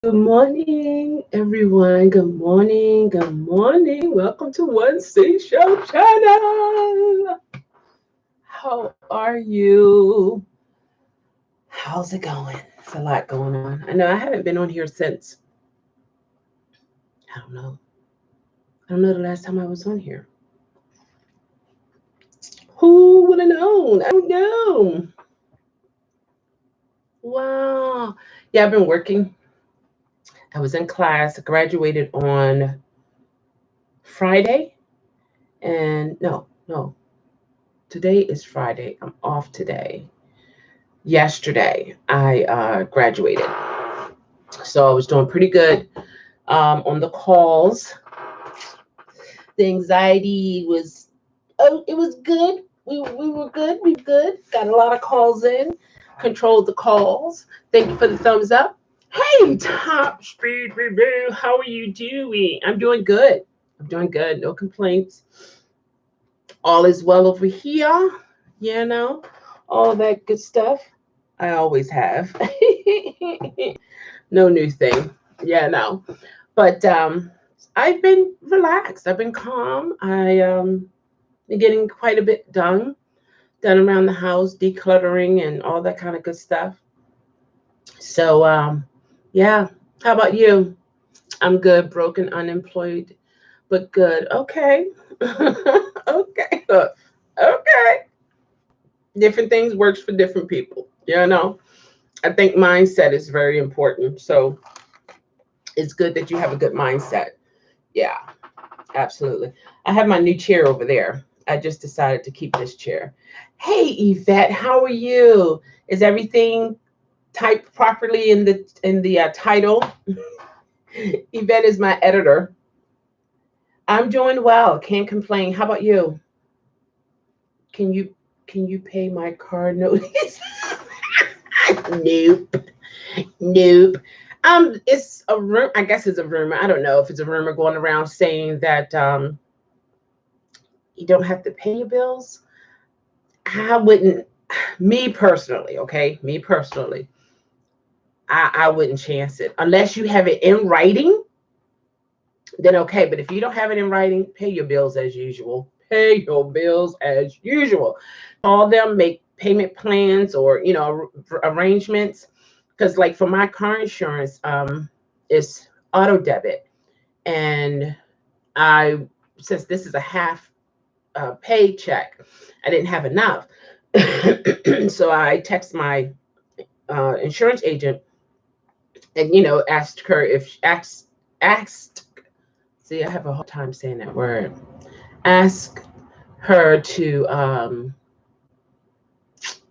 Good morning, everyone. Good morning. Good morning. Welcome to One C Show channel. How are you? How's it going? It's a lot going on. I know I haven't been on here since, I don't know. I don't know the last time I was on here. Who would have known? I don't know. Wow. Yeah, I've been working. I was in class, graduated on Friday. And no, today is Friday. I'm off today. Yesterday I graduated, so I was doing pretty good on the calls. The anxiety was, oh, it was good. We were good. We good. Got a lot of calls in. Controlled the calls. Thank you for the thumbs up. Hey, Top Speed Review, how are you doing? I'm doing good. I'm doing good. No complaints. All is well over here. You know, all that good stuff. I always have. No new thing. Yeah, no. But I've been relaxed. I've been calm. I been getting quite a bit done around the house, decluttering and all that kind of good stuff. So yeah. How about you? I'm good, broken, unemployed, but good. Okay. Okay. Okay. Different things works for different people. You know. I think mindset is very important. So it's good that you have a good mindset. Yeah, absolutely. I have my new chair over there. I just decided to keep this chair. Hey, Yvette, how are you? Is everything typed properly in the title? Yvette is my editor. I'm doing well. Can't complain. How about you? Can you can you pay my car notice? Nope. Nope. It's a rumor. I guess it's a rumor. I don't know if it's a rumor going around saying that you don't have to pay your bills. I wouldn't. Me personally, okay. Me personally, I wouldn't chance it unless you have it in writing. Then okay. But if you don't have it in writing, pay your bills as usual. Pay your bills as usual. Call them, make payment plans, or arrangements. Because like for my car insurance, it's auto debit, and I since this is a half paycheck, I didn't have enough, so I text my insurance agent and asked her if asked. See, I have a hard time saying that word. Ask her to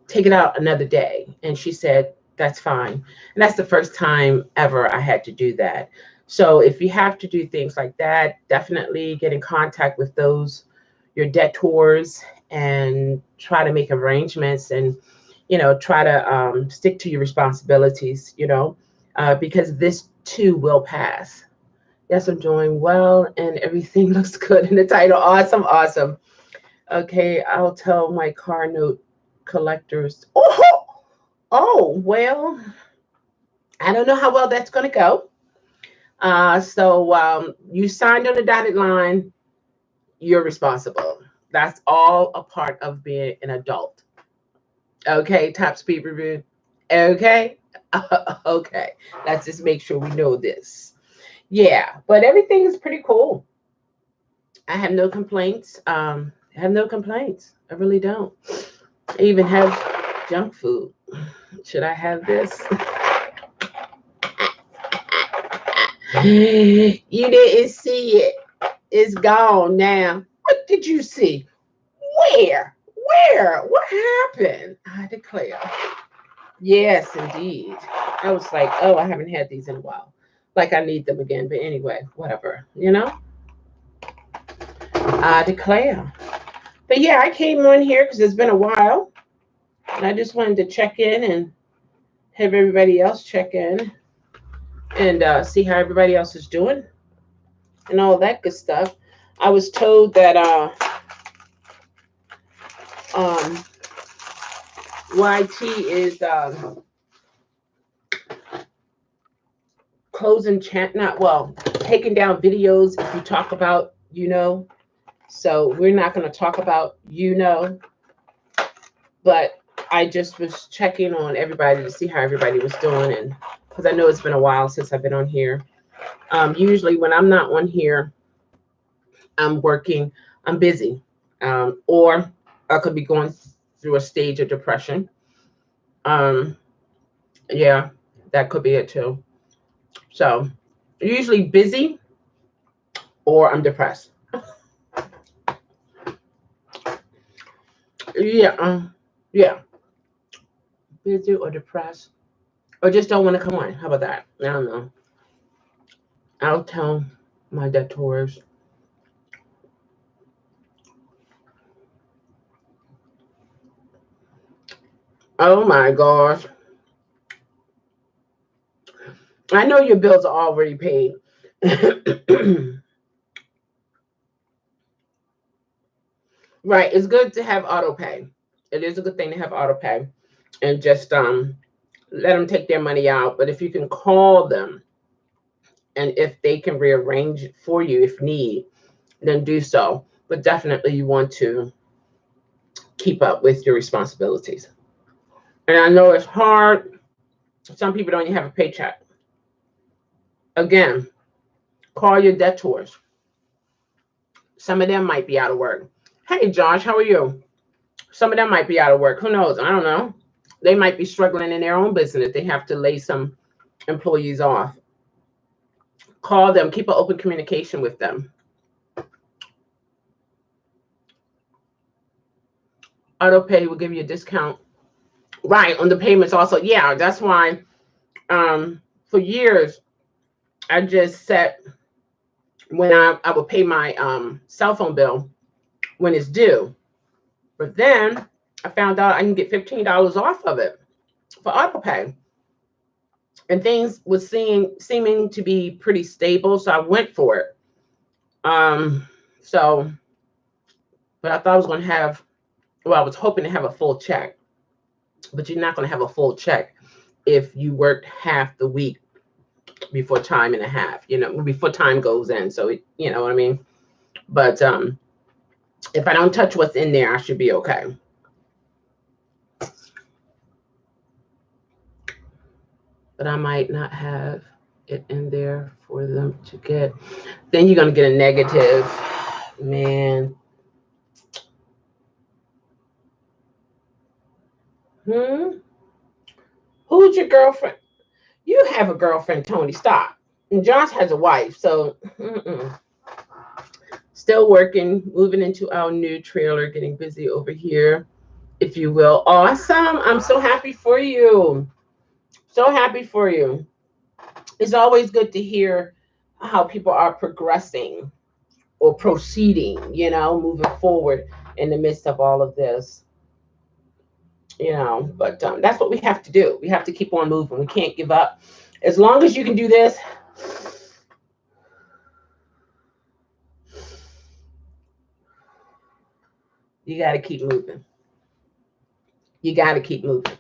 take it out another day, and she said that's fine. And that's the first time ever I had to do that. So if you have to do things like that, definitely get in contact with those your debtors and try to make arrangements and try to stick to your responsibilities, because this too will pass. Yes, I'm doing well and everything looks good in the title. Awesome, awesome. Okay, I'll tell my car note collectors. Oh, well, I don't know how well that's going to go. So you signed on the dotted line. You're responsible. That's all a part of being an adult. Okay, top speed review. Okay, okay. Let's just make sure we know this. Yeah, but everything is pretty cool. I have no complaints. I have no complaints. I really don't. I even have junk food. Should I have this? You didn't see it. It's gone now. What did you see? Where? Where? What happened? I declare. Yes, indeed. I was like, oh, I haven't had these in a while. Like I need them again. But anyway, whatever. I declare. But yeah, I came on here because it's been a while. And I just wanted to check in and have everybody else check in and see how everybody else is doing and all that good stuff. I was told that um, YT is closing chat, not well, taking down videos if you talk about, So we're not going to talk about, but I just was checking on everybody to see how everybody was doing. And because I know it's been a while since I've been on here. Usually when I'm not on here, I'm working, I'm busy, or I could be going through a stage of depression. Yeah, that could be it too. So usually busy or I'm depressed. Yeah, busy or depressed, or just don't want to come on. How about that? I don't know. I'll tell my debtors. Oh my gosh. I know your bills are already paid. Right. It's good to have auto pay. It is a good thing to have auto pay and just let them take their money out. But if you can call them and if they can rearrange it for you if need, then do so. But definitely you want to keep up with your responsibilities. And I know it's hard. Some people don't even have a paycheck. Again, call your debtors. Some of them might be out of work. Hey, Josh, how are you? Some of them might be out of work. Who knows? I don't know. They might be struggling in their own business. They have to lay some employees off. Call them. Keep an open communication with them. Auto pay will give you a discount. Right, on the payments also. Yeah, that's why for years I just set when I would pay my cell phone bill when it's due. But then I found out I can get $15 off of it for auto pay. And things was seeming to be pretty stable, so I went for it. So, but I thought I was going to have, well, I was hoping to have a full check, but you're not going to have a full check if you worked half the week before time and a half, before time goes in. So, you know what I mean? But if I don't touch what's in there, I should be okay. But I might not have it in there for them to get. Then you're going to get a negative. Man. Who's your girlfriend? You have a girlfriend, Tony. Stop. And Josh has a wife. So, still working, moving into our new trailer, getting busy over here, if you will. Awesome. I'm so happy for you. So happy for you. It's always good to hear how people are progressing or proceeding, moving forward in the midst of all of this. But that's what we have to do. We have to keep on moving. We can't give up. As long as you can do this, you got to keep moving. You got to keep moving.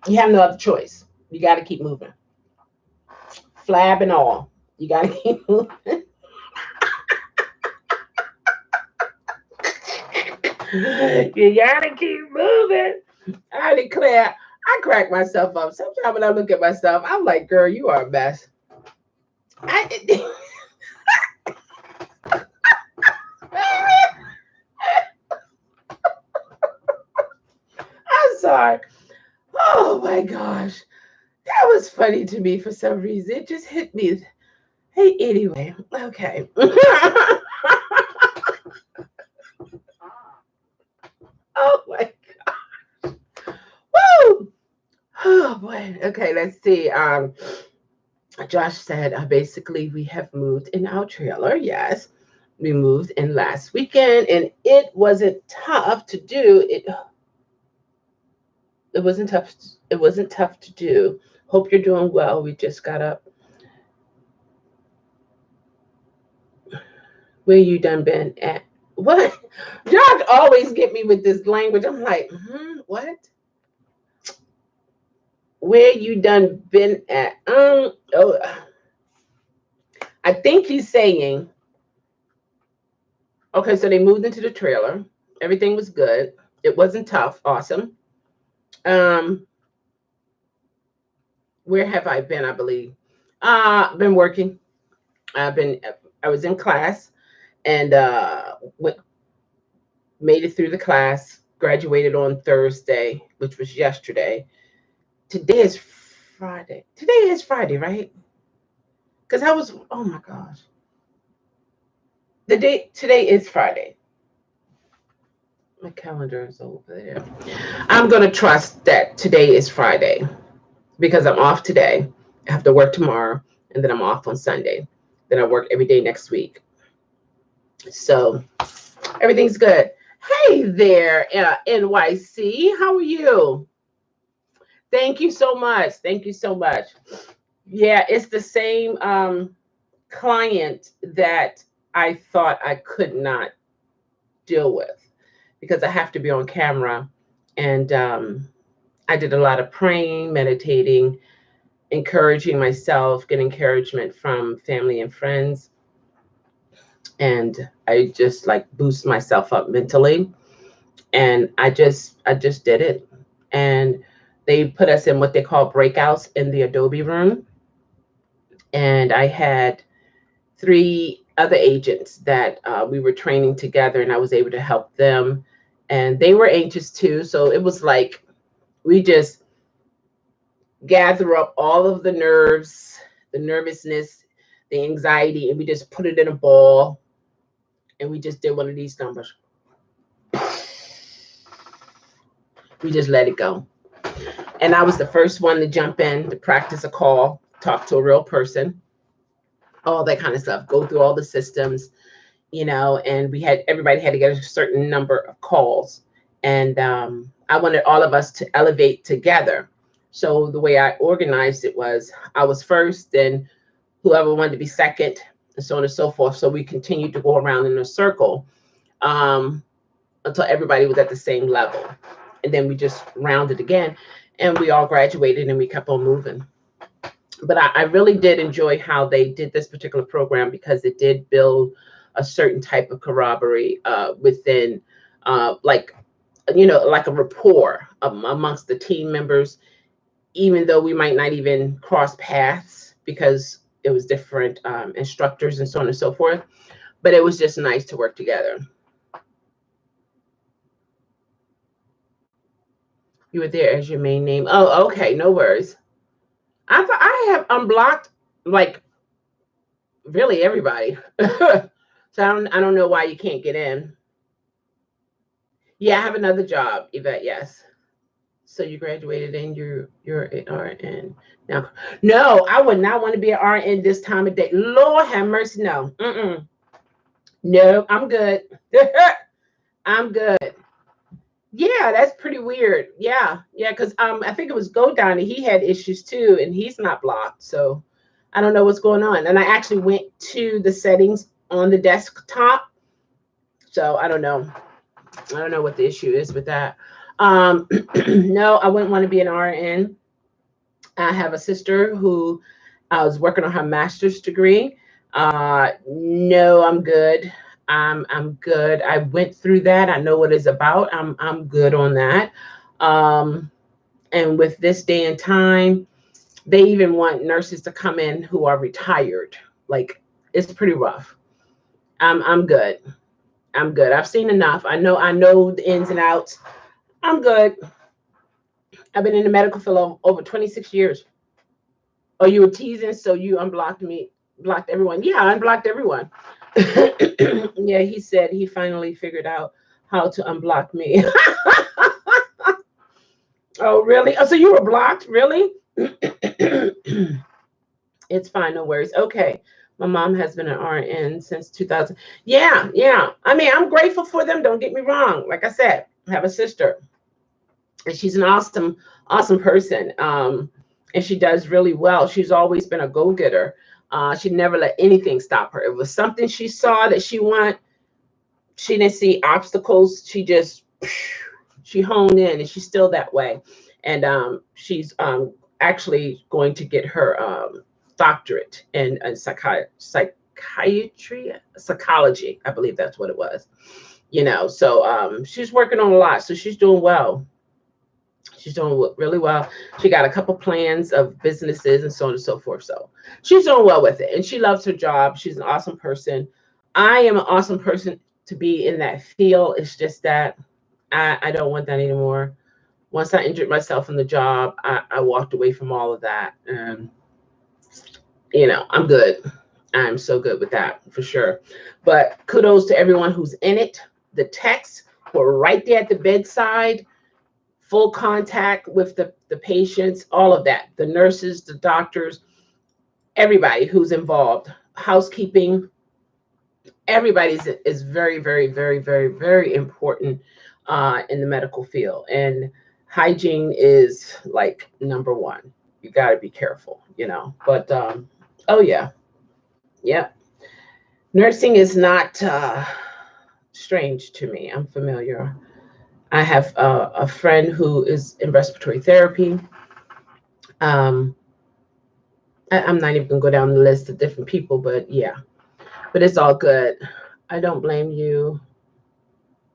You have no other choice. You got to keep moving. Flab and all. You got to keep moving. You got to keep moving. I declare, I crack myself up. Sometimes when I look at myself, I'm like, girl, you are a mess. I'm sorry. Oh my gosh. That was funny to me for some reason. It just hit me. Hey, anyway. Okay. Oh my gosh. Woo! Oh boy. Okay, let's see. Josh said basically we have moved in our trailer. Yes. We moved in last weekend and it wasn't tough to do. It wasn't tough. It wasn't tough to do. Hope you're doing well. We just got up. Where you done been at? What? Josh always get me with this language. I'm like, what? Where you done been at? Oh, I think he's saying, okay, so they moved into the trailer. Everything was good. It wasn't tough. Awesome. Um, where have I been? I believe. Been working. I've been. I was in class and made it through the class. Graduated on Thursday, which was yesterday. Today is Friday. Today is Friday, right? Because I was. Oh my gosh. The date today is Friday. My calendar is over there. I'm gonna trust that today is Friday because I'm off today. I have to work tomorrow, and then I'm off on Sunday. Then I work every day next week. So everything's good. Hey there, NYC. How are you? Thank you so much. Thank you so much. Yeah, it's the same client that I thought I could not deal with because I have to be on camera. And I did a lot of praying, meditating, encouraging myself, get encouragement from family and friends. And I just like boost myself up mentally. And I just did it. And they put us in what they call breakouts in the Adobe room. And I had 3 other agents that we were training together, and I was able to help them. And they were anxious too. So it was like we just gather up all of the nerves, the nervousness, the anxiety, and we just put it in a ball. And we just did one of these numbers. We just let it go. And I was the first one to jump in to practice a call, talk to a real person, all that kind of stuff, go through all the systems, and everybody had to get a certain number of calls. And I wanted all of us to elevate together. So the way I organized it was I was first, then whoever wanted to be second, and so on and so forth. So we continued to go around in a circle until everybody was at the same level. And then we just rounded again, and we all graduated and we kept on moving. But I really did enjoy how they did this particular program because it did build a certain type of camaraderie within, like a rapport amongst the team members, even though we might not even cross paths because it was different instructors and so on and so forth. But it was just nice to work together. You were there as your main name. Oh, okay, no worries. I have unblocked like really everybody. So I don't know why you can't get in. Yeah, I have another job, Yvette. Yes. So you graduated and you're an RN now. No, I would not want to be an RN this time of day. Lord have mercy. No. No, I'm good. I'm good. Yeah, that's pretty weird. Yeah, because I think it was Go Down and he had issues too, and he's not blocked. So I don't know what's going on. And I actually went to the settings on the desktop. So I don't know. I don't know what the issue is with that. No, I wouldn't want to be an RN. I have a sister who I was working on her master's degree. No, I'm good. I'm good. I went through that. I know what it's about. I'm good on that. And with this day and time, they even want nurses to come in who are retired. Like it's pretty rough. I'm good. I'm good. I've seen enough. I know the ins and outs. I'm good. I've been in the medical field over 26 years. Oh, you were teasing, so you unblocked me, blocked everyone. Yeah, I unblocked everyone. Yeah, he said he finally figured out how to unblock me. Oh, really? Oh, so you were blocked? Really? It's fine, no worries. Okay. My mom has been an RN since 2000. Yeah, yeah. I mean, I'm grateful for them. Don't get me wrong. Like I said, I have a sister, and she's an awesome, awesome person. And she does really well. She's always been a go-getter. She never let anything stop her. It was something she saw that she wanted. She didn't see obstacles. She honed in, and she's still that way. And she's actually going to get her doctorate in psychology. I believe that's what it was. So she's working on a lot. So she's doing well. She's doing really well. She got a couple plans of businesses and so on and so forth. So she's doing well with it, and she loves her job. She's an awesome person. I am an awesome person to be in that field. It's just that I don't want that anymore. Once I injured myself in the job, I walked away from all of that. And, I'm good. I'm so good with that for sure. But kudos to everyone who's in it. The techs who are right there at the bedside, full contact with the patients, all of that. The nurses, the doctors, everybody who's involved. Housekeeping, everybody is very, very, very, very, very important in the medical field. And hygiene is like number one. You got to be careful. But oh yeah, yeah. Nursing is not strange to me. I'm familiar. I have a friend who is in respiratory therapy. Um, I'm not even gonna go down the list of different people, but yeah, but it's all good. I don't blame you.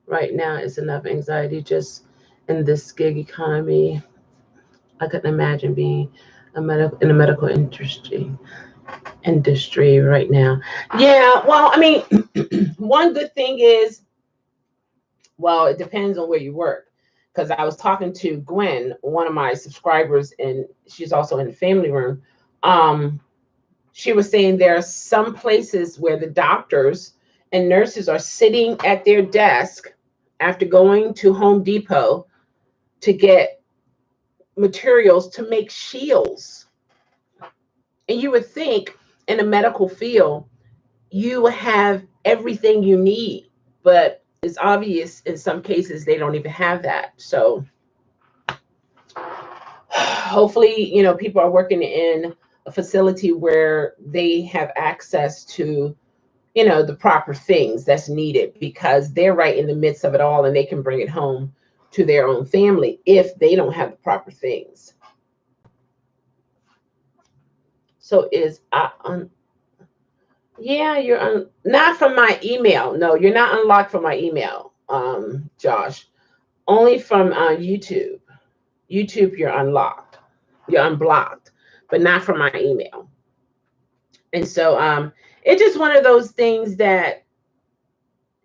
Right now, it's enough anxiety just in this gig economy. I couldn't imagine being in the medical industry right now. Yeah, well, I mean, one good thing is, well, it depends on where you work. Because I was talking to Gwen, one of my subscribers, and she's also in the family room. Um, she was saying there are some places where the doctors and nurses are sitting at their desk after going to Home Depot to get materials to make shields. And you would think in the medical field, you have everything you need, but it's obvious in some cases they don't even have that. So hopefully, people are working in a facility where they have access to, the proper things that's needed, because they're right in the midst of it all and they can bring it home to their own family if they don't have the proper things. So yeah, you're not from my email. No, you're not unlocked from my email, Josh. Only from YouTube. YouTube, you're unlocked. You're unblocked, but not from my email. And so it's just one of those things that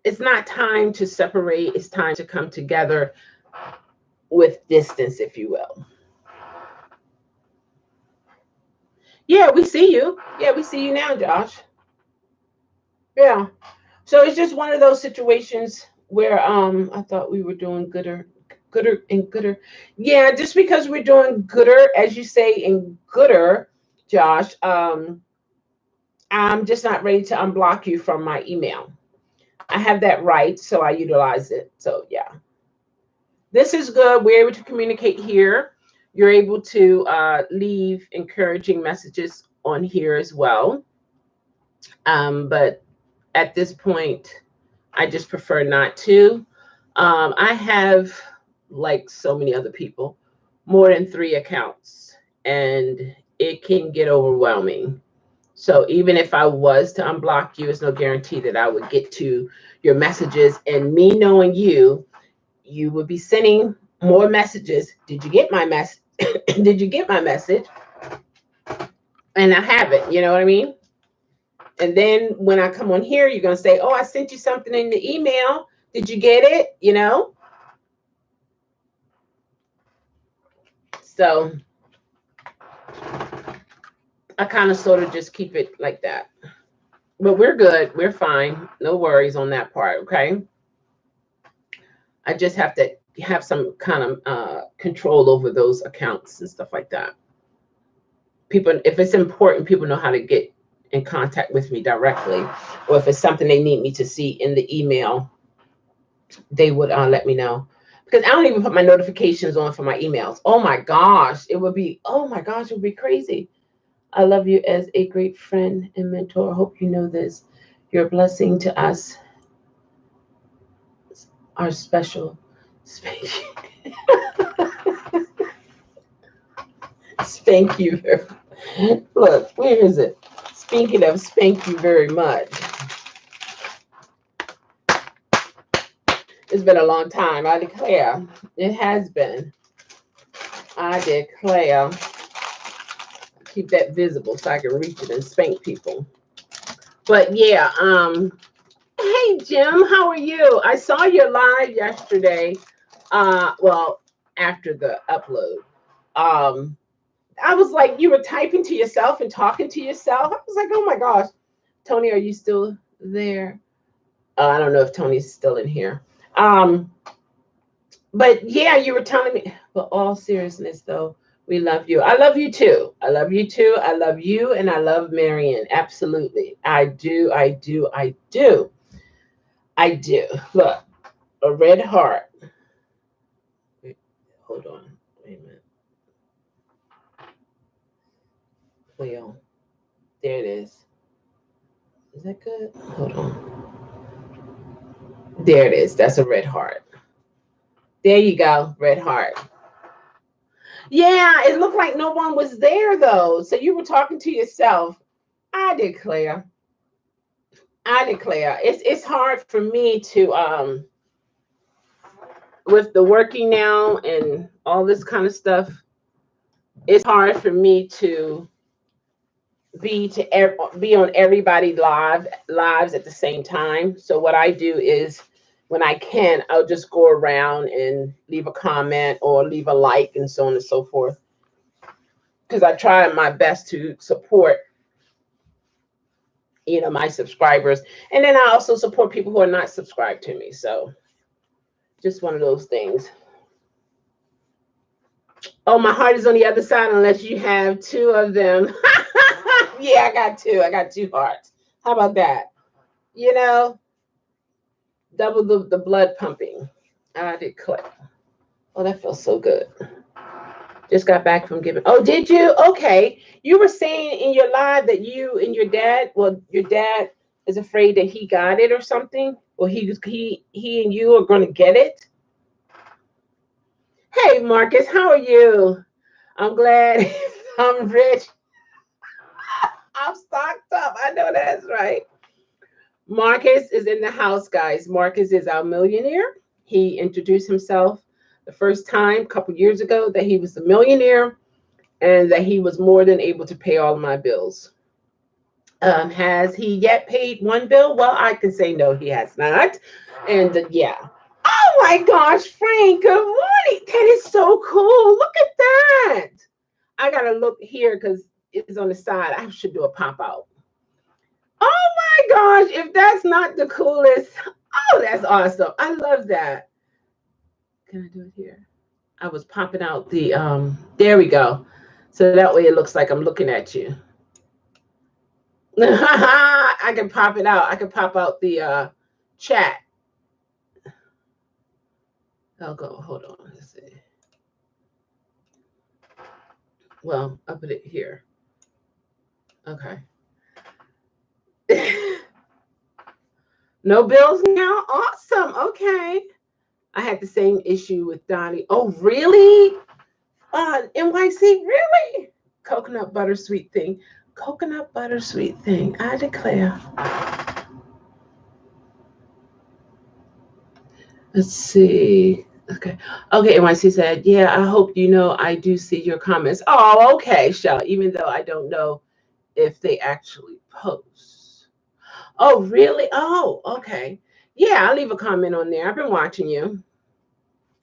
it's not time to separate. It's time to come together with distance, if you will. Yeah, we see you. Yeah, we see you now, Josh. Yeah. So it's just one of those situations where I thought we were doing gooder and gooder. Yeah, just because we're doing gooder, as you say, and gooder, Josh, I'm just not ready to unblock you from my email. I have that right, so I utilize it. So yeah, this is good. We're able to communicate here. You're able to leave encouraging messages on here as well. But at this point, I just prefer not to. I have, like so many other people, more than 3 accounts, and it can get overwhelming. So even if I was to unblock you, it's no guarantee that I would get to your messages. And me knowing you, you would be sending more messages. Did you get my message? Did you get my message? And I haven't, you know what I mean? And then when I come on here, you're going to say, oh, I sent you something in the email. Did you get it? So I kind of sort of just keep it like that. But we're good. We're fine. No worries on that part. Okay. I just have to have some kind of control over those accounts and stuff like that. People, if it's important, people know how to get in contact with me directly, or if it's something they need me to see in the email, they would let me know. Because I don't even put my notifications on for my emails. Oh my gosh, it would be crazy. I love you as a great friend and mentor. I hope you know this. You're a blessing to us, our special space. Spank you. Look, where is it? Speaking of spank you very much. It's been a long time. I declare. It has been. I declare. Keep that visible so I can reach it and spank people. But yeah, hey Jim, how are you? I saw your live yesterday. Well, after the upload. Um, I was like, you were typing to yourself and talking to yourself. I was like, oh my gosh. Tony, are you still there? I don't know if Tony's still in here. But yeah, you were telling me, but all seriousness though, we love you. I love you too. I love you too. I love you and I love Meridian. Absolutely. I do. I do. I do. I do. Look, a red heart. Wait, hold on. Wait a minute. Cleo. There it is. Is that good? Hold on. There it is. That's a red heart. There you go. Red heart. Yeah, it looked like no one was there though. So you were talking to yourself. I declare. I declare. It's hard for me to with the working now and all this kind of stuff. It's hard for me to be on everybody's lives at the same time. So what I do is when I can, I'll just go around and leave a comment or leave a like and so on and so forth. Because I try my best to support, my subscribers. And then I also support people who are not subscribed to me. So just one of those things. Oh, my heart is on the other side unless you have two of them. Yeah, I got two. I got two hearts. How about that? Double the blood pumping. I declare. Oh, that feels so good. Just got back from giving. Oh, did you? Okay. You were saying in your live that you and your dad is afraid that he got it or something. Or he and you are going to get it. Hey, Marcus, how are you? I'm glad I'm rich. I'm stocked up. I know that's right. Marcus is in the house, guys. Marcus is our millionaire. He introduced himself the first time a couple years ago that he was a millionaire and that he was more than able to pay all of my bills. Has he yet paid one bill? Well, I can say no, he has not. And yeah. Oh my gosh, Frank, good morning. That is so cool. Look at that. I got to look here because it's on the side. I should do a pop out. Oh my gosh, if that's not the coolest. Oh, that's awesome. I love that. Can I do it here? I was popping out the there we go. So that way it looks like I'm looking at you. I can pop it out. I can pop out the chat. I'll go. Hold on. Let's see. Well, I'll put it here. Okay. No bills now? Awesome. Okay. I had the same issue with Donnie. Oh, really? NYC, really? Coconut butter sweet thing. Coconut butter sweet thing. I declare. Let's see. Okay. Okay, NYC said, yeah, I hope I do see your comments. Oh, okay, Chelle, even though I don't know if they actually post. Oh, really? Oh, okay. Yeah, I'll leave a comment on there. I've been watching you.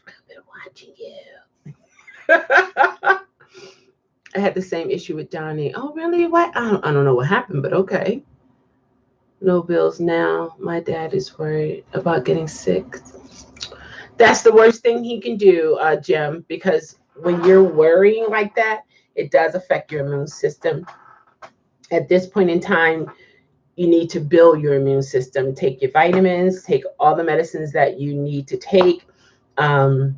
I've been watching you. I had the same issue with Donnie. Oh, really? What? I don't know what happened, but okay. No bills now. My dad is worried about getting sick. That's the worst thing he can do, Jim, because when you're worrying like that, it does affect your immune system. At this point in time, you need to build your immune system. Take your vitamins, take all the medicines that you need to take, and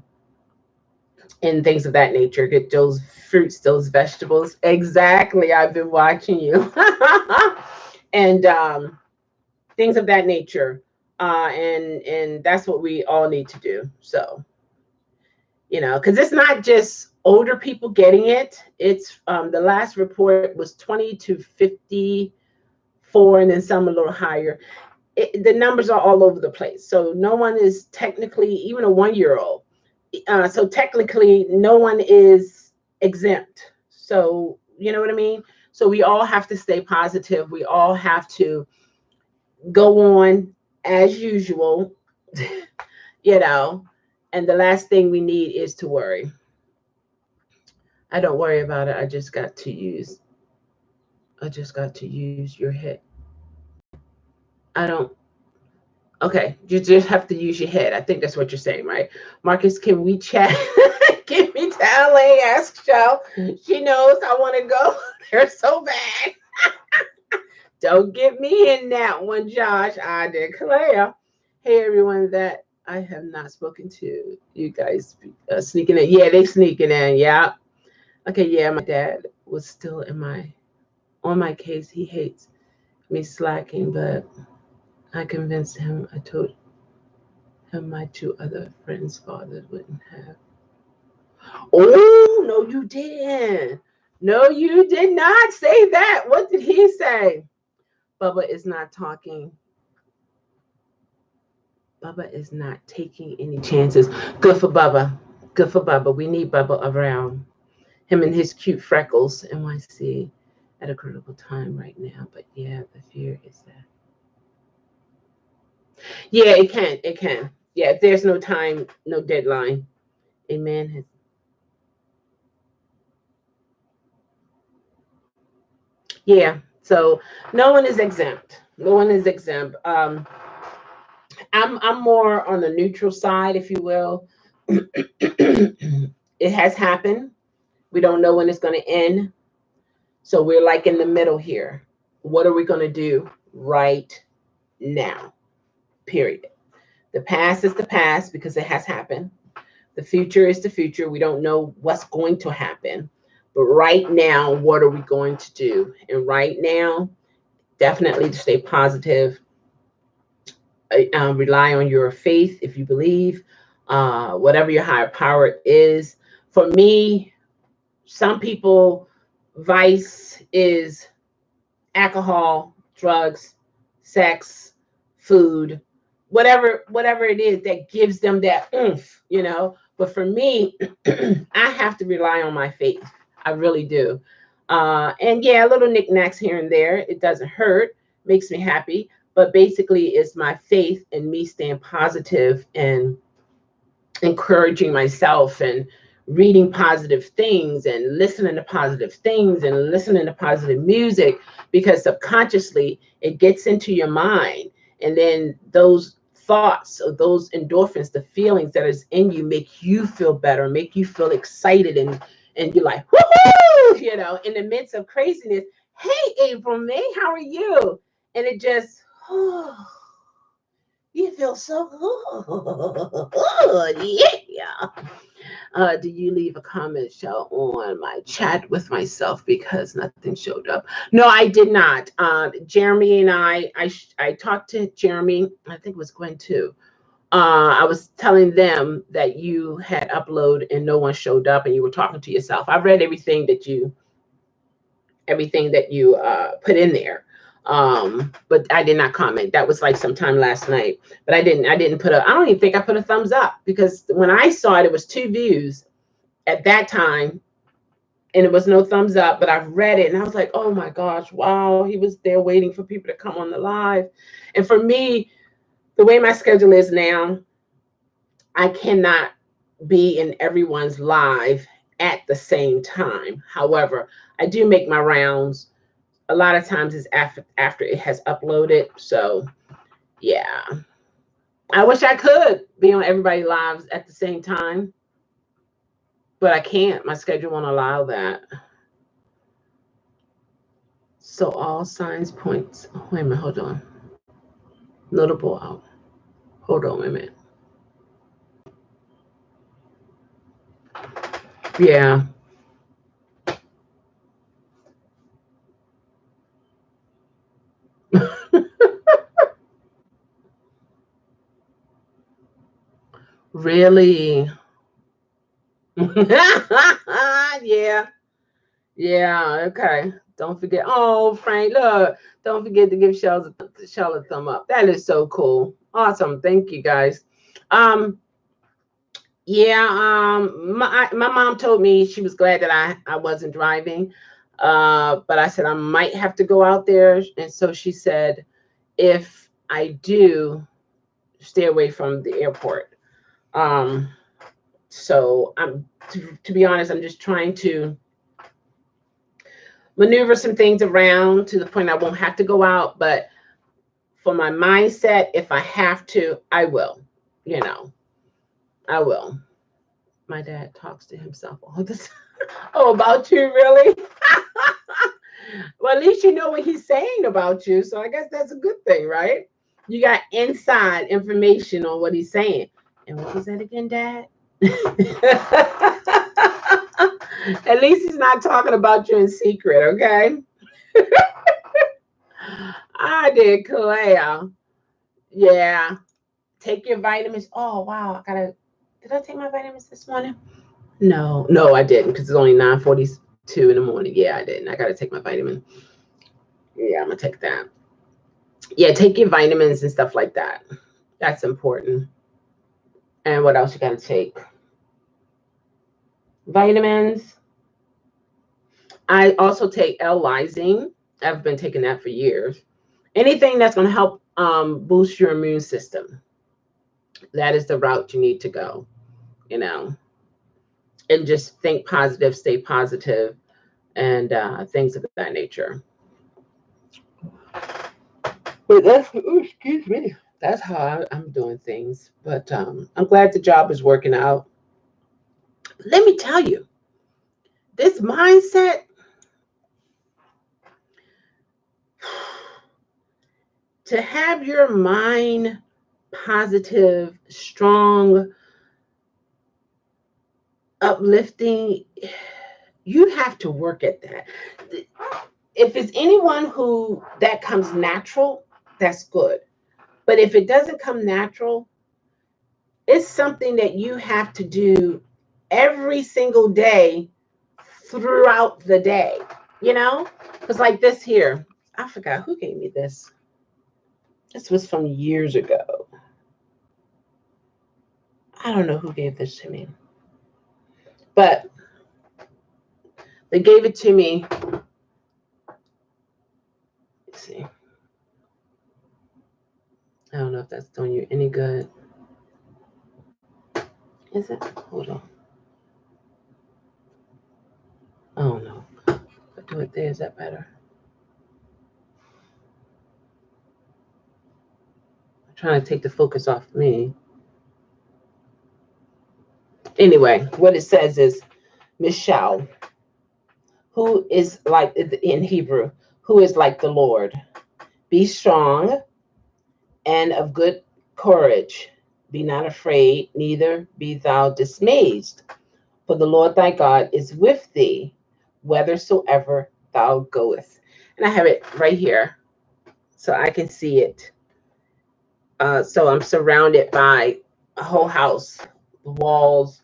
things of that nature. Get those fruits, those vegetables. Exactly. I've been watching you. And things of that nature. And that's what we all need to do. So, because it's not just older people getting it. It's the last report was 20 to 54, and then some a little higher. The numbers are all over the place. So no one is technically, even a 1 year old. So technically, no one is exempt. So you know what I mean? So we all have to stay positive. We all have to go on as usual, you know. And the last thing we need is to worry. I don't worry about it. I just got to use your head. I don't. Okay, you just have to use your head. I think that's what you're saying, right? Marcus, can we chat? Can we tell LA? Ask Chelle. She knows I want to go there so bad. Don't get me in that one, Josh. I declare. Hey, everyone that I have not spoken to. You guys sneaking in. Yeah, they sneaking in. Yeah. Okay, yeah, my dad was still on my case. He hates me slacking, but I convinced him. I told him my two other friends' fathers wouldn't have. Oh, no, you didn't. No, you did not say that. What did he say? Bubba is not talking. Bubba is not taking any chances. Good for Bubba. Good for Bubba. We need Bubba around. Him and his cute freckles. NYC at a critical time right now. But yeah, the fear is that. Yeah, it can. It can. Yeah, there's no time, no deadline. A man has. Yeah. So no one is exempt. No one is exempt. I'm more on the neutral side, if you will. It has happened. We don't know when it's going to end. So we're like in the middle here. What are we going to do right now? Period. The past is the past because it has happened. The future is the future. We don't know what's going to happen. But right now, what are we going to do? And right now, definitely to stay positive. Rely on your faith if you believe, whatever your higher power is. For me, some people, vice is alcohol, drugs, sex, food, whatever it is that gives them that oomph, you know. But for me, I have to rely on my faith. I really do. And yeah, little knickknacks here and there. It doesn't hurt, makes me happy. But basically, it's my faith and me staying positive and encouraging myself and reading positive things and listening to positive things and listening to positive music, because subconsciously it gets into your mind, and then those thoughts or those endorphins, the feelings that is in you, make you feel better, make you feel excited, and you're like, woohoo, you know, in the midst of craziness. Hey, April May, how are you? And it just, oh, you feel so good. Yeah. Do you leave a comment, Shell, on my chat with myself because nothing showed up? No, I did not. Jeremy and I talked to Jeremy. I think it was Gwen too. I was telling them that you had uploaded and no one showed up, and you were talking to yourself. I read everything that you put in there. But I did not comment. That was like sometime last night. But I didn't put I don't even think I put a thumbs up, because when I saw it, it was 2 views at that time, and it was no thumbs up. But I've read it and I was like, oh my gosh, wow, he was there waiting for people to come on the live. And for me, the way my schedule is now, I cannot be in everyone's live at the same time. However, I do make my rounds. A lot of times it's after it has uploaded. So yeah, I wish I could be on everybody's lives at the same time, but I can't. My schedule won't allow that. So all signs points. Oh, wait a minute, hold on. Notable out. Hold on, wait a minute. Yeah. Really? Yeah. Yeah. Okay. Don't forget. Oh, Frank, look. Don't forget to give Chelle a thumb up. That is so cool. Awesome. Thank you, guys. Um, yeah, my mom told me she was glad that I wasn't driving. But I said I might have to go out there. And so she said, if I do, stay away from the airport. Um, so to be honest, I'm just trying to maneuver some things around to the point I won't have to go out. But for my mindset, if I have to, I will, you know, I will. My dad talks to himself all the time. Oh, about you, really? Well, at least you know what he's saying about you. So I guess that's a good thing, right? You got inside information on what he's saying. And what was that again, Dad? At least he's not talking about you in secret, okay? I did, Claire. Yeah. Take your vitamins. Oh, wow. Did I take my vitamins this morning? No, I didn't because it's only 9:42 in the morning. Yeah, I didn't. I got to take my vitamin. Yeah, I'm going to take that. Yeah, take your vitamins and stuff like that. That's important. And what else you got to take? Vitamins. I also take L-lysine. I've been taking that for years. Anything that's going to help boost your immune system. That is the route you need to go, you know, and just think positive, stay positive, and things of that nature. But excuse me. That's how I'm doing things. But I'm glad the job is working out. Let me tell you, this mindset, to have your mind positive, strong, uplifting, you have to work at that. If it's anyone who that comes natural, that's good. But if it doesn't come natural, it's something that you have to do every single day throughout the day, you know? Because, like this here, I forgot who gave me this. This was from years ago. I don't know who gave this to me, but they gave it to me. Let's see. I don't know if that's doing you any good. Is it? Hold on. Oh no. If I do it there, is that better? I'm trying to take the focus off me. Anyway, what it says is Michelle, who is like in Hebrew, who is like the Lord. Be strong and of good courage. Be not afraid, neither be thou dismayed. For the Lord thy God is with thee, whithersoever thou goest. And I have it right here so I can see it. So I'm surrounded by a whole house, the walls,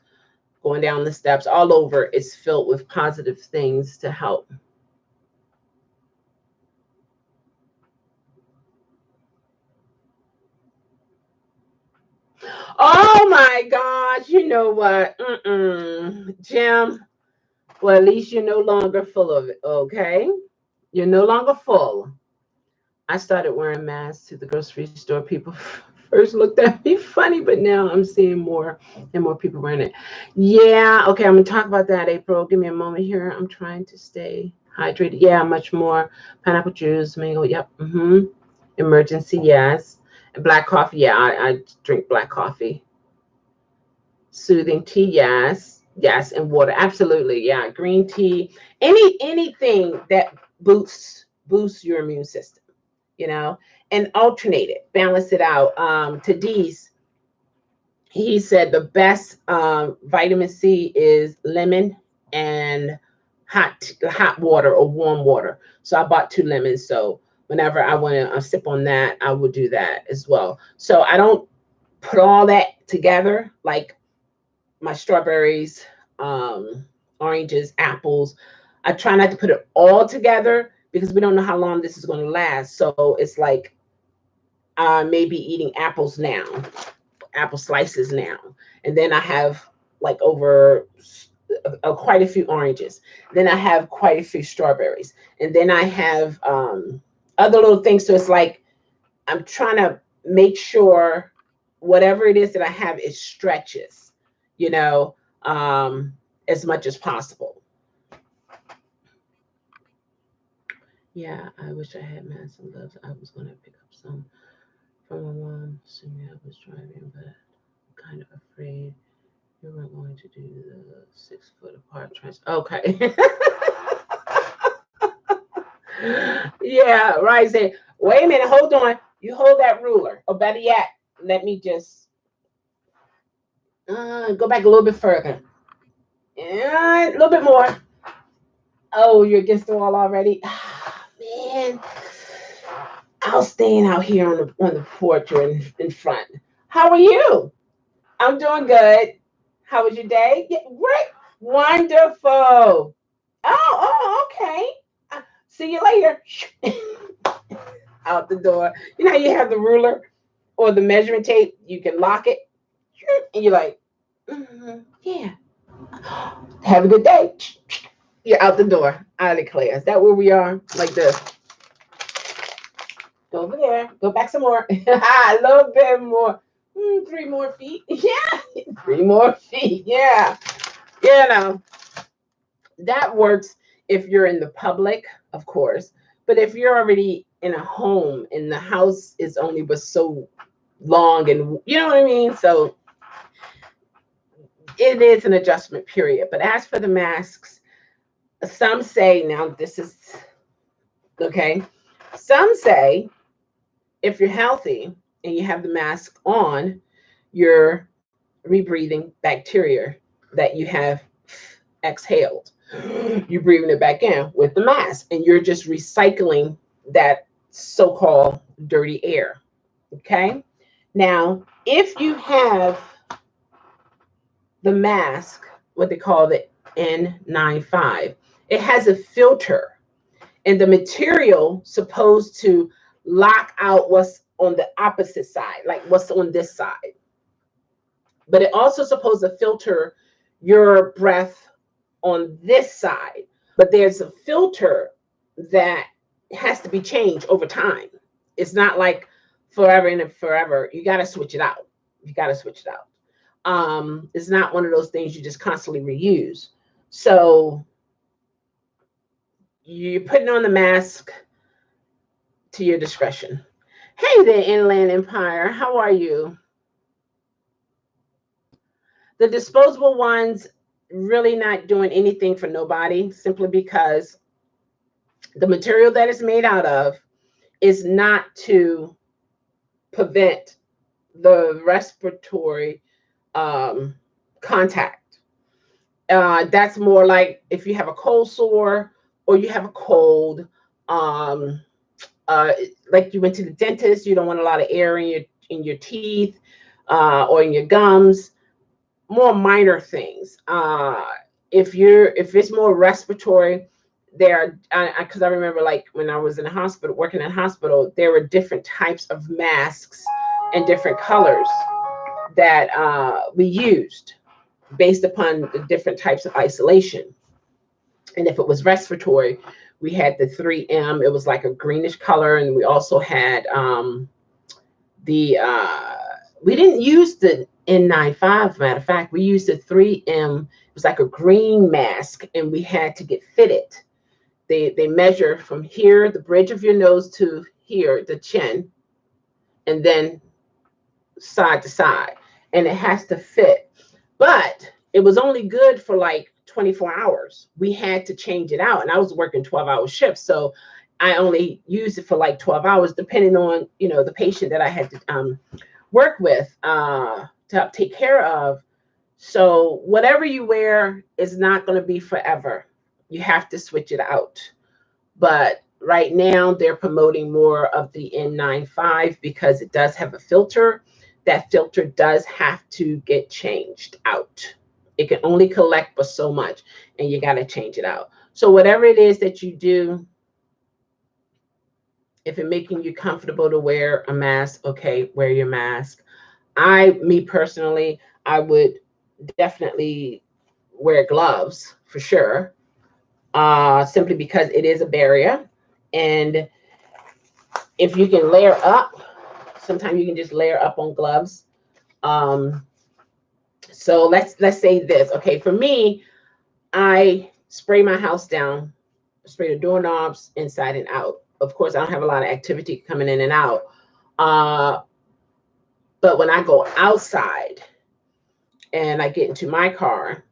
going down the steps, all over is filled with positive things to help. Oh my gosh, you know what? Jim, well, at least you're no longer full of it, okay? You're no longer full. I started wearing masks to the grocery store. People first looked at me funny, but now I'm seeing more and more people wearing it. Yeah, okay, I'm gonna talk about that, April. Give me a moment here. I'm trying to stay hydrated. Yeah, much more. Pineapple juice, mango, yep. Emergency, yes. And black coffee, yeah, I drink black coffee. Soothing tea, yes. Yes, and water, absolutely. Yeah, green tea. Anything that boosts your immune system, you know, and alternate it, balance it out. Tadis, he said the best vitamin C is lemon and hot water or warm water. So I bought 2 lemons. So whenever I want to sip on that, I will do that as well. So I don't put all that together like my strawberries, oranges, apples. I try not to put it all together because we don't know how long this is going to last. So it's like maybe eating apples now, apple slices now, and then I have like over quite a few oranges. Then I have quite a few strawberries, and then I have other little things. So it's like I'm trying to make sure whatever it is that I have, it stretches, you know, as much as possible. Yeah, I wish I had masks and gloves. I was going to pick up some from my mom, assuming I was driving, but I'm kind of afraid you weren't going to do the 6 foot apart trans. Okay. Yeah, right. Say, wait a minute, hold on. You hold that ruler. Or better yet, let me just go back a little bit further. A little bit more. Oh, you're against the wall already? Ah, man. I was staying out here on the porch or in front. How are you? I'm doing good. How was your day? Yeah, right. Wonderful. Okay. See you later. Out the door. You know how you have the ruler or the measuring tape? You can lock it, and you're like, yeah. Have a good day. You're out the door, out of the class. Is that where we are? Like this. Go over there. Go back some more. A little bit more. 3 more feet. Yeah. 3 more feet. Yeah. You know, that works if you're in the public, of course. But if you're already in a home and the house is only but so long, and you know what I mean? So it is an adjustment period. But as for the masks, some say, now this is okay. Some say if you're healthy and you have the mask on, you're rebreathing bacteria that you have exhaled. You're breathing it back in with the mask, and you're just recycling that so-called dirty air. Okay. Now, if you have the mask, what they call the N95, it has a filter, and the material supposed to lock out what's on the opposite side, like what's on this side. But it also supposed to filter your breath on this side. But there's a filter that has to be changed over time. It's not like forever and forever. You got to switch it out. You got to switch it out. It's not one of those things you just constantly reuse. So you're putting on the mask to your discretion. Hey there, Inland Empire. How are you? The disposable ones really not doing anything for nobody, simply because the material that it's made out of is not to prevent the respiratory contact. That's more like if you have a cold sore or you have a cold, um, like you went to the dentist, you don't want a lot of air in your teeth or in your gums. More minor things. If it's more respiratory, there because I remember like when I was in a hospital, working in a hospital, there were different types of masks and different colors that we used based upon the different types of isolation. And if it was respiratory, we had the 3M. It was like a greenish color, and we also had the we didn't use the N95. Matter of fact, we used the 3M. It was like a green mask, and we had to get fitted. They measure from here, the bridge of your nose, to here, the chin, and then side to side, and it has to fit. But it was only good for like 24 hours. We had to change it out, and I was working 12-hour shifts, so I only used it for like 12 hours, depending on the patient that I had to work with to help take care of. So whatever you wear is not going to be forever. You have to switch it out. But right now they're promoting more of the N95 because it does have a filter. That filter does have to get changed out. It can only collect but so much, and you got to change it out. So whatever it is that you do, if it's making you comfortable to wear a mask, okay, wear your mask. Me personally, I would definitely wear gloves for sure, simply because it is a barrier. And if you can layer up, sometimes you can just layer up on gloves. Um, so let's say this. Okay, for me, I spray my house down, spray the doorknobs inside and out. Of course, I don't have a lot of activity coming in and out. Uh, but when I go outside and I get into my car,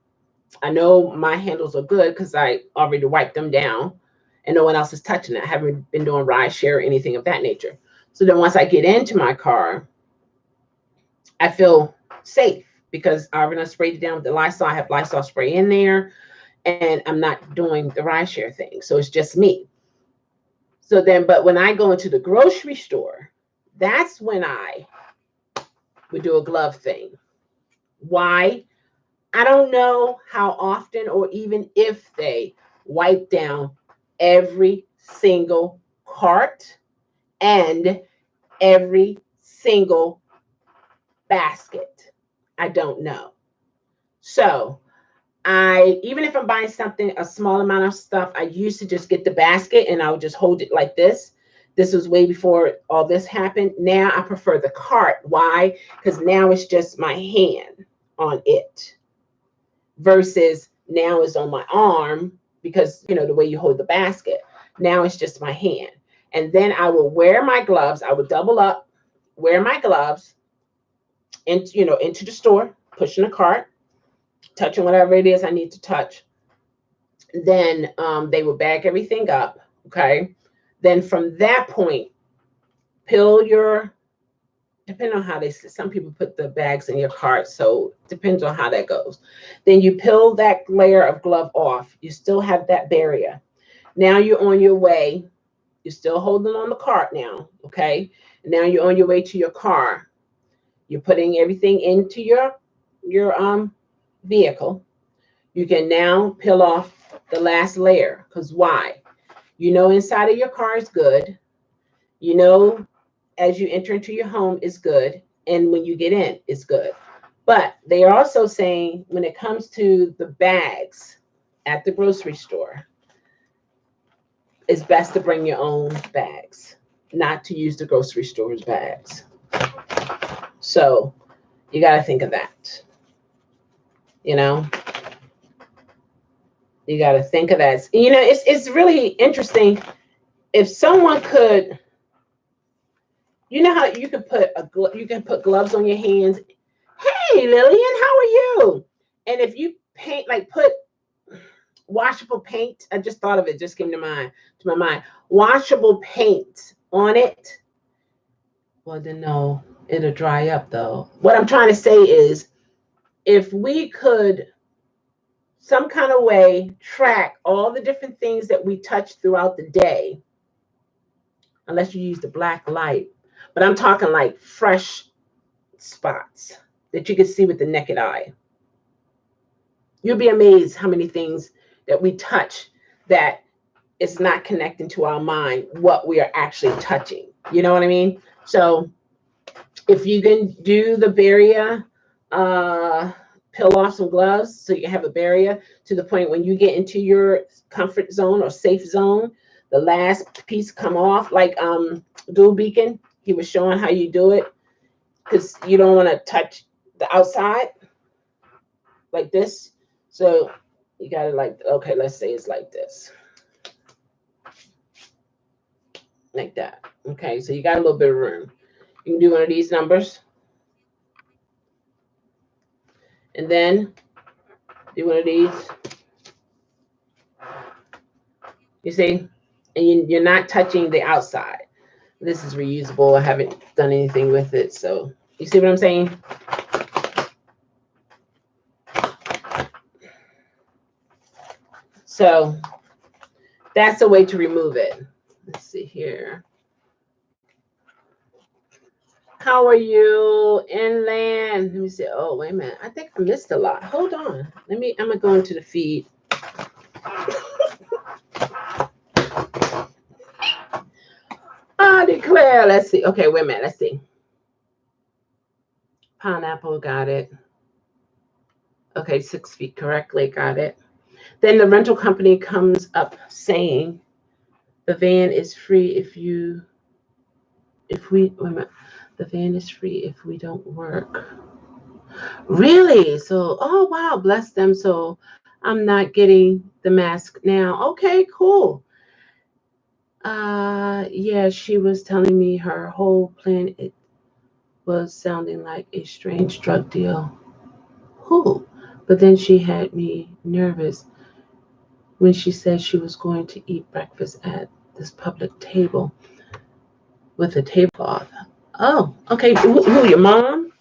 I know my handles are good because I already wiped them down and no one else is touching it. I haven't been doing ride share or anything of that nature. So then once I get into my car, I feel safe because I already sprayed it down with the Lysol. I have Lysol spray in there and I'm not doing the ride share thing. So it's just me. So then, but when I go into the grocery store, that's when I would do a glove thing. Why? I don't know how often or even if they wipe down every single cart and every single basket. I don't know. So even if I'm buying something, a small amount of stuff, I used to just get the basket and I would just hold it like this. This was way before all this happened. Now I prefer the cart. Why? Because now it's just my hand on it versus now it's on my arm because, the way you hold the basket. Now it's just my hand. And then I will wear my gloves. I would double up, wear my gloves, into the store, pushing the cart, touching whatever it is I need to touch. Then they will bag everything up. Okay. Then from that point, depending on how some people put the bags in your cart. So depends on how that goes. Then you peel that layer of glove off. You still have that barrier. Now you're on your way. You're still holding on the cart now. Okay. Now you're on your way to your car. You're putting everything into your vehicle. You can now peel off the last layer. Because why? Inside of your car is good. As you enter into your home is good. And when you get in, it's good. But they are also saying when it comes to the bags at the grocery store, it's best to bring your own bags, not to use the grocery store's bags. So you got to think of that. You got to think of that. It's really interesting. If someone could, how you can put gloves on your hands. Hey, Lillian, how are you? And if you paint, like put washable paint, I just thought of it, just came to my mind. Washable paint on it. Well, then no, it'll dry up though. What I'm trying to say is, if we could some kind of way track all the different things that we touch throughout the day, unless you use the black light, but I'm talking like fresh spots that you can see with the naked eye. You'll be amazed how many things that we touch that it's not connecting to our mind what we are actually touching. You know what I mean? So if you can do the barrier, peel off some gloves so you have a barrier to the point when you get into your comfort zone or safe zone, the last piece come off, like Dual Beacon, he was showing how you do it, because you don't want to touch the outside like this. So you got to okay, let's say it's like this. Like that. Okay, so you got a little bit of room. You can do one of these numbers. And then do one of these. You see? And you're not touching the outside. This is reusable. I haven't done anything with it. So you see what I'm saying? So that's a way to remove it. Let's see here. How are you? Inland. Let me see. Oh, wait a minute. I think I missed a lot. Hold on. I'm gonna go into the feed. I declare. Let's see. Okay, wait a minute. Let's see. Pineapple, got it. Okay, 6 feet correctly, got it. Then the rental company comes up saying the van is free if we, wait a minute. The van is free if we don't work. Really? So, oh wow, bless them. So I'm not getting the mask now. Okay, cool. Yeah, she was telling me her whole plan, it was sounding like a strange drug deal. Who? But then she had me nervous when she said she was going to eat breakfast at this public table with a tablecloth. Oh, okay. Who, your mom?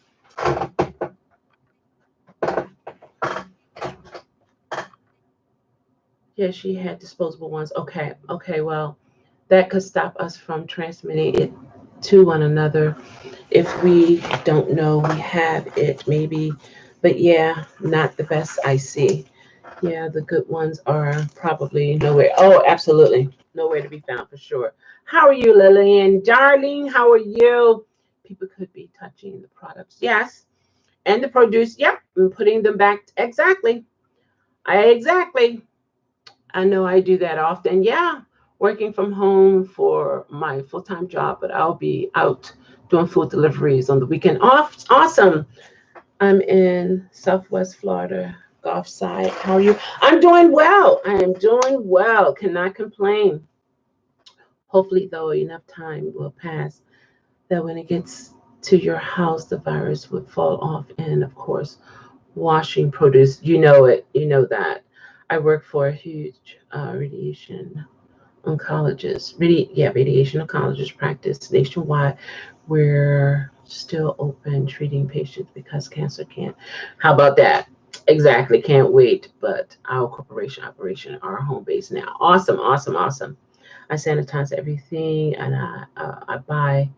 Yeah, she had disposable ones. Okay, okay. Well, that could stop us from transmitting it to one another if we don't know we have it, maybe. But yeah, not the best I see. Yeah, the good ones are probably nowhere. Oh, absolutely. Nowhere to be found for sure. How are you, Lillian? Darling, how are you? People could be touching the products. Yes. And the produce. Yep. And putting them back. Exactly. Exactly. I know I do that often. Yeah. Working from home for my full time job, but I'll be out doing food deliveries on the weekend. Off. Awesome. I'm in Southwest Florida, Gulf side. How are you? I'm doing well. I am doing well. Cannot complain. Hopefully, though, enough time will pass that when it gets to your house, the virus would fall off. And of course, washing produce. You know it. You know that. I work for a huge radiation oncologist. Radiation oncologist practice nationwide. We're still open treating patients because cancer can't. How about that? Exactly. Can't wait. But our corporation operation, our home base now. Awesome. Awesome. Awesome. I sanitize everything and I buy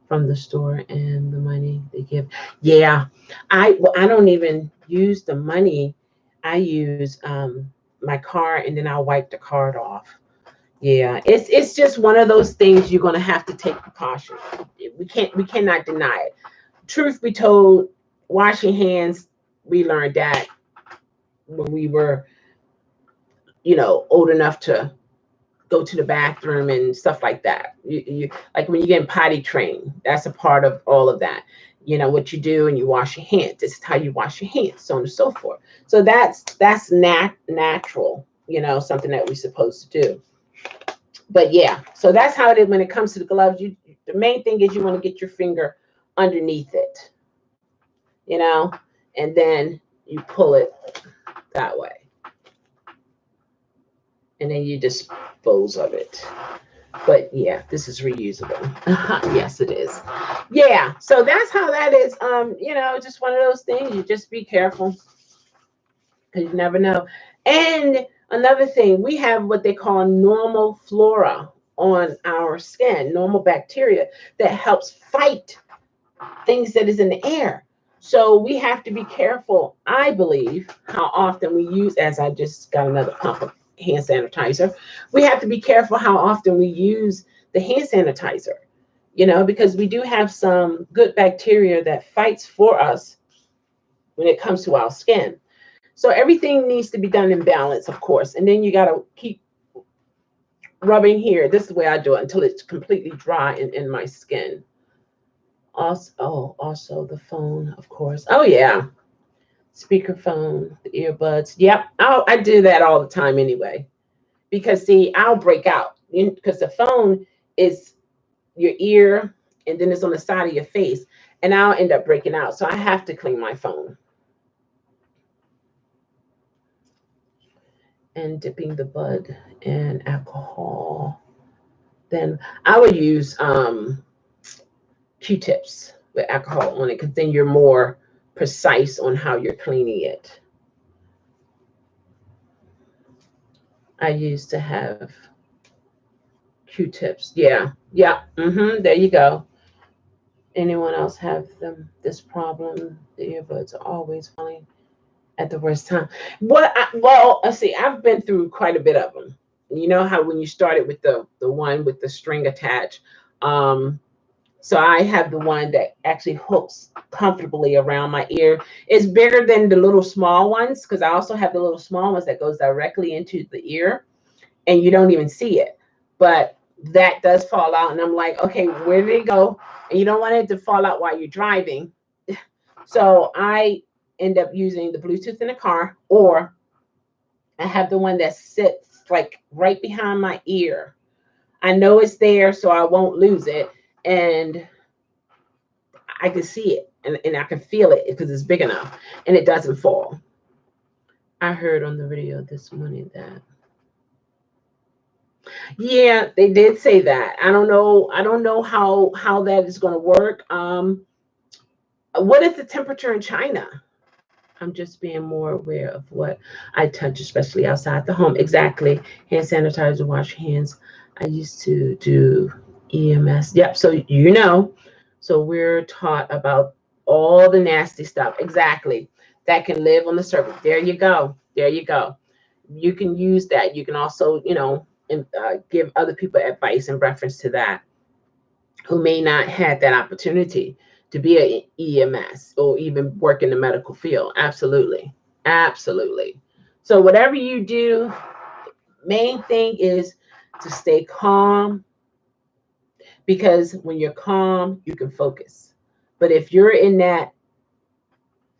from the store and the money they give. Yeah, I don't even use the money. I use my card and then I'll wipe the card off. Yeah, it's just one of those things you're gonna have to take precaution. We cannot deny it. Truth be told, washing hands, we learned that when we were, old enough to go to the bathroom and stuff like that. You like when you get potty trained, that's a part of all of that. You know what you do and you wash your hands. This is how you wash your hands, so on and so forth. So that's natural, something that we're supposed to do. But yeah, so that's how it is when it comes to the gloves. The main thing is you want to get your finger underneath it, you know, and then you pull it that way, and then you dispose of it. But yeah, this is reusable. Yes, it is. Yeah, so that's how that is. Just one of those things. You just be careful because you never know. And another thing, we have what they call normal flora on our skin, normal bacteria that helps fight things that is in the air. So we have to be careful, I believe, how often we use, as I just got another pump of hand sanitizer, we have to be careful how often we use the hand sanitizer, because we do have some good bacteria that fights for us when it comes to our skin. So everything needs to be done in balance, of course. And then you got to keep rubbing here. This is the way I do it until it's completely dry in my skin. Also the phone, of course. Oh yeah, speakerphone, the earbuds. Yep, I do that all the time anyway. Because see, I'll break out because the phone is your ear, and then it's on the side of your face, and I'll end up breaking out. So I have to clean my phone. And dipping the bud in alcohol. Then I would use Q-tips with alcohol on it because then you're more precise on how you're cleaning it. I used to have Q-tips. Yeah. Yeah. There you go. Anyone else have this problem? The earbuds are always falling at the worst time. Well, let's see. I've been through quite a bit of them. You know how when you started with the one with the string attached. Um, so I have the one that actually hooks comfortably around my ear. It's bigger than the little small ones because I also have the little small ones that goes directly into the ear, and you don't even see it. But that does fall out, and I'm like, okay, where did it go? And you don't want it to fall out while you're driving. So I end up using the Bluetooth in the car, or I have the one that sits like right behind my ear. I know it's there, so I won't lose it. And I can see it and I can feel it because it's big enough and it doesn't fall. I heard on the radio this morning that, yeah, they did say that. I don't know. I don't know how that is going to work. What is the temperature in China? I'm just being more aware of what I touch, especially outside the home. Exactly. Hand sanitizer, wash hands. I used to do EMS. Yep. So so we're taught about all the nasty stuff. Exactly. That can live on the surface. There you go. There you go. You can use that. You can also, give other people advice in reference to that who may not have that opportunity to be a EMS or even work in the medical field. Absolutely. Absolutely. So whatever you do, main thing is to stay calm, because when you're calm, you can focus. But if you're in that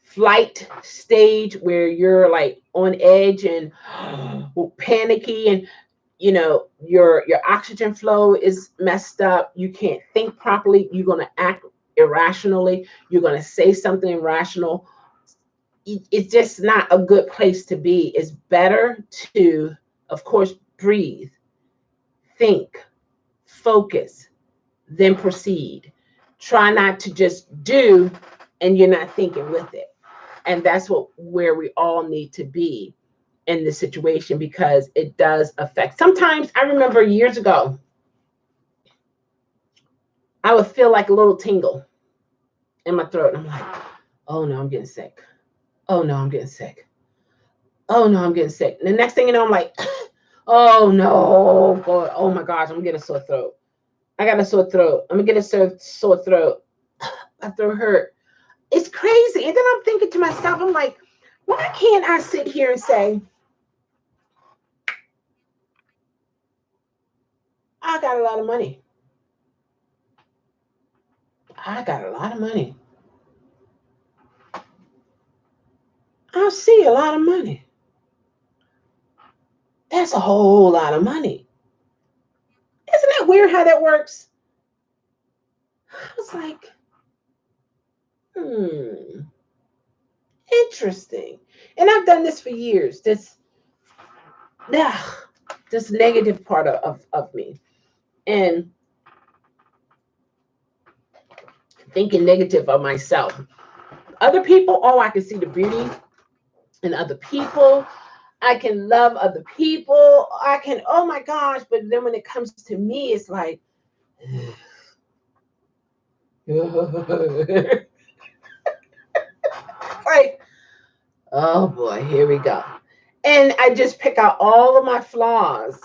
flight stage where you're like on edge and panicky, and your oxygen flow is messed up, you can't think properly, you're going to act irrationally, you're going to say something irrational. It's just not a good place to be. It's better to, of course, breathe, think, focus, then proceed. Try not to just do and you're not thinking with it. And that's where we all need to be in this situation, because it does affect. Sometimes I remember years ago, I would feel like a little tingle in my throat. And I'm like, oh no, I'm getting sick. Oh no, I'm getting sick. Oh no, I'm getting sick. And the next thing you know, I'm like, oh no, boy, oh my gosh, I'm getting a sore throat. I got a sore throat. I'm gonna get a sore throat. My throat hurt. It's crazy. And then I'm thinking to myself, I'm like, why can't I sit here and say, I got a lot of money. I got a lot of money. I see a lot of money. That's a whole lot of money. Isn't that weird how that works? I was like, interesting. And I've done this for years. Yeah, this negative part of me. And thinking negative of myself. Other people, oh, I can see the beauty in other people. I can love other people. I can, oh my gosh. But then when it comes to me, it's like, like, oh boy, here we go. And I just pick out all of my flaws,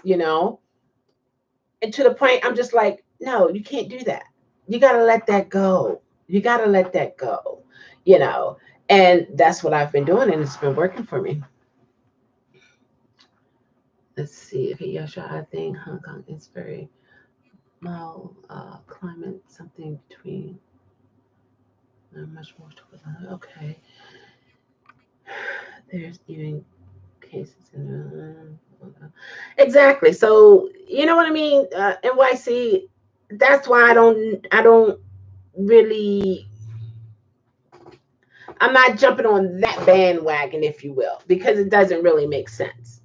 and to the point I'm just like, no, you can't do that. You got to let that go. You got to let that go, you know. And that's what I've been doing, and it's been working for me. Let's see. Okay, yeah, sure. I think Hong Kong is very mild climate, something between much more. Okay. There's even cases in exactly. So you know what I mean. NYC. That's why I don't really. I'm not jumping on that bandwagon, if you will, because it doesn't really make sense.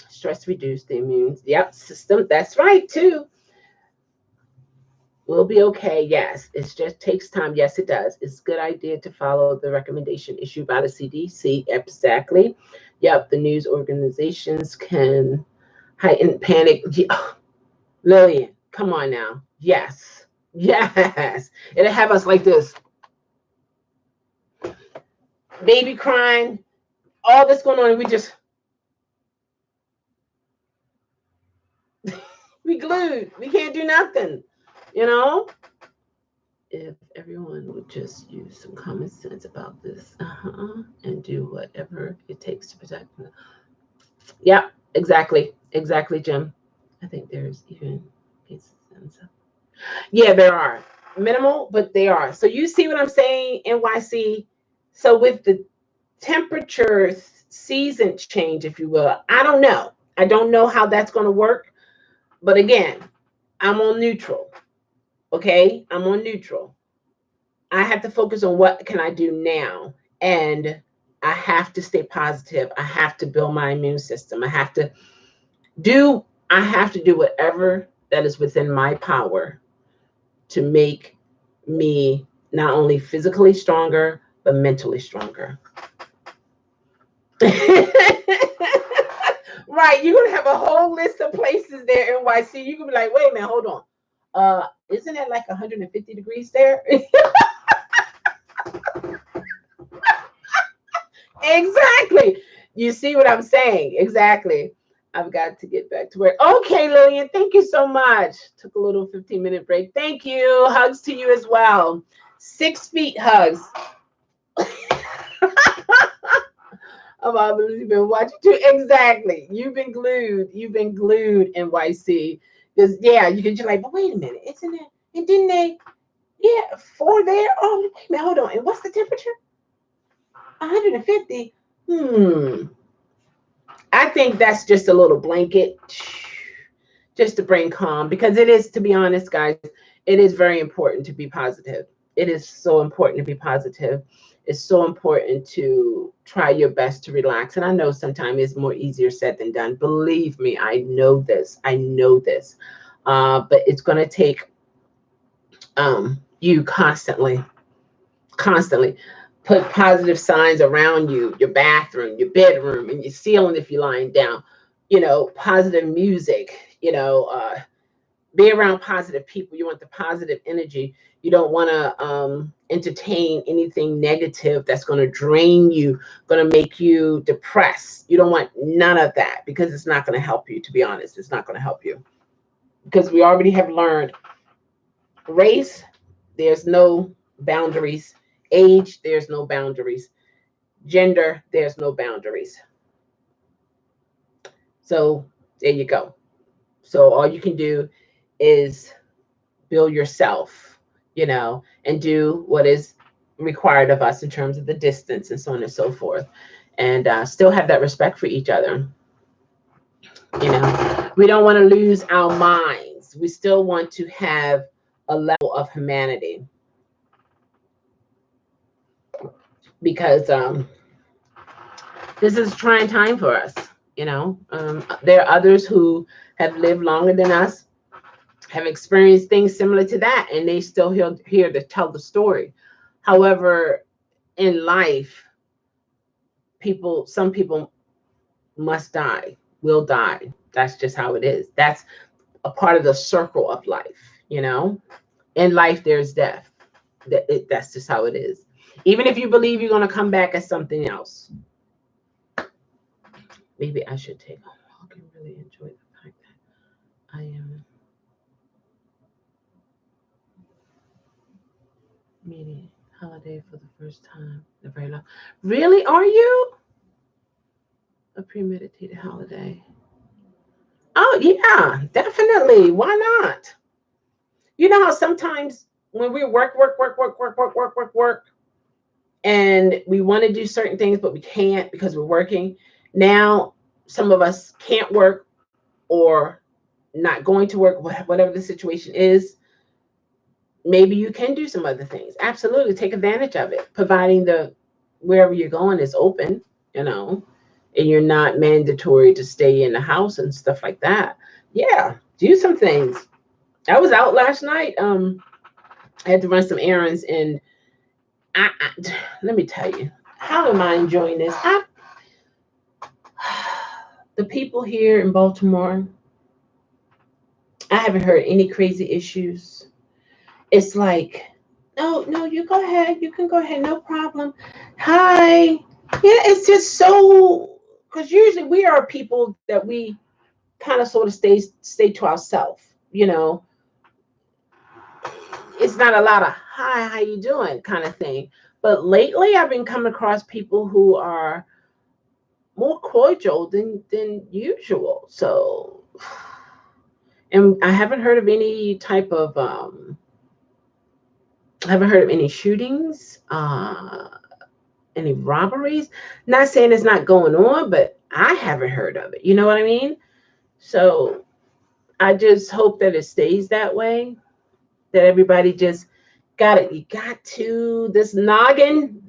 Stress reduce the immune system. That's right too. We'll be okay. Yes, it just takes time. Yes, it does. It's a good idea to follow the recommendation issued by the CDC. Exactly. Yep, the news organizations can heighten panic. Lillian, come on now. Yes. Yes. It'll have us like this, baby crying, all this going on, and we glued. We can't do nothing, you know? If everyone would just use some common sense about this, and do whatever it takes to protect them. Yeah, exactly. Exactly, Jim. I think there's even cases and stuff. Yeah, there are. Minimal, but they are. So you see what I'm saying, NYC? So with the temperature season change, if you will, I don't know. I don't know how that's going to work. But again, I'm on neutral. Okay? I'm on neutral. I have to focus on what can I do now. And I have to stay positive. I have to build my immune system. I have to do whatever that is within my power to make me not only physically stronger, but mentally stronger. Right, you're gonna have a whole list of places there in NYC. You can be like, wait a minute, hold on. Isn't it like 150 degrees there? Exactly. You see what I'm saying? Exactly. I've got to get back to work. Okay, Lillian, thank you so much. Took a little 15-minute break. Thank you. Hugs to you as well. 6 feet hugs. Of all those you've been watching too. Exactly. You've been glued. You've been glued, NYC. Because yeah, you can just like, but wait a minute, isn't it? And didn't they? Yeah, 4 there. Oh, wait a minute, hold on. And what's the temperature? 150. I think that's just a little blanket, just to bring calm, because it is, to be honest, guys, it is very important to be positive. It is so important to be positive. It's so important to try your best to relax. And I know sometimes it's more easier said than done. Believe me, I know this. I know this. But it's going to take you constantly put positive signs around you, your bathroom, your bedroom, and your ceiling if you're lying down. Positive music. Be around positive people. You want the positive energy. You don't want to entertain anything negative that's going to drain you, going to make you depressed. You don't want none of that, because it's not going to help you. To be honest, it's not going to help you, because we already have learned race, there's no boundaries. Age, there's no boundaries. Gender, there's no boundaries. So there you go. So all you can do is build yourself, and do what is required of us in terms of the distance and so on and so forth, and still have that respect for each other. We don't want to lose our minds. We still want to have a level of humanity, because this is a trying time for us. There are others who have lived longer than us, have experienced things similar to that, and they still here to tell the story. However, in life, some people must die, will die. That's just how it is. That's a part of the circle of life. In life, there's death. That's just how it is. Even if you believe you're going to come back as something else. Maybe I should take a walk and really enjoy the fact that I am meeting holiday for the first time in a very long. Really? Are you? A premeditated holiday. Oh yeah, definitely. Why not? You know how sometimes when we work, and we want to do certain things, but we can't because we're working. Now, some of us can't work, or not going to work, whatever the situation is. Maybe you can do some other things. Absolutely, take advantage of it, providing the wherever you're going is open, and you're not mandatory to stay in the house and stuff like that. Yeah, do some things. I was out last night. I had to run some errands, and let me tell you, how am I enjoying this? The people here in Baltimore, I haven't heard any crazy issues. it's like, no, no, you go ahead. You can go ahead. No problem. Hi. Yeah, it's just so, because usually we are people that we kind of sort of stay to ourselves. You know, it's not a lot of hi, how you doing kind of thing. But lately, I've been coming across people who are more cordial than usual. So, and I haven't heard of any type of I haven't heard of any shootings, any robberies. Not saying it's not going on, but I haven't heard of it. You know what I mean? So I just hope that it stays that way. That everybody just got it. You got to this noggin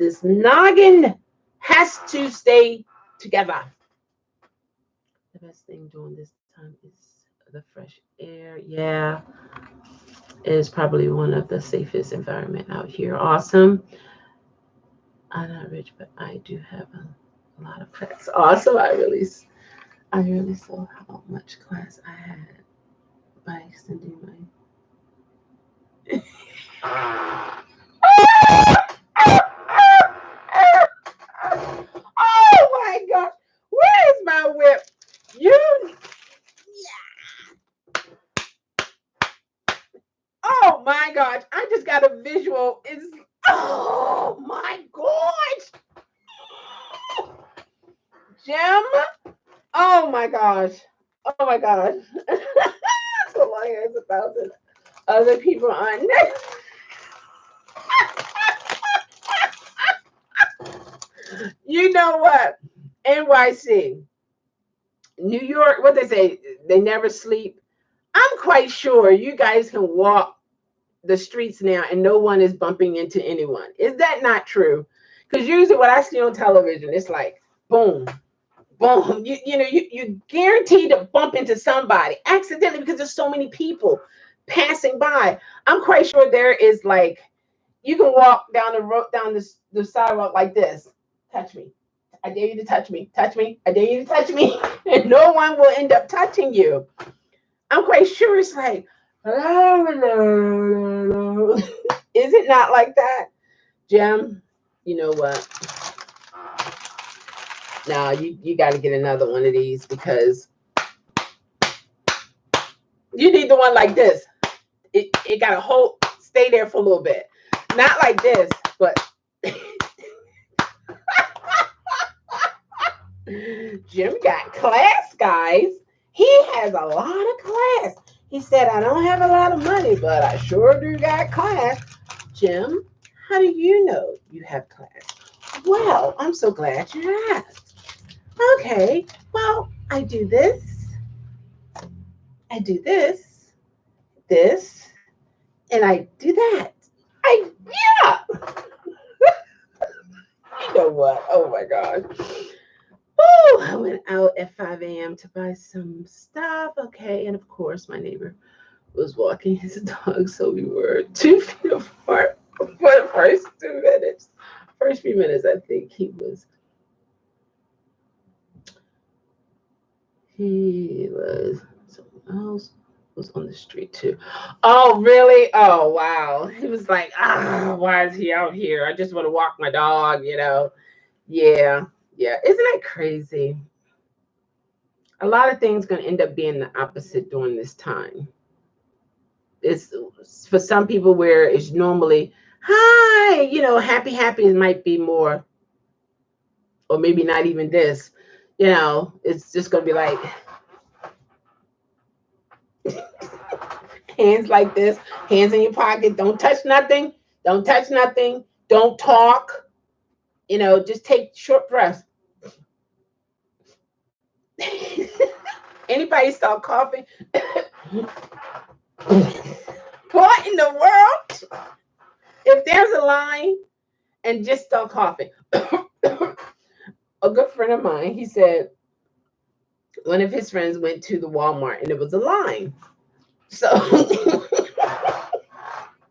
has to stay together. The best thing during this time is the fresh air. Yeah, it is probably one of the safest environment out here. Awesome. I'm not rich, but I do have a lot of pets. Awesome. I really saw how much class I had by extending my. Oh my gosh. Where is my whip? You. Oh my gosh. I just got a visual. It's. Oh my gosh. Jim. Oh my gosh. Oh my gosh. So long as 1,000 other people on next. You know what? NYC, New York, what they say, they never sleep. I'm quite sure you guys can walk the streets now and no one is bumping into anyone. Is that not true? Because usually what I see on television, it's like boom, boom. You guaranteed to bump into somebody accidentally because there's so many people passing by. I'm quite sure there is like you can walk down the road down the sidewalk like this. Touch me. I dare you to touch me. Touch me. I dare you to touch me. And no one will end up touching you. I'm quite sure it's like, is it not like that? Jim, you know what? Now you got to get another one of these because you need the one like this. It got to hold, stay there for a little bit. Not like this, but Jim got class, guys. He has a lot of class. He said, I don't have a lot of money, but I sure do got class. Jim, how do you know you have class? Well, I'm so glad you asked. Okay, well, I do this, this, and I do that. Yeah. You know what? Oh my God. Oh, I went out at 5 a.m. to buy some stuff. Okay, and of course, my neighbor was walking his dog, so we were 2 feet apart for the first 2 minutes. First few minutes, I think he was someone else was on the street too. Oh, really? Oh, wow. He was like, why is he out here? I just want to walk my dog. Yeah, yeah. Isn't that crazy? A lot of things going to end up being the opposite during this time. It's for some people where it's normally hi, happy might be more, or maybe not even this. It's just gonna be like hands like this, hands in your pocket. Don't touch nothing. Don't touch nothing. Don't talk. Just take short breaths. Anybody start coughing? What in the world? If there's a line and just start coughing. A good friend of mine, he said one of his friends went to the Walmart and there was a line. So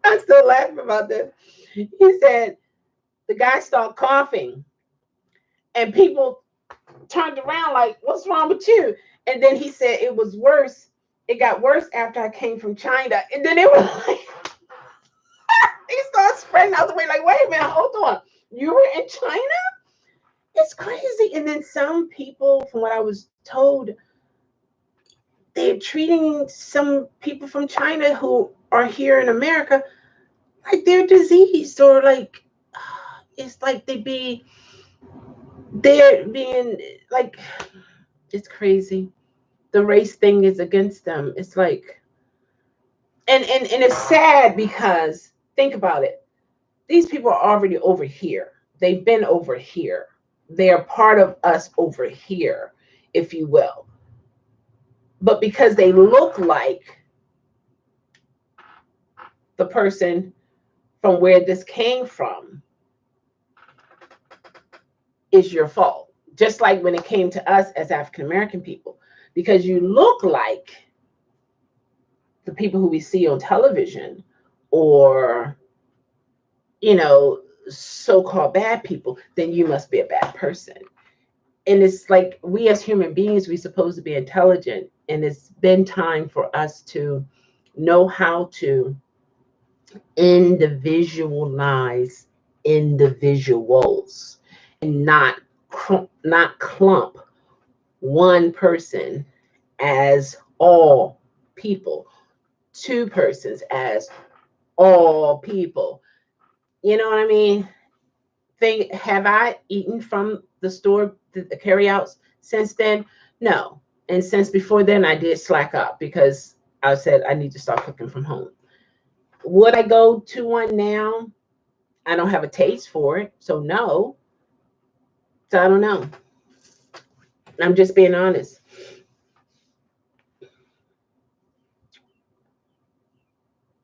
I'm still laughing about this. He said the guy started coughing and people turned around like, what's wrong with you? And then he said it was worse. It got worse after I came from China. And then they were like, friend I was waiting, like, wait a minute, hold on. You were in China? It's crazy. And then some people, from what I was told, they're treating some people from China who are here in America like they're diseased, or like it's like they're being like, it's crazy. The race thing is against them. It's like, and it's sad because think about it. These people are already over here. They've been over here. They're part of us over here, if you will. But because they look like the person from where this came from, is your fault. Just like when it came to us as African American people, because you look like the people who we see on television, or, you know, so-called bad people, then you must be a bad person. And it's like, we as human beings, we're supposed to be intelligent, and it's been time for us to know how to individualize individuals, and not clump one person as all people, two persons as all people. You know what I mean? Have I eaten from the store, the carryouts since then? No. And since before then, I did slack up because I said I need to start cooking from home. Would I go to one now? I don't have a taste for it, so no. So I don't know. I'm just being honest.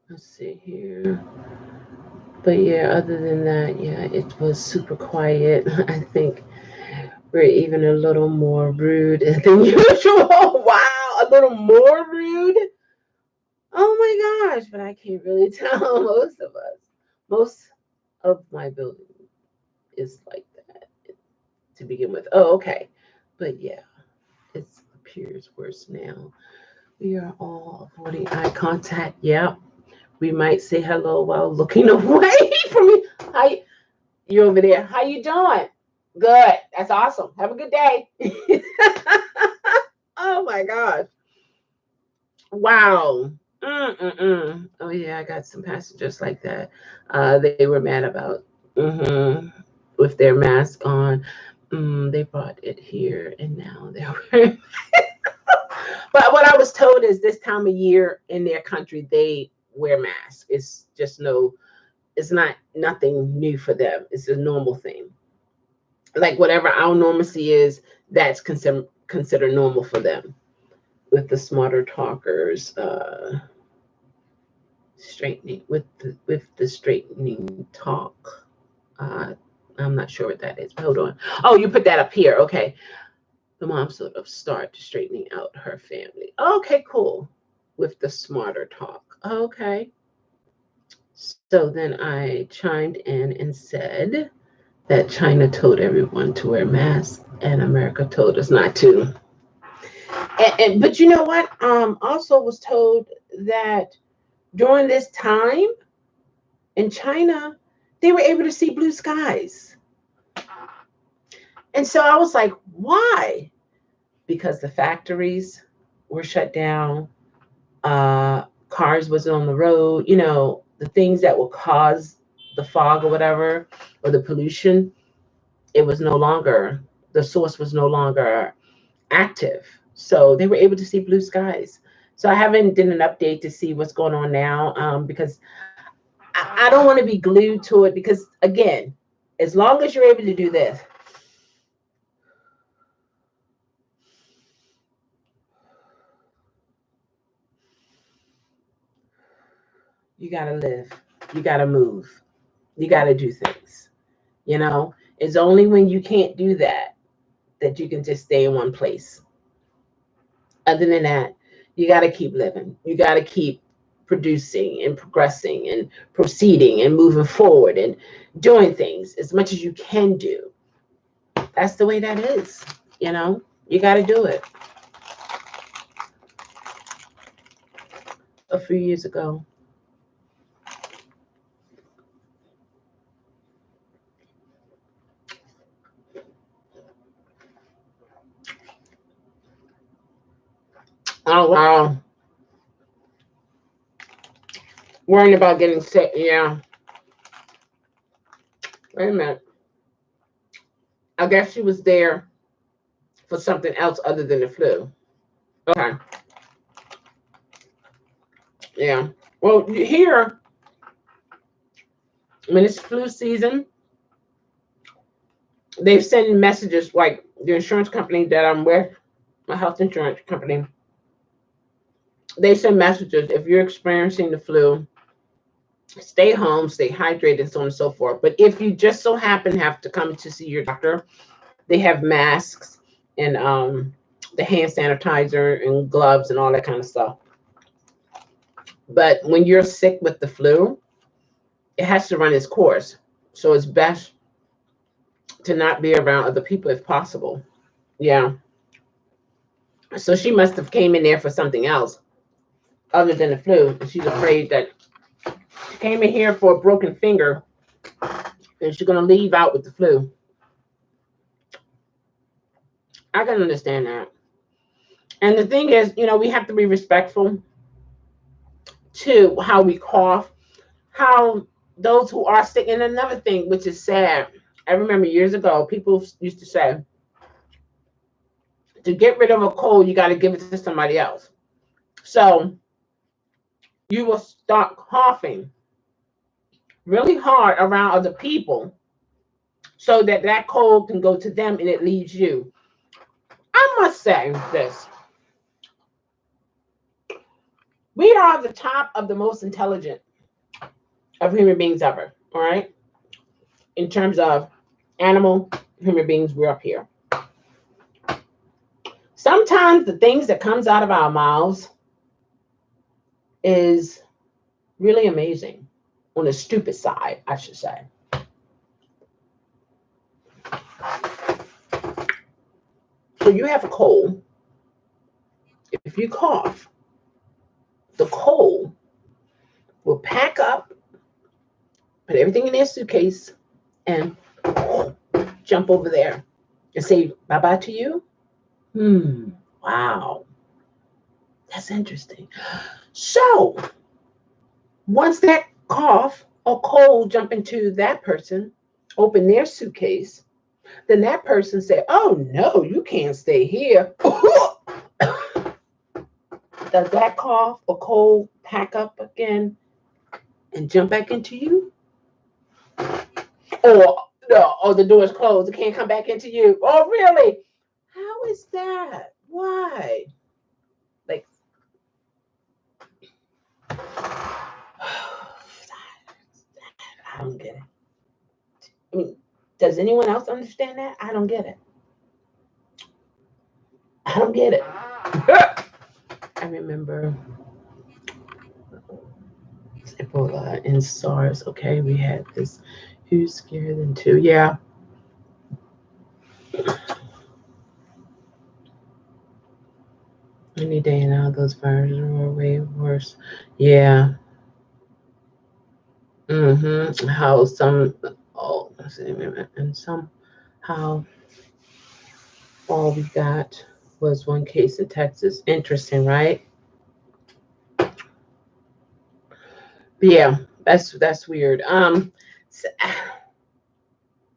Let's see here. But yeah, other than that, yeah, it was super quiet. I think we're even a little more rude than usual. Wow, a little more rude. Oh my gosh, but I can't really tell. Most of my building is like that to begin with. Oh, okay. But yeah, it appears worse now. We are all avoiding eye contact. Yeah. We might say hello while looking away from me. Hi, you over there. How you doing? Good. That's awesome. Have a good day. Oh my gosh. Wow. Mm-mm-mm. Oh yeah, I got some passengers like that. They were mad about with their mask on. They brought it here, and now they're wearing. But what I was told is this time of year in their country they wear masks. It's just no. It's not nothing new for them. It's a normal thing. Like whatever our normalcy is, that's considered normal for them. With the smarter talkers, straightening with the straightening talk. Uh, I'm not sure what that is. Hold on. Oh, you put that up here. Okay. The mom sort of started straightening out her family. Okay, cool. With the smarter talk. Okay. So then I chimed in and said that China told everyone to wear masks and America told us not to. But you know what? Also was told that during this time in China, they were able to see blue skies. And so I was like, why? Because the factories were shut down, cars wasn't on the road, you know, the things that will cause the fog or whatever, or the pollution, it was no longer, the source was no longer active. So they were able to see blue skies. So I haven't done an update to see what's going on now, because I don't want to be glued to it, because again, as long as you're able to do this, you got to live, you got to move, you got to do things. You know, it's only when you can't do that that you can just stay in one place. Other than that, you got to keep living. You got to keep producing and progressing and proceeding and moving forward and doing things as much as you can do. That's the way that is. You know, you got to do it. A few years ago, Oh, wow. Worrying about getting sick. Yeah. Wait a minute. I guess she was there for something else other than the flu. Okay. Yeah. Well, here, when it's flu season, they send messages like the insurance company that I'm with, my health insurance company. They send messages if you're experiencing the flu, stay home, stay hydrated, so on and so forth. But if you just so happen to have to come to see your doctor, they have masks and the hand sanitizer and gloves and all that kind of stuff. But when you're sick with the flu, it has to run its course. So it's best to not be around other people if possible. Yeah. So she must have came in there for something else other than the flu. And she's afraid that she came in here for a broken finger and she's going to leave out with the flu. I can understand that. And the thing is, we have to be respectful to how we cough, how those who are sick. And another thing, which is sad, I remember years ago, people used to say, to get rid of a cold, you got to give it to somebody else. So you will start coughing really hard around other people so that that cold can go to them and it leaves you. I must say this. We are the top of the most intelligent of human beings ever, all right? In terms of animal human beings, we're up here. Sometimes the things that comes out of our mouths is really amazing. On the stupid side, I should say. So you have a cold. If you cough, the cold will pack up, put everything in their suitcase, and jump over there and say bye-bye to you. Wow. That's interesting. So once that cough or cold jump into that person, open their suitcase, then that person said, oh no, you can't stay here. Does that cough or cold pack up again and jump back into you? Or no, or the door's closed, it can't come back into you. Oh, really? How is that? Why? Like, I don't get it. I mean, does anyone else understand that? I don't get it. I don't get it. I remember Ebola and SARS. Okay, we had this. Who's scarier than two? Yeah. Any day now, those viruses are way worse. Yeah. How some, oh, let's see, and somehow all we got was one case in Texas. Interesting, right? But yeah, that's weird. So,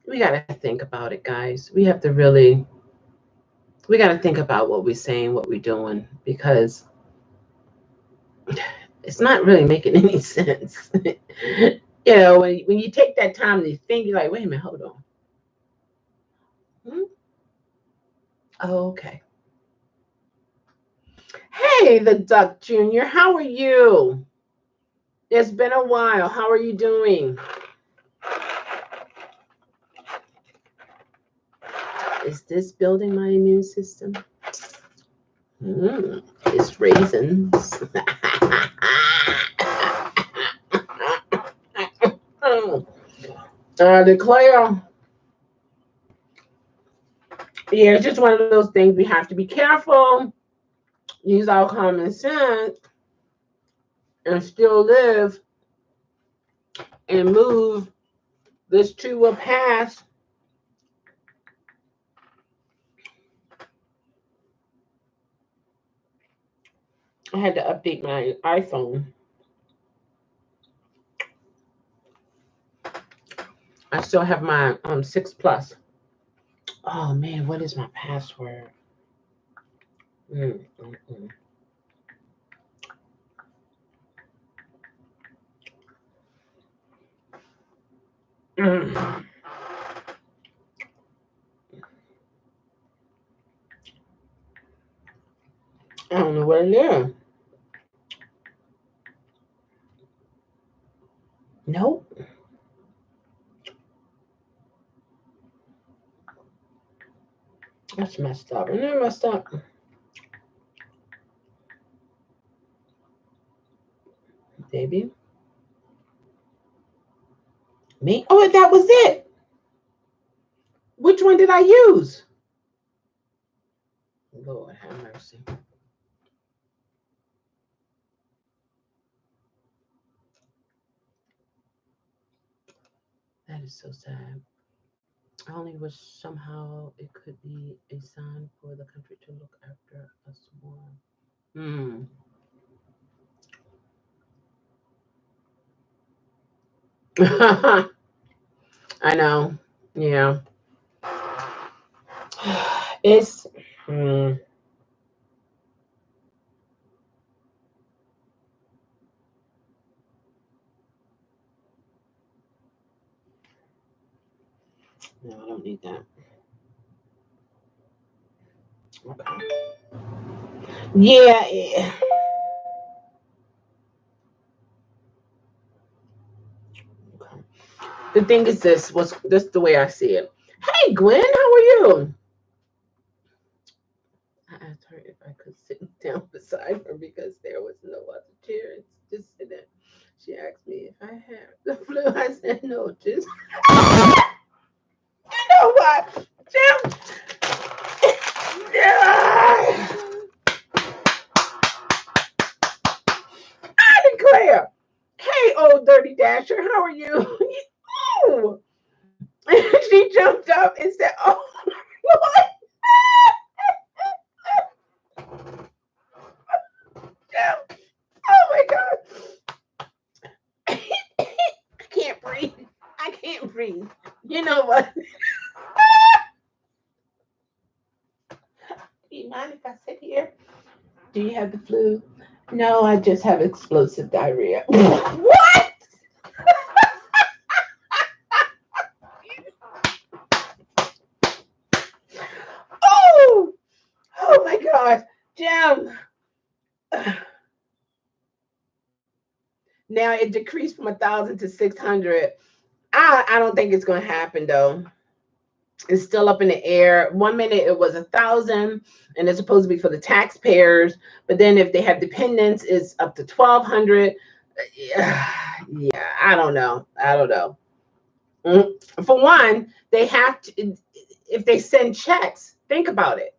we gotta think about it, guys. We got to think about what we're saying, what we're doing, because it's not really making any sense. When you take that time to think, you're like, wait a minute, hold on. Oh, okay. Hey, the Duck Jr., how are you? It's been a while. How are you doing? Is this building my immune system? It's raisins. I declare. Yeah, it's just one of those things. We have to be careful, use our common sense, and still live and move. This too will pass. I had to update my iPhone. I still have my 6 Plus. Oh man, what is my password? Mm, mm, mm. Mm. I don't know what it is. Nope. That's messed up. Isn't that messed up? Baby. Me? Oh, that was it. Which one did I use? Lord have mercy. That is so sad. I only wish somehow it could be a sign for the country to look after us more. Hmm. I know. Yeah. It's. Hmm. No, I don't need that. Okay. Yeah. Okay. The thing is, this the way I see it. Hey, Gwen, how are you? I asked her if I could sit down beside her because there was no other chair. It's just sit in. She asked me if I had the flu. I said no, just you know what, Jim? I declare. Hey, old dirty dasher, how are you? Ooh. She jumped up and said, "Oh, Lord, Jim. Oh my God, I can't breathe. I can't breathe. You know what? Do you mind if I sit here? Do you have the flu? No, I just have explosive diarrhea. What? Oh, oh my God, Jim. Now it decreased from 1,000 to 600. I don't think it's going to happen though. It's still up in the air. One minute it was 1,000, and it's supposed to be for the taxpayers. But then if they have dependents, it's up to 1,200. Yeah, I don't know. I don't know. For one, they have to. If they send checks, think about it.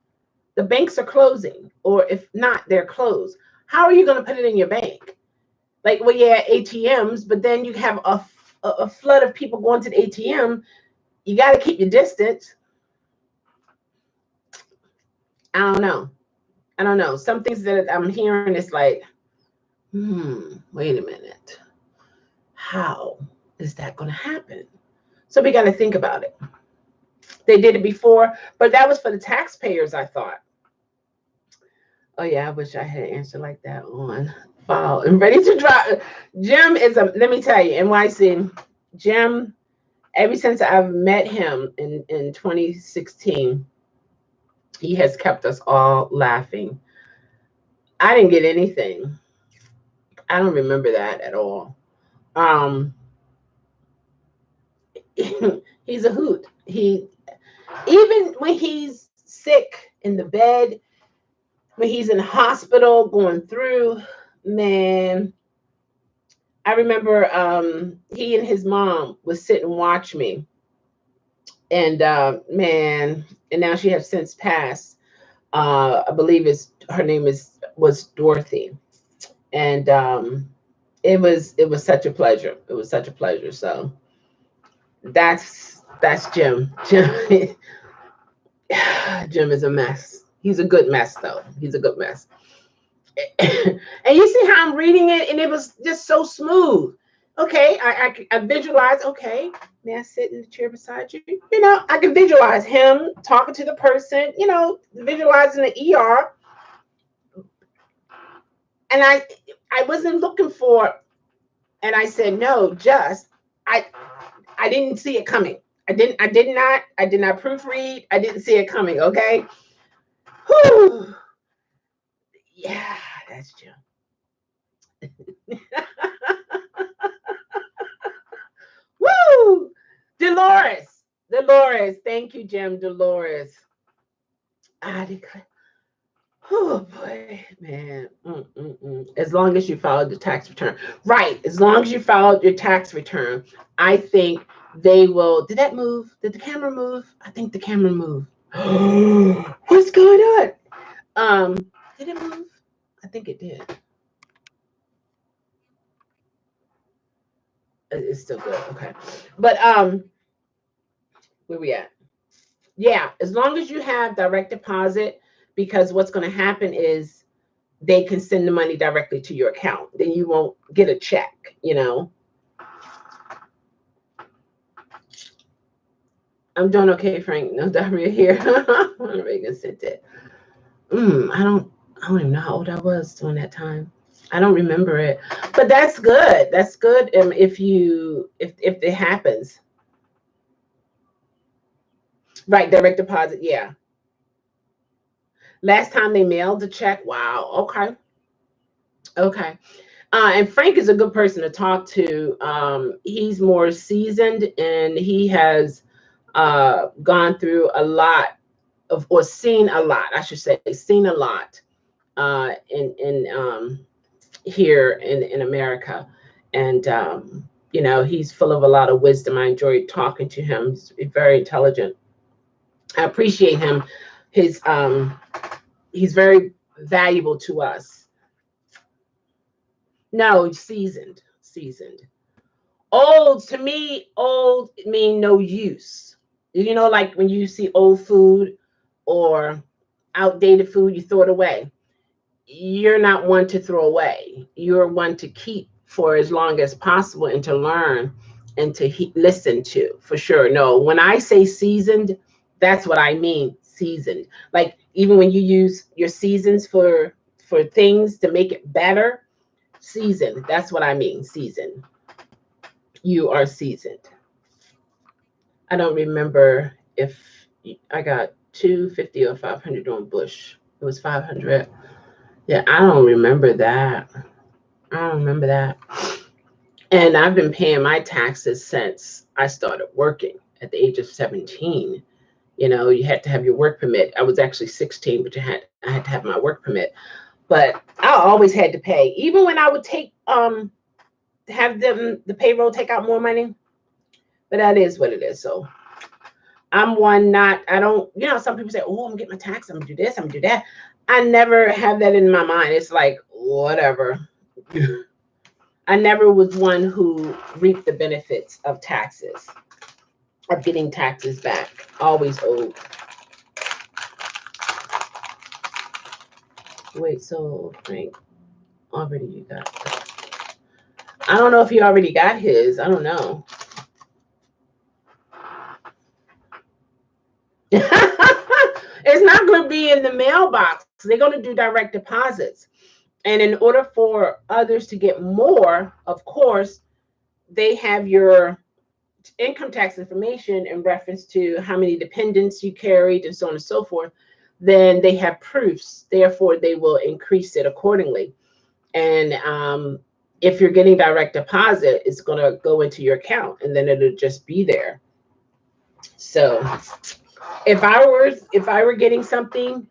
The banks are closing, or if not, they're closed. How are you going to put it in your bank? Like, well, yeah, ATMs, but then you have a flood of people going to the ATM. You got to keep your distance. I don't know. I don't know. Some things that I'm hearing is like, wait a minute. How is that going to happen? So we got to think about it. They did it before, but that was for the taxpayers, I thought. Oh, yeah, I wish I had an answer like that on file and ready to drop. Jim is let me tell you, NYC, Jim, ever since I've met him in 2016, he has kept us all laughing. I didn't get anything. I don't remember that at all. Um, he's a hoot. He even when he's sick in the bed, when he's in the hospital going through, man. I remember he and his mom would sit and watch me, and man, and now she has since passed. I believe her name was Dorothy, and it was such a pleasure. It was such a pleasure. So that's Jim. Jim Jim is a mess. He's a good mess though. He's a good mess. And you see how I'm reading it, and it was just so smooth. Okay, I visualize. Okay, may I sit in the chair beside you? You know, I can visualize him talking to the person. You know, visualizing the ER, and I wasn't looking for. And I said no, just I I didn't see it coming. I did not proofread. I didn't see it coming. Okay. Whew. Yeah, that's Jim. Woo! Dolores. Dolores. Thank you, Jim. Dolores. I declare. Oh boy, man. As long as you followed the tax return. Right. As long as you followed your tax return, I think they will. Did that move? Did the camera move? I think the camera moved. What's going on? Um, did it move? I think it did. It's still good. Okay. But where we at? Yeah, as long as you have direct deposit, because what's going to happen is they can send the money directly to your account. Then you won't get a check, you know. I'm doing okay, Frank. No diarrhea here. Reagan sent it. I don't even know how old I was during that time. I don't remember it. But that's good. That's good if it happens. Right, direct deposit, yeah. Last time they mailed the check. Wow. Okay. Okay. And Frank is a good person to talk to. He's more seasoned, and he has gone through a lot or seen a lot, I should say, seen a lot in here in America. And, you know, he's full of a lot of wisdom. I enjoyed talking to him. He's very intelligent. I appreciate him. He's very valuable to us. No, seasoned, seasoned. Old, to me, old mean no use. You know, like when you see old food or outdated food, you throw it away. You're not one to throw away. You're one to keep for as long as possible and to learn and to listen to, for sure. No, when I say seasoned, that's what I mean, seasoned. Like even when you use your seasons for things to make it better, seasoned. That's what I mean, seasoned. You are seasoned. I don't remember if I got 250 or 500 on Bush. It was 500. Yeah, I don't remember that. I don't remember that. And I've been paying my taxes since I started working at the age of 17. You know, you had to have your work permit. I was actually 16, but I had to have my work permit. But I always had to pay, even when I would have the payroll take out more money. But that is what it is. So I'm one not, I don't, you know, some people say, oh, I'm gonna get my tax, I'm gonna do this, I'm gonna do that. I never have that in my mind. It's like, whatever. I never was one who reaped the benefits of taxes, of getting taxes back. Always owed. Wait, so Frank, already you got that. I don't know if he already got his. I don't know. It's not going to be in the mailbox. They're going to do direct deposits. And in order for others to get more, of course, they have your income tax information in reference to how many dependents you carried and so on and so forth. Then they have proofs. Therefore, they will increase it accordingly. And if you're getting direct deposit, it's going to go into your account and then it'll just be there. So if I were getting something,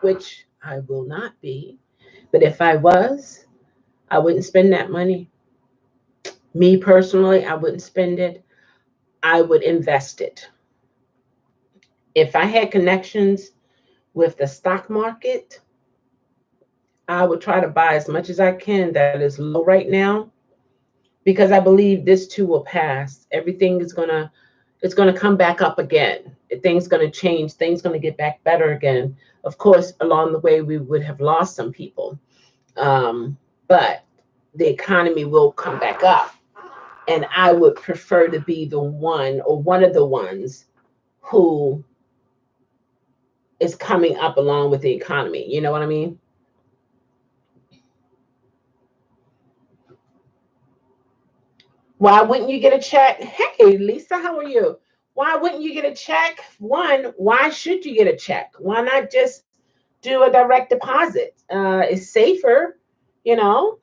which I will not be, but if I was, I wouldn't spend that money. Me personally, I wouldn't spend it. I would invest it. If I had connections with the stock market, I would try to buy as much as I can that is low right now, because I believe this too will pass. Everything is it's gonna come back up again. Things gonna change. Things gonna get back better again. Of course, along the way, we would have lost some people, but the economy will come back up. And I would prefer to be the one or one of the ones who is coming up along with the economy. You know what I mean? Why wouldn't you get a check? Hey, Lisa, how are you? Why wouldn't you get a check? One, why should you get a check? Why not just do a direct deposit? It's safer, you know,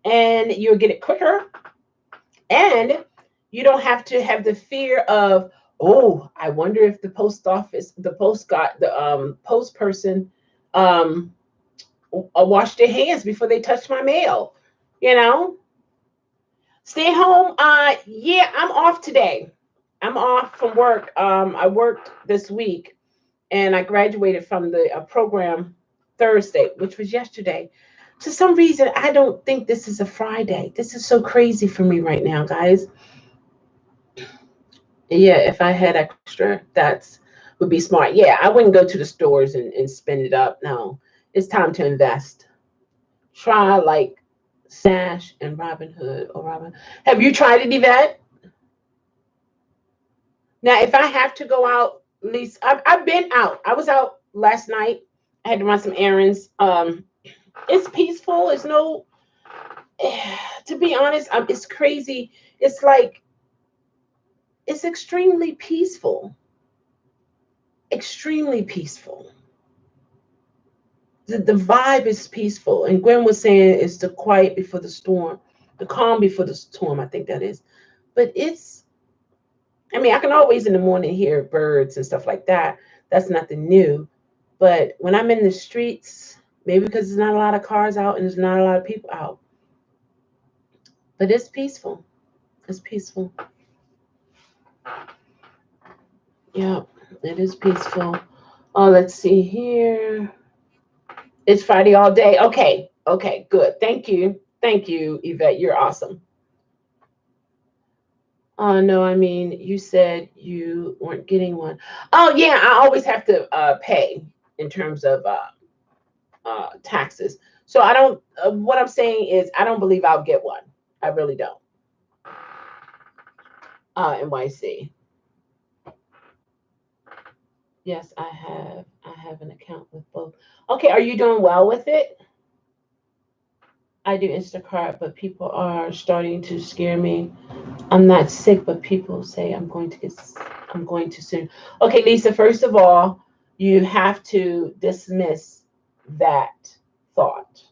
and you'll get it quicker. And you don't have to have the fear of, oh, I wonder if the post office, the post got the post person um, washed their hands before they touched my mail, you know? Stay home. Yeah, I'm off today. I'm off from work. I worked this week and I graduated from the program Thursday, which was yesterday. For some reason, I don't think this is a Friday. This is so crazy for me right now, guys. Yeah, if I had extra, that's would be smart. Yeah, I wouldn't go to the stores and spend it up. No, it's time to invest. Try like Stash and Robinhood or Robin. Have you tried it, Yvette? Now, if I have to go out, at least I've been out. I was out last night. I had to run some errands. It's peaceful. It's no, to be honest, it's crazy. It's like it's extremely peaceful. Extremely peaceful. The vibe is peaceful. And Gwen was saying it's the quiet before the storm, the calm before the storm. I think that is. But it's, I mean, I can always in the morning hear birds and stuff like that. That's nothing new. But when I'm in the streets, maybe because there's not a lot of cars out and there's not a lot of people out, but it's peaceful. It's peaceful. Yeah, it is peaceful. Oh, let's see here. It's Friday all day. Okay. Okay, good. Thank you. Thank you, Yvette. You're awesome. Oh, no, I mean, you said you weren't getting one. Oh, yeah, I always have to pay in terms of taxes. So I don't, what I'm saying is, I don't believe I'll get one. I really don't. NYC. Yes, I have. I have an account with both. Okay, are you doing well with it? I do Instacart, but people are starting to scare me. I'm not sick, but people say I'm going to soon. Okay, Lisa, first of all, you have to dismiss that thought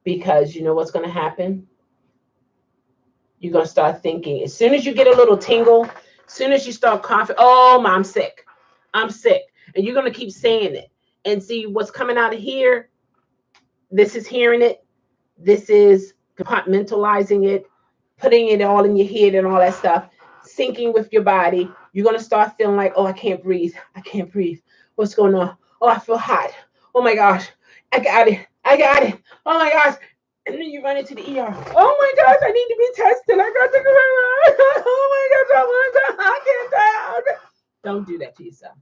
because you know what's going to happen? You're going to start thinking, as soon as you get a little tingle, as soon as you start coughing, oh, I'm sick. I'm sick. And you're going to keep saying it. And see what's coming out of here. This is hearing it. This is compartmentalizing it, putting it all in your head and all that stuff, syncing with your body. You're going to start feeling like, oh, I can't breathe. I can't breathe. What's going on? Oh, I feel hot. Oh my gosh. I got it. I got it. Oh my gosh. And then you run into the ER. Oh my gosh, I need to be tested. I got the corona. Oh my gosh, I can't die. Don't do that to yourself.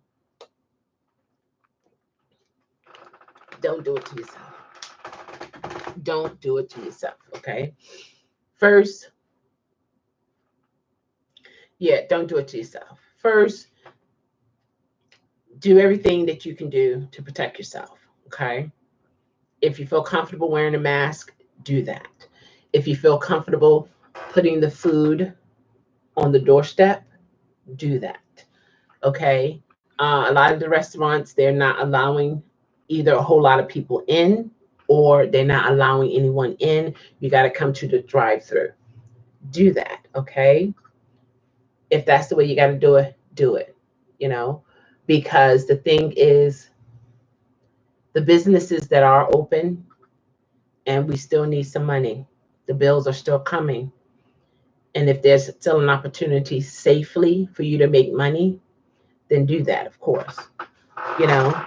Don't do it to yourself. Don't do it to yourself, okay? First, yeah, don't do it to yourself. First, do everything that you can do to protect yourself, okay? If you feel comfortable wearing a mask, do that. If you feel comfortable putting the food on the doorstep, do that, okay? A lot of the restaurants, they're not allowing either a whole lot of people in or they're not allowing anyone in. You got to come to the drive-through. Do that, okay? If that's the way you got to do it, do it, you know, because the thing is, the businesses that are open and we still need some money, the bills are still coming. And if there's still an opportunity safely for you to make money, then do that, of course, you know.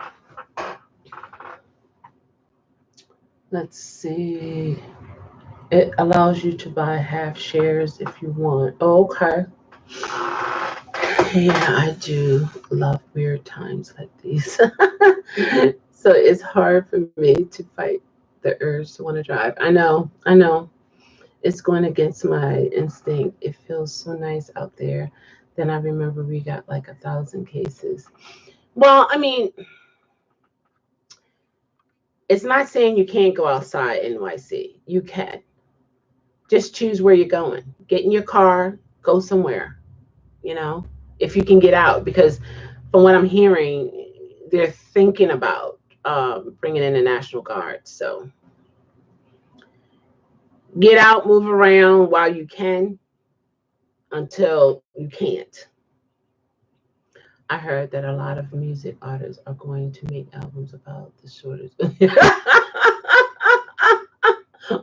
Let's see. It allows you to buy half shares if you want. Oh, okay. Yeah, I do love weird times like these. So it's hard for me to fight the urge to want to drive. I know. It's going against my instinct. It feels so nice out there. Then I remember we got like 1,000 cases. Well, I mean, it's not saying you can't go outside NYC. You can. Just choose where you're going. Get in your car, go somewhere, you know, if you can get out. Because from what I'm hearing, they're thinking about bringing in the National Guard. So get out, move around while you can until you can't. I heard that a lot of music artists are going to make albums about the shortage.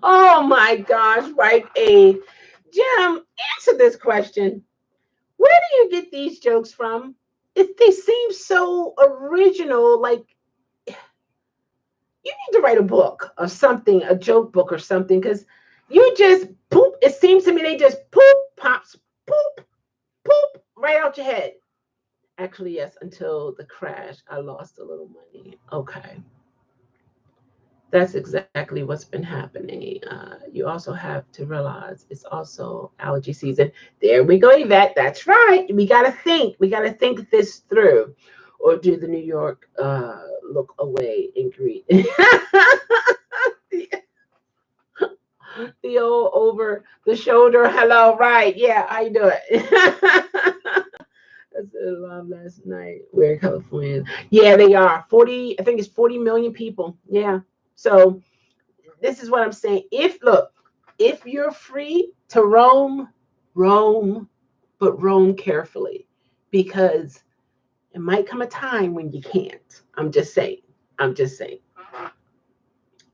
Oh my gosh, right, A. Jim, answer this question. Where do you get these jokes from? They seem so original. Like, you need to write a book or something, a joke book or something, because you just poop. It seems to me they just poop, pops, poop, poop right out your head. Actually, yes, until the crash, I lost a little money. Okay. That's exactly what's been happening. You also have to realize it's also allergy season. There we go, Yvette. That's right. We got to think. We got to think this through. Or do the New York look away and greet? The old over the shoulder hello, right? Yeah, I do it. That's a alarm last night. We're in California. Yeah, they are 40. I think it's 40 million people. Yeah. So this is what I'm saying. If you're free to roam, roam, but roam carefully, because it might come a time when you can't. I'm just saying. I'm just saying.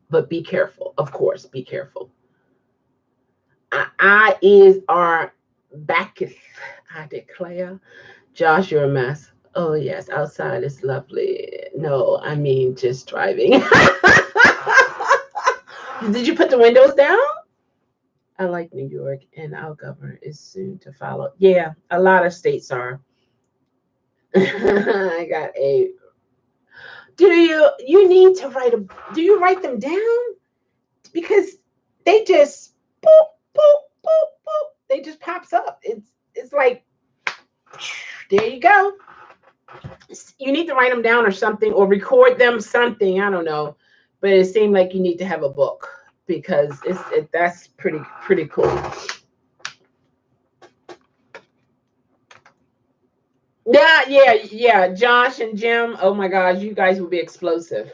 But be careful. Of course, be careful. I is our backeth, I declare. Josh, you're a mess. Oh yes, outside is lovely. No, I mean just driving. Did you put the windows down? I like New York, and our governor is soon to follow. Yeah, a lot of states are. I got a. You need to write a? Do you write them down? Because they just boop boop boop boop. They just pops up. It's like there you go. You need to write them down or something, or record them something. I don't know, but it seemed like you need to have a book because that's pretty cool. Yeah. Josh and Jim. Oh my gosh, you guys will be explosive.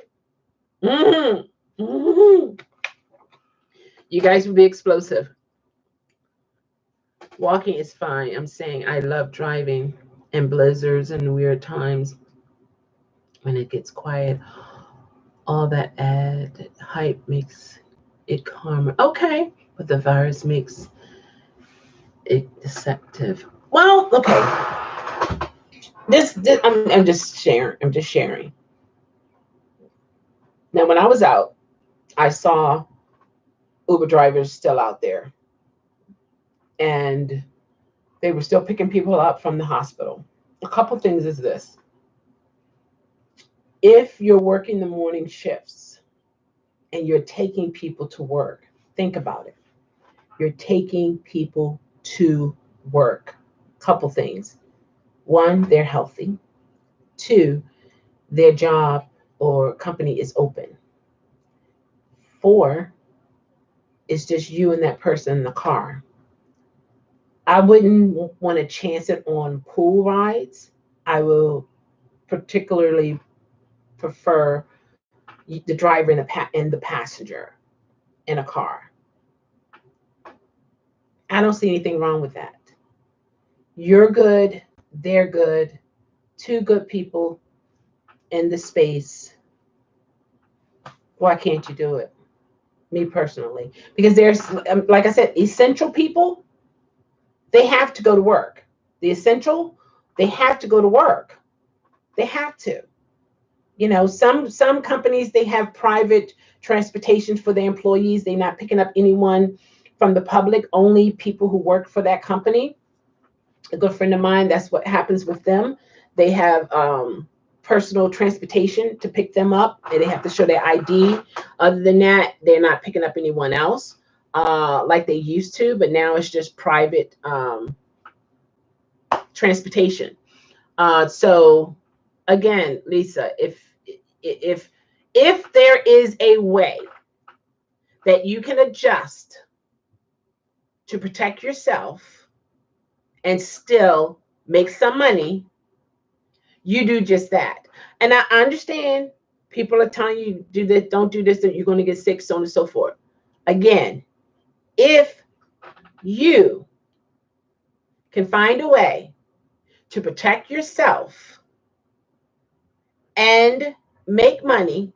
hmm hmm You guys will be explosive. Walking is fine. I'm saying I love driving and blizzards and weird times when it gets quiet. All that added hype makes it calmer. Okay, but the virus makes it deceptive. Well, okay. This I'm just sharing. I'm just sharing. Now, when I was out, I saw Uber drivers still out there, and they were still picking people up from the hospital. A couple things is this: if you're working the morning shifts and you're taking people to work, think about it. You're taking people to work. Couple things. One, they're healthy. Two, their job or company is open. Four, it's just you and that person in the car. I wouldn't want to chance it on pool rides. I will particularly prefer the driver and the passenger in a car. I don't see anything wrong with that. You're good, they're good, two good people in the space. Why can't you do it? Me personally, because there's like I said, essential people, they have to go to work. The essential, they have to go to work. They have to. Some companies, they have private transportation for their employees. They're not picking up anyone from the public, only people who work for that company. A good friend of mine, that's what happens with them. They have personal transportation to pick them up, and they have to show their ID. Other than that, they're not picking up anyone else like they used to, but now it's just private transportation. So again, Lisa, if if there is a way that you can adjust to protect yourself and still make some money, you do just that. And I understand people are telling you do this, don't do this, that you're going to get sick, so on and so forth. Again, if you can find a way to protect yourself and make money,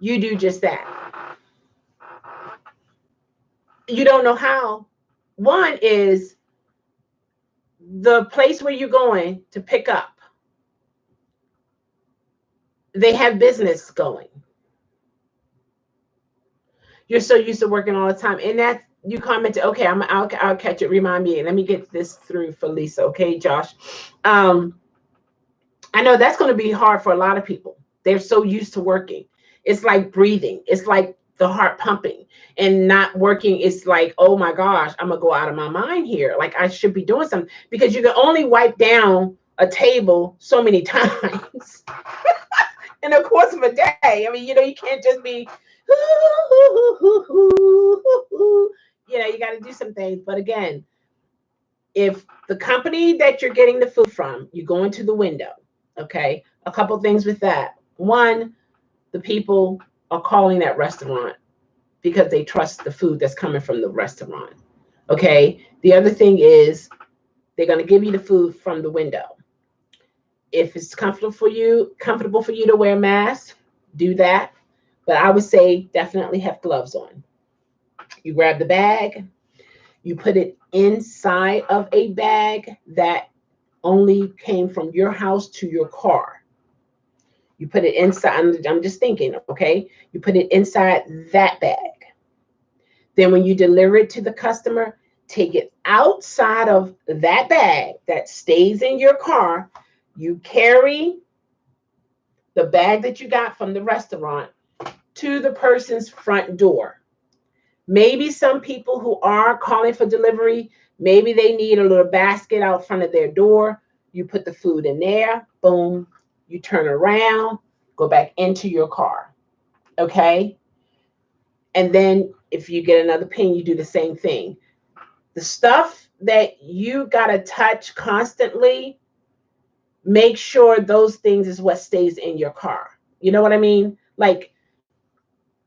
you do just that. You don't know how. One is the place where you're going to pick up, they have business going. You're so used to working all the time. And that you commented, okay, I'll catch it. Remind me. Let me get this through for Lisa. Okay, Josh. I know that's going to be hard for a lot of people. They're so used to working. It's like breathing. It's like the heart pumping, and not working. It's like, oh my gosh, I'm going to go out of my mind here. Like I should be doing something, because you can only wipe down a table so many times in the course of a day. I mean, you can't just be, you got to do some things. But again, if the company that you're getting the food from, you go into the window, okay, a couple things with that. One, the people are calling that restaurant because they trust the food that's coming from the restaurant. Okay. The other thing is they're going to give you the food from the window. If it's comfortable for you to wear a mask, do that. But I would say definitely have gloves on. You grab the bag, you put it inside of a bag that only came from your house to your car. You put it inside. I'm just thinking, okay? You put it inside that bag. Then when you deliver it to the customer, take it outside of that bag that stays in your car. You carry the bag that you got from the restaurant to the person's front door. Maybe some people who are calling for delivery, maybe they need a little basket out front of their door. You put the food in there, boom, you turn around, go back into your car. Okay? And then if you get another pin, you do the same thing. The stuff that you got to touch constantly, make sure those things is what stays in your car. You know what I mean? Like,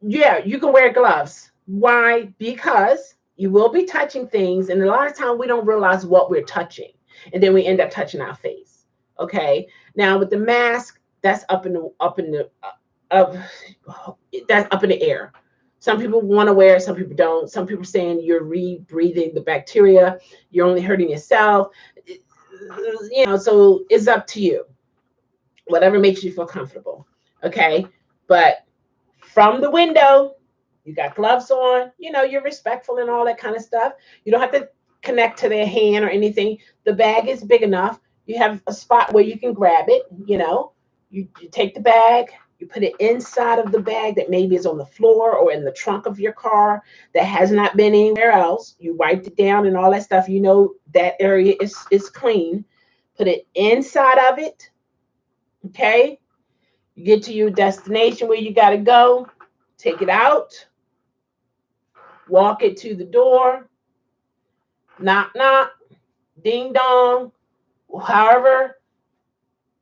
yeah, you can wear gloves. Why? Because you will be touching things, and a lot of times we don't realize what we're touching, and then we end up touching our face. Okay. Now with the mask, that's up in the that's up in the air. Some people want to wear it, some people don't. Some people saying you're re-breathing the bacteria, you're only hurting yourself. So it's up to you. Whatever makes you feel comfortable. Okay. But from the window, you got gloves on, you're respectful and all that kind of stuff. You don't have to connect to their hand or anything. The bag is big enough. You have a spot where you can grab it. You take the bag, you put it inside of the bag that maybe is on the floor or in the trunk of your car that has not been anywhere else. You wiped it down and all that stuff. That area is clean. Put it inside of it. Okay. You get to your destination where you got to go. Take it out. Walk it to the door. Knock, knock. Ding dong. However,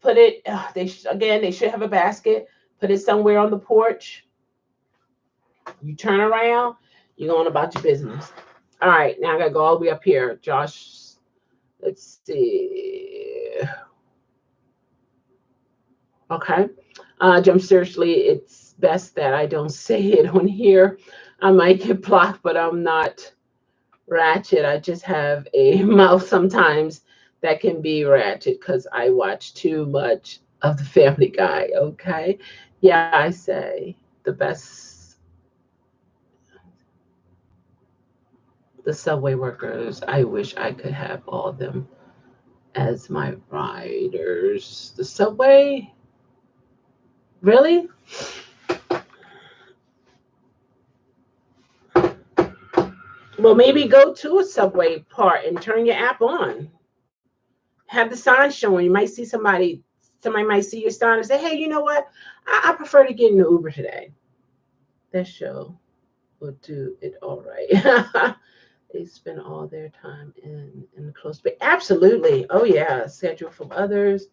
put it, they should have a basket. Put it somewhere on the porch. You turn around. You're going about your business. All right. Now I got to go all the way up here. Josh, let's see. Okay. Jump, seriously, it's best that I don't say it on here. I might get blocked, but I'm not ratchet. I just have a mouth sometimes that can be ratchet because I watch too much of the Family Guy. Okay. Yeah, I say the best. The subway workers, I wish I could have all of them as my riders. The subway? Really? Well, maybe go to a subway part and turn your app on. Have the sign showing. You might see somebody might see your sign and say, hey, you know what? I prefer to get in the Uber today. That show will do it all right. They spend all their time in the close space. Absolutely. Oh yeah. Schedule from others.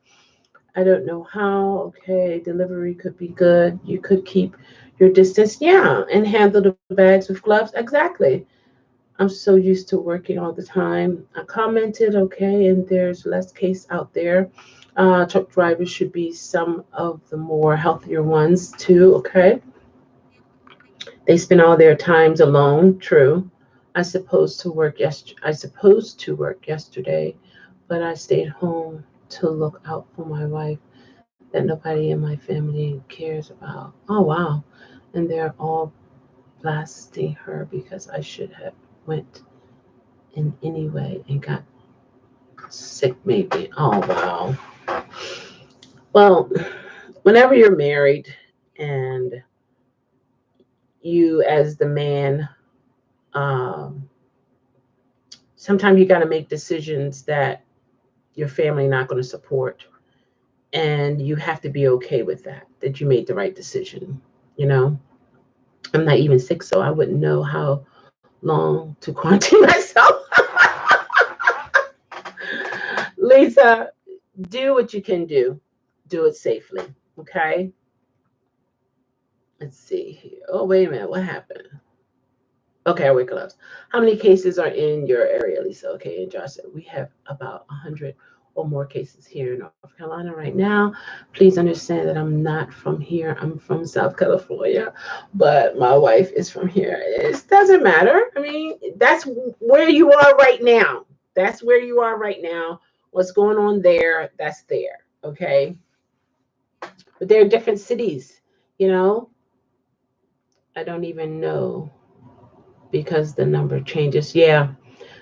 I don't know how. Okay, delivery could be good. You could keep your distance. Yeah, and handle the bags with gloves. Exactly. I'm so used to working all the time. I commented, okay, and there's less case out there. Truck drivers should be some of the more healthier ones too. Okay, they spend all their times alone. True. I supposed to work yesterday, but I stayed home to look out for my wife that nobody in my family cares about. Oh wow. And they're all blasting her because I should have went in anyway and got sick maybe. Oh wow. Well, whenever you're married and you as the man, um, sometimes you got to make decisions that your family not going to support, and you have to be okay with that you made the right decision. You know, I'm not even sick, so I wouldn't know how long to quarantine myself. Lisa, do what you can do. Do it safely. Okay. Let's see here. Oh, wait a minute. What happened? Okay, I wake up. How many cases are in your area, Lisa? Okay, and Josh said we have about 100 or more cases here in North Carolina right now. Please understand that I'm not from here. I'm from South California, but my wife is from here. It doesn't matter. I mean, that's where you are right now. That's where you are right now. What's going on there, that's there. Okay. But there are different cities, you know. I don't even know because the number changes. Yeah.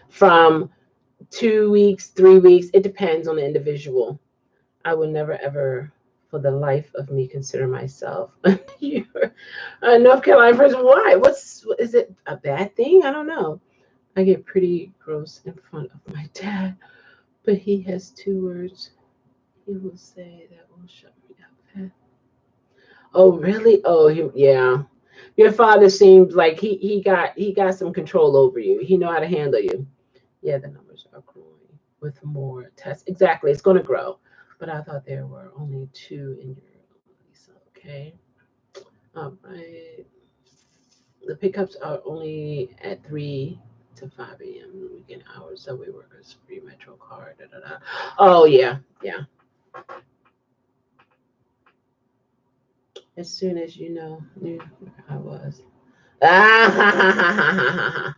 From 2 weeks, 3 weeks. It depends on the individual. I would never ever, for the life of me, consider myself a North Carolina person. Why? Is it a bad thing? I don't know. I get pretty gross in front of my dad, but he has two words he will say that will shut me up. Oh, really? Oh, yeah. Your father seems like he got some control over you. He know how to handle you. Yeah, the numbers are growing with more tests. Exactly, it's going to grow. But I thought there were only two in your Lisa. Okay. All right. The pickups are only at 3 to 5 a.m. weekend hours. Subway workers, free Metro card. Da, da, da. Oh yeah, yeah. As soon as you know, knew where I was. Ah,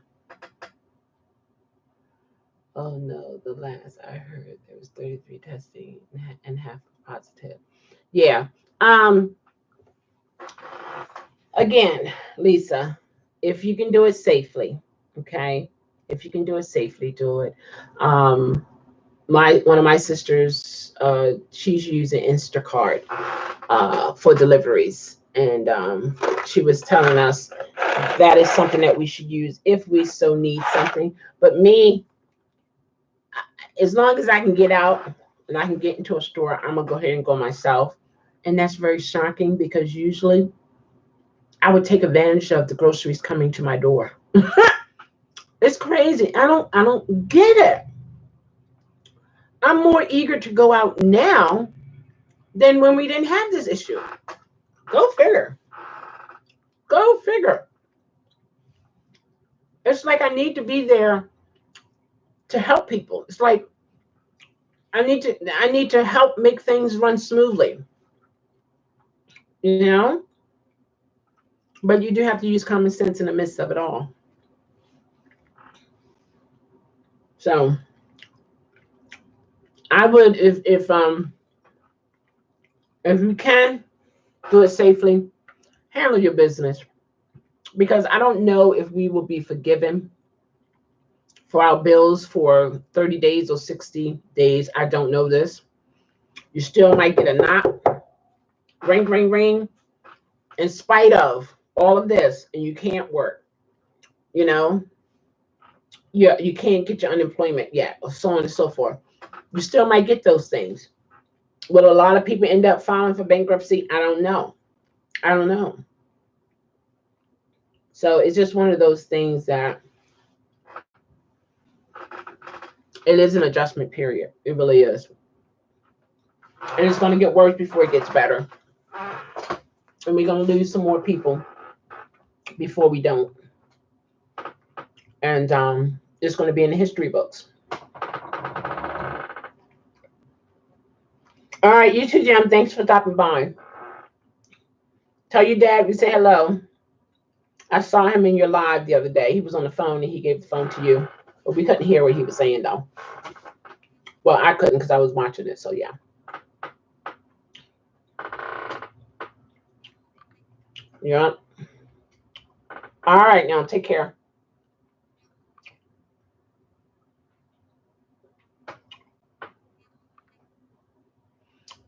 oh no, the last I heard there was 33 testing and half positive. Yeah. Um Again, Lisa, if you can do it safely, okay? If you can do it safely, do it. Um my one of my sisters, she's using Instacart for deliveries, and she was telling us that is something that we should use if we so need something. But me, as long as I can get out and I can get into a store, I'm gonna go ahead and go myself. And that's very shocking because usually I would take advantage of the groceries coming to my door. It's crazy. I don't get it. I'm more eager to go out now than when we didn't have this issue. Go figure. Go figure. It's like I need to be there to help people. It's like I need to help make things run smoothly. You know? But you do have to use common sense in the midst of it all. So I would, if you can do it safely, handle your business, because I don't know if we will be forgiven for our bills for 30 days or 60 days. I don't know this. You still might get a knock, ring, ring, ring, in spite of all of this, and you can't work. You know, you can't get your unemployment yet, or so on and so forth. You still might get those things. Will a lot of people end up filing for bankruptcy? I don't know. I don't know. So it's just one of those things that it is an adjustment period. It really is. And it's going to get worse before it gets better. And we're going to lose some more people before we don't. And it's going to be in the history books. All right, you too, Jim. Thanks for stopping by. Tell your dad we say hello. I saw him in your live the other day. He was on the phone and he gave the phone to you. But we couldn't hear what he was saying, though. Well, I couldn't because I was watching it. So, yeah. Yeah. All right, now take care.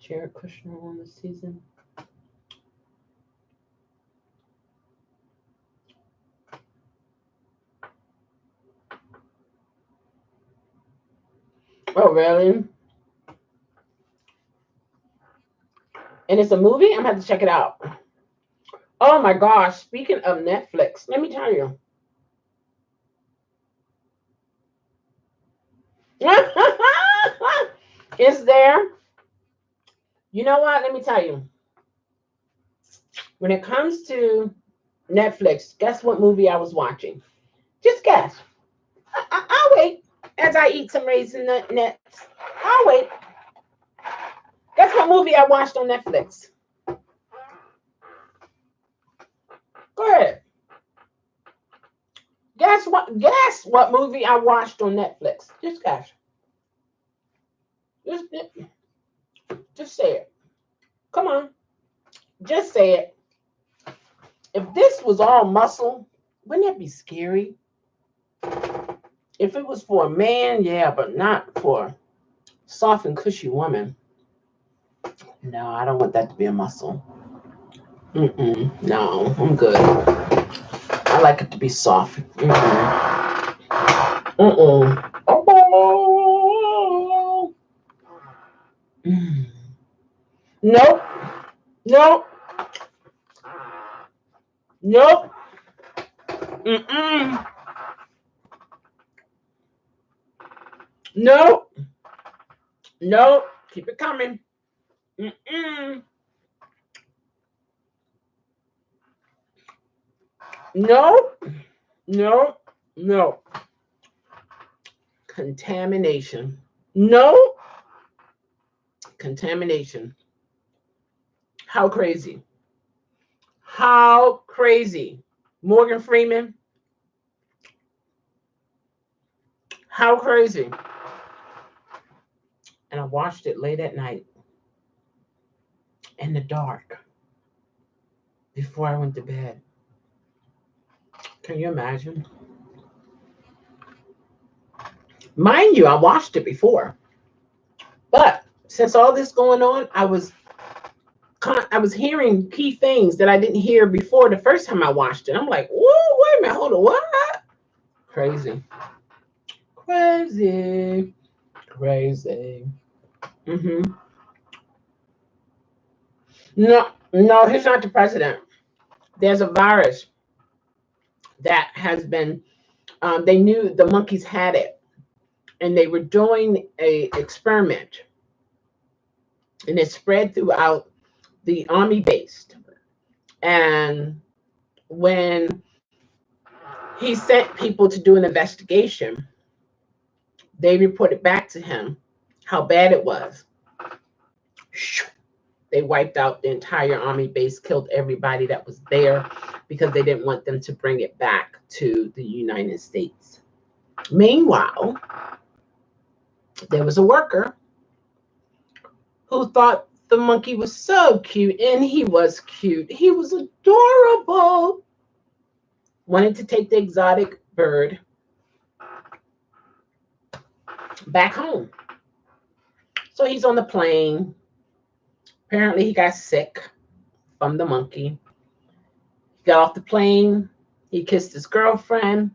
Jared Kushner won this season. Oh, really? And it's a movie? I'm going to have to check it out. Oh, my gosh. Speaking of Netflix, let me tell you. It's there. You know what? Let me tell you. When it comes to Netflix, guess what movie I was watching? Just guess. I'll wait as I eat some raisin nuts. I'll wait. Guess what movie I watched on Netflix? Go ahead. Guess what movie I watched on Netflix? Just guess. Just say it. Come on. Just say it. If this was all muscle, wouldn't that be scary? If it was for a man, yeah, but not for soft and cushy woman. No, I don't want that to be a muscle. No, I'm good. I like it to be soft. Oh. Nope. Nope. Nope. Nope. Nope. Keep it coming. Nope. Nope. Nope. Contamination. No. Contamination. How crazy. How crazy. Morgan Freeman. How crazy. And I watched it late at night in the dark before I went to bed. Can you imagine? Mind you, I watched it before. But since all this going on, I was hearing key things that I didn't hear before the first time I watched it. I'm like, whoa, wait a minute, hold on, what? Crazy. Crazy. Crazy. No, he's not the president. There's a virus that has been, they knew the monkeys had it, and they were doing a experiment, and it spread throughout the army base. And when he sent people to do an investigation, they reported back to him how bad it was. They wiped out the entire army base, killed everybody that was there because they didn't want them to bring it back to the United States. Meanwhile, there was a worker who thought the monkey was so cute, and he was cute. He was adorable. Wanted to take the exotic bird back home. So he's on the plane. Apparently, he got sick from the monkey. He got off the plane. He kissed his girlfriend.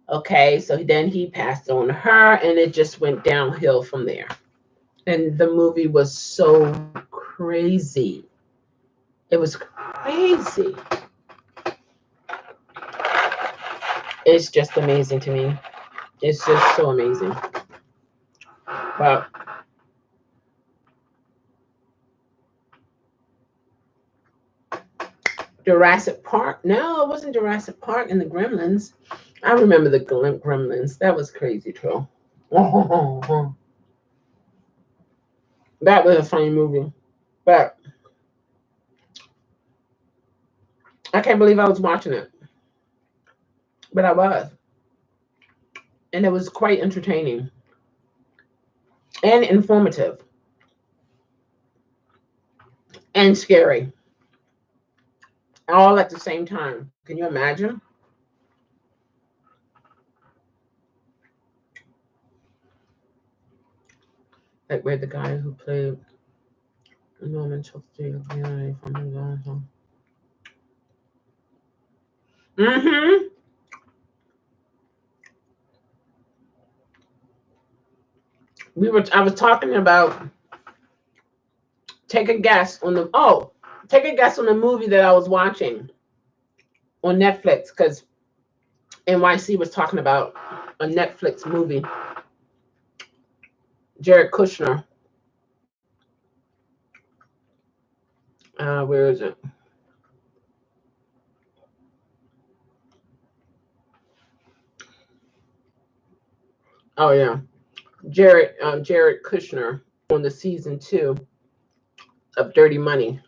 Okay, so then he passed on to her, and it just went downhill from there. And the movie was so crazy. It was crazy. It's just amazing to me. It's just so amazing. But Jurassic Park? No, it wasn't Jurassic Park and the Gremlins. I remember the Gremlins. That was crazy too. That was a funny movie. But I can't believe I was watching it. But I was. And it was quite entertaining and informative and scary all at the same time. Can you imagine? Like where the guy who played Norman Chelsea from Mm-hmm. I was talking about take a guess on the movie that I was watching on Netflix, because NYC was talking about a Netflix movie. Jared Kushner. Where is it? Oh yeah, Jared Kushner on the season 2 of Dirty Money,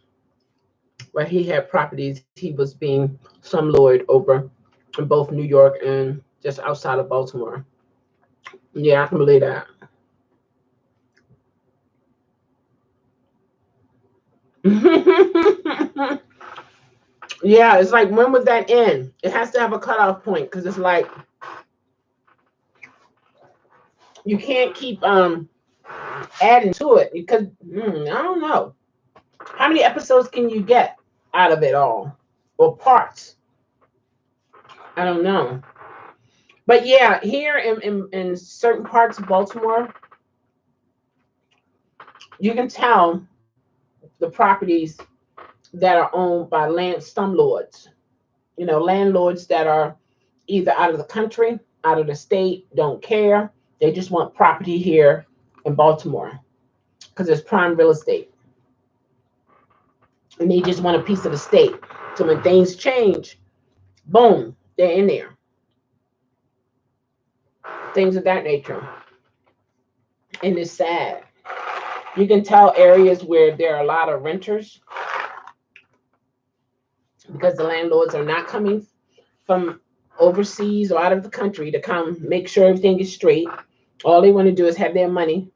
where he had properties he was being slumlord over in both New York and just outside of Baltimore. Yeah, I can believe that. Yeah, it's like, when would that end? It has to have a cutoff point, because it's like you can't keep adding to it, because I don't know. How many episodes can you get out of it all? Or parts? I don't know. But yeah, here in certain parts of Baltimore, you can tell the properties that are owned by slumlords. Landlords that are either out of the country, out of the state, don't care. They just want property here in Baltimore because it's prime real estate. And they just want a piece of the state. So when things change, boom, they're in there. Things of that nature. And it's sad. You can tell areas where there are a lot of renters because the landlords are not coming from overseas or out of the country to come make sure everything is straight. All they want to do is have their money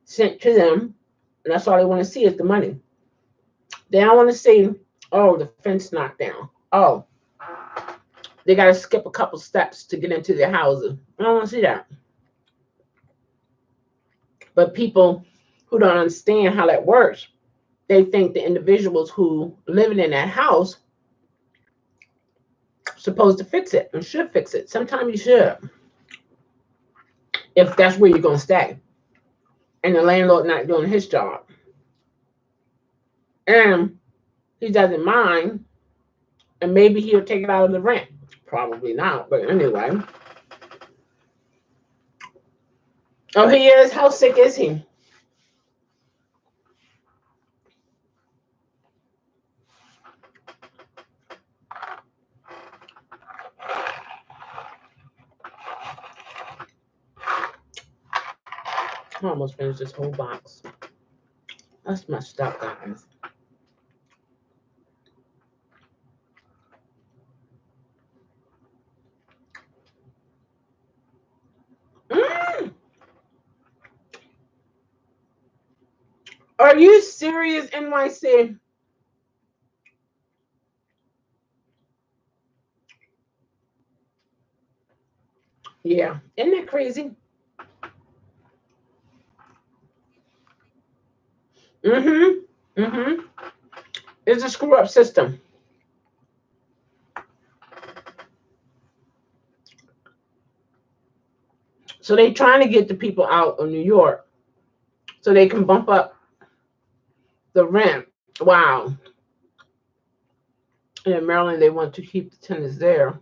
sent to them, and that's all they want to see is the money. They don't want to see, oh, the fence knocked down. Oh, they got to skip a couple steps to get into their houses. I don't want to see that. But people who don't understand how that works, they think the individuals who living in that house supposed to fix it and should fix it. Sometimes you should, if that's where you're going to stay, and the landlord not doing his job, and he doesn't mind, and maybe he'll take it out of the rent. Probably not, but anyway. Oh, he is? How sick is he? I almost finished this whole box. That's messed up, guys. Mm! Are you serious, NYC? Yeah. Isn't that crazy? Mm-hmm. Mm-hmm. It's a screw up system. So they trying to get the people out of New York so they can bump up the rent. Wow. And in Maryland, they want to keep the tenants there,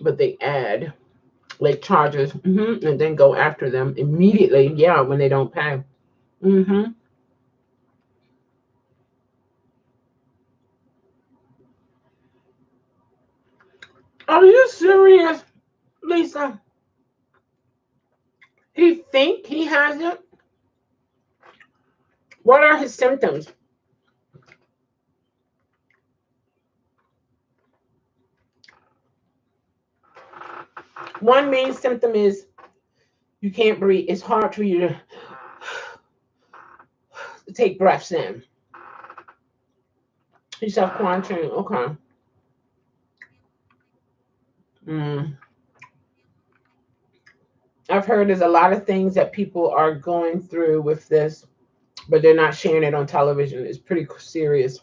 but they add late charges, and then go after them immediately. Yeah, when they don't pay. Mm-hmm. Are you serious, Lisa? He think he has it? What are his symptoms? One main symptom is you can't breathe. It's hard for you to take breaths in. He's self quarantine. Okay. Mm. I've heard there's a lot of things that people are going through with this, but they're not sharing it on television. It's pretty serious.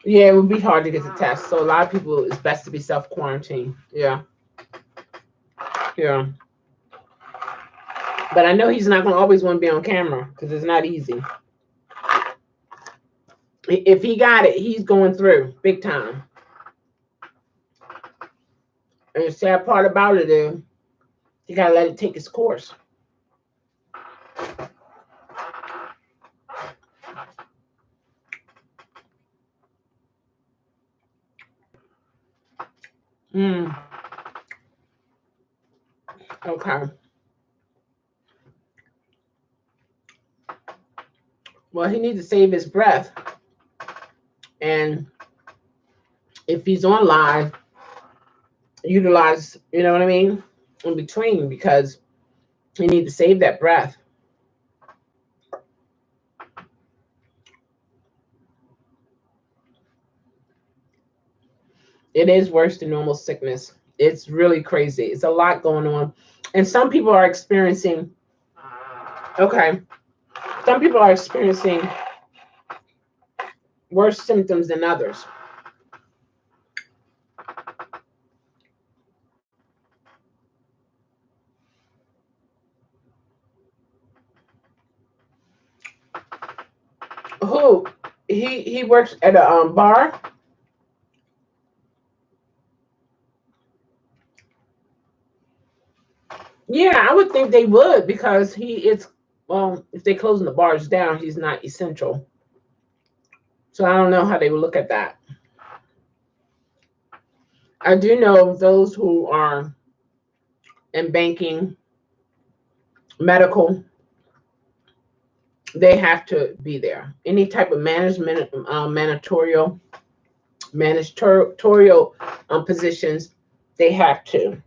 Yeah, it would be hard to get the test. So a lot of people, it's best to be self quarantine. Yeah, yeah. But I know he's not going to always want to be on camera because it's not easy. If he got it, he's going through big time. And the sad part about it is you got to let it take its course. Mm, okay. Well, he needs to save his breath. And if he's on live, utilize, you know what I mean, in between, because you need to save that breath. It is worse than normal sickness. It's really crazy. It's a lot going on. And some people are experiencing, okay, some people are experiencing worse symptoms than others. Who? He works at a bar. Yeah, I would think they would because it's, well, if they're closing the bars down, he's not essential. So I don't know how they would look at that. I do know those who are in banking, medical, they have to be there. Any type of management, managerial positions, they have to.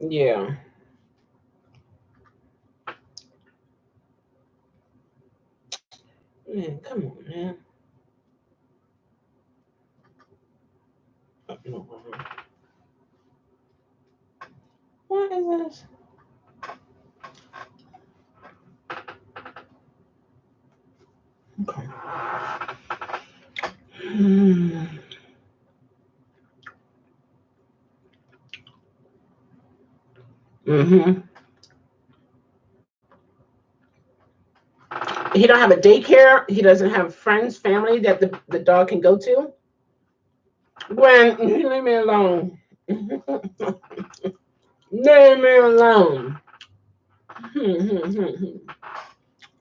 Yeah. Man, come on, man. What is this? Okay. Mm-hmm. He don't have a daycare. He doesn't have friends, family that the dog can go to. Gwen, leave me alone. Leave me alone.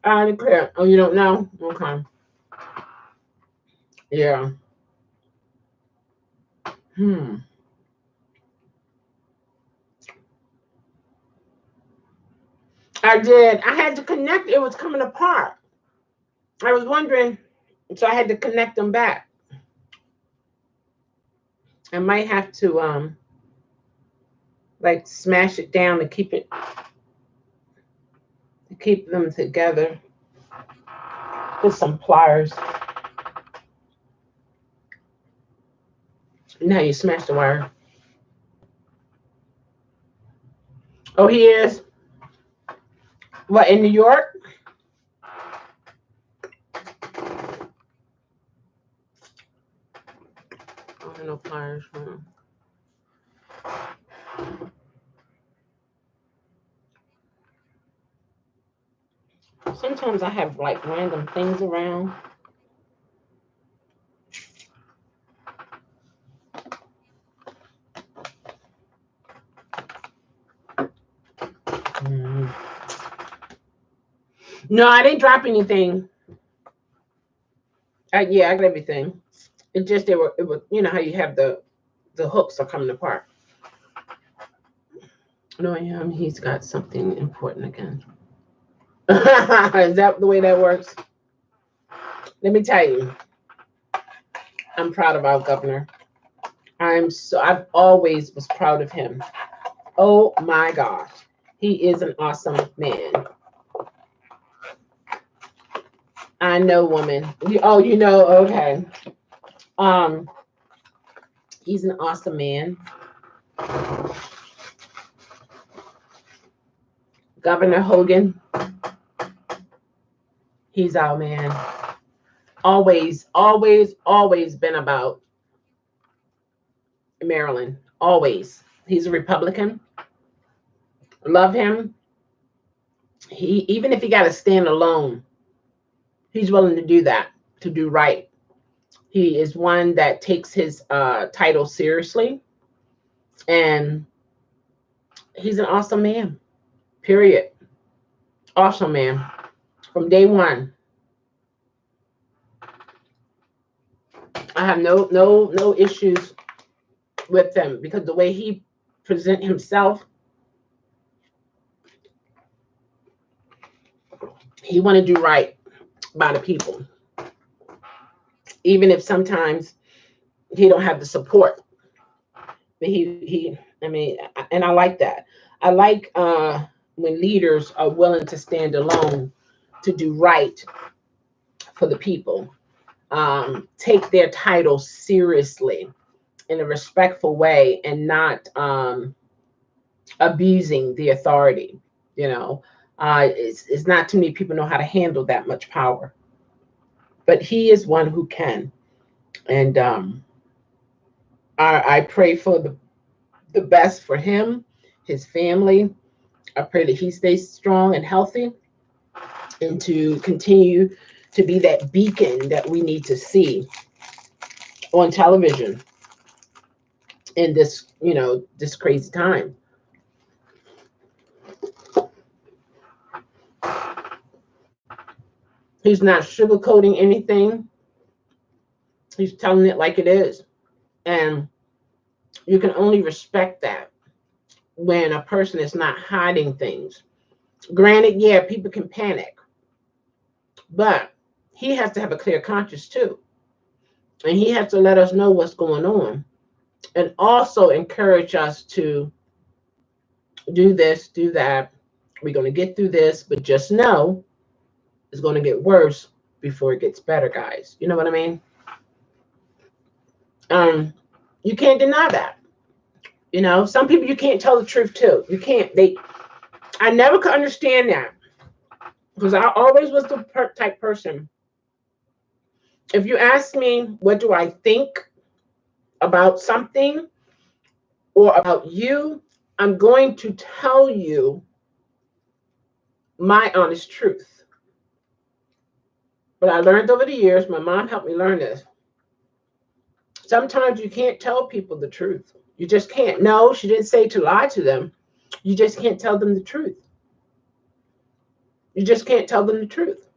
I declare. Oh, you don't know? Okay. Yeah. Hmm. I did. I had to connect. It was coming apart. I was wondering, so I had to connect them back. I might have to like smash it down to keep them together with some pliers. Now you smash the wire. Oh, he is. What, in New York? Oh, no flyers. Sometimes I have like random things around. No, I didn't drop anything. Yeah, I got everything. It just it was you know how you have the hooks are coming apart. No, he's got something important again. Is that the way that works? Let me tell you, I'm proud of our governor. I've always was proud of him. Oh my gosh, he is an awesome man. I know, woman. You know, okay. He's an awesome man. Governor Hogan, he's our man. Always, always, always been about Maryland. Always. He's a Republican. Love him. Even if he got to stand alone, he's willing to do that, to do right. He is one that takes his title seriously, and he's an awesome man. Period. Awesome man from day one. I have no issues with him because the way he present himself, he want to do right by the people, even if sometimes he don't have the support. But I mean, and I like that. I like when leaders are willing to stand alone to do right for the people, take their title seriously in a respectful way, and not abusing the authority. You know, it's not too many people know how to handle that much power, but he is one who can. And I pray for the best for him, his family. I pray that he stays strong and healthy, and to continue to be that beacon that we need to see on television in this, this crazy time. He's not sugarcoating anything. He's telling it like it is. And you can only respect that when a person is not hiding things. Granted, yeah, people can panic, but he has to have a clear conscience too. And he has to let us know what's going on, and also encourage us to do this, do that. We're going to get through this, but just know it's going to get worse before it gets better, guys. You know what I mean? You can't deny that. Some people you can't tell the truth to. You can't. I never could understand that, because I always was the type person. If you ask me what do I think about something or about you, I'm going to tell you my honest truth. But I learned over the years, my mom helped me learn this. Sometimes you can't tell people the truth. You just can't. No, she didn't say to lie to them. You just can't tell them the truth. You just can't tell them the truth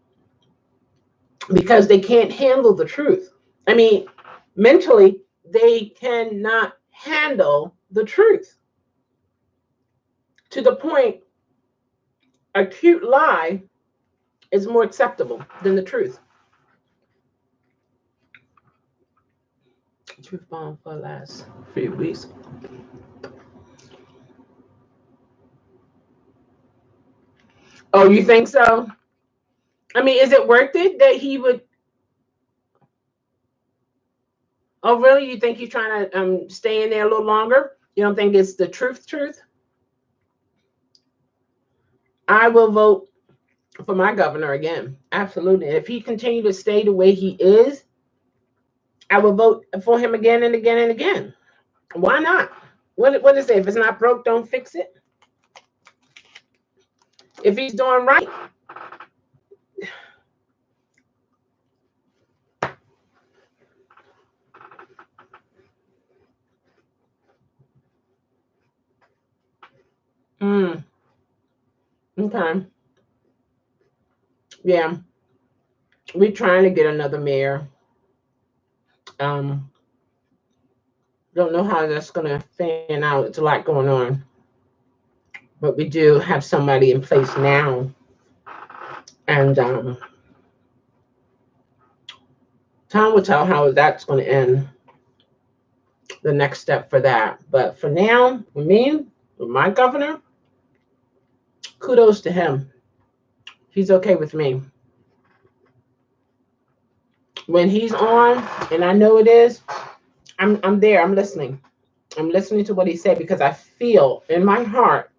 because they can't handle the truth. I mean, mentally, they cannot handle the truth to the point a cute lie is more acceptable than the truth. Truth bomb for the last few weeks. Oh, you think so? I mean, is it worth it that he would? Oh, really? You think he's trying to stay in there a little longer? You don't think it's the truth? I will vote for my governor again. Absolutely. If he continue to stay the way he is, I will vote for him again and again and again. Why not? What is it? If it's not broke, don't fix it. If he's doing right. Okay. Yeah. We're trying to get another mayor. Um, don't know how that's gonna fan out. It's a lot going on. But we do have somebody in place now. And time will tell how that's gonna end. The next step for that. But for now, with me, with my governor, kudos to him. He's okay with me. When he's on, and I know it is, I'm there. I'm listening. I'm listening to what he said because I feel in my heart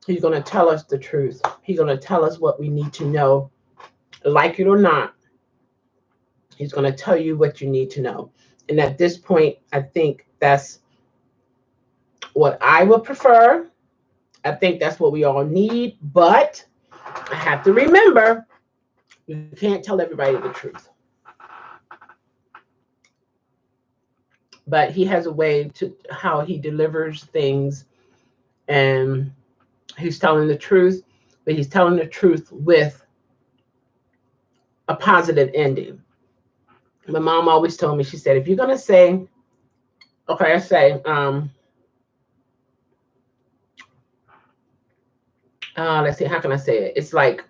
he's going to tell us the truth. He's going to tell us what we need to know, like it or not. He's going to tell you what you need to know. And at this point, I think that's what I would prefer. I think that's what we all need. But I have to remember, you can't tell everybody the truth. But he has a way to how he delivers things, and he's telling the truth, but he's telling the truth with a positive ending. My mom always told me, she said, if you're going to say, okay, I say, let's see, how can I say it? It's like,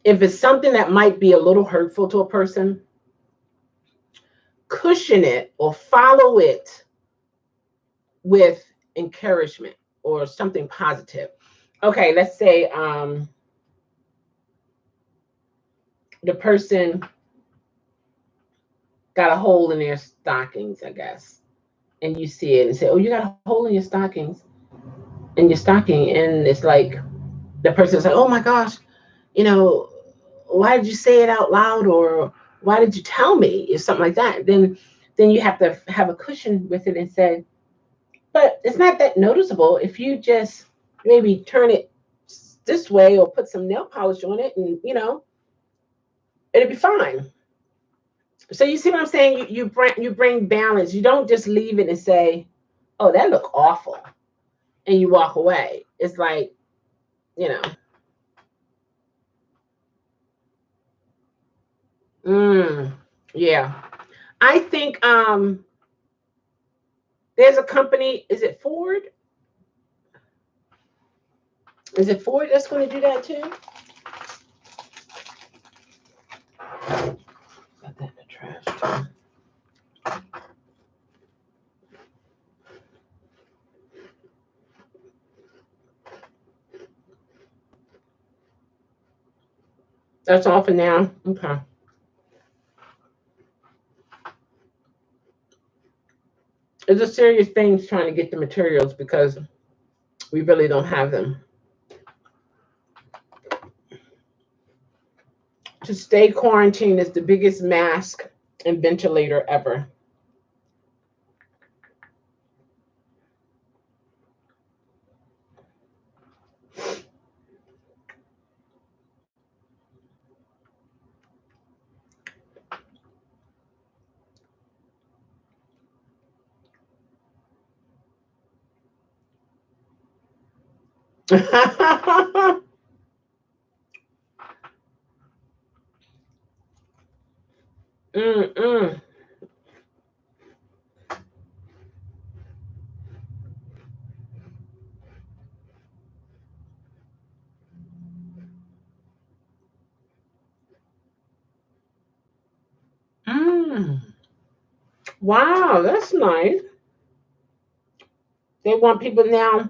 if it's something that might be a little hurtful to a person, cushion it or follow it with encouragement or something positive. Okay, let's say the person got a hole in their stockings, I guess, and you see it and say, oh, you got a hole in your stockings, in your stocking, and it's like the person's like, oh my gosh, why did you say it out loud, or why did you tell me, or something like that. Then you have to have a cushion with it and say, but it's not that noticeable if you just maybe turn it this way or put some nail polish on it, and it'll be fine. So you see what I'm saying? You bring balance. You don't just leave it and say, oh, that look awful, and you walk away. It's like, yeah. I think there's a company, is it Ford? Is it Ford that's going to do that too? Got that in the trash too. That's all for now. Okay. It's a serious thing trying to get the materials because we really don't have them. To stay quarantined is the biggest mask and ventilator ever. Mm-mm. Mm. Wow, that's nice. They want people now.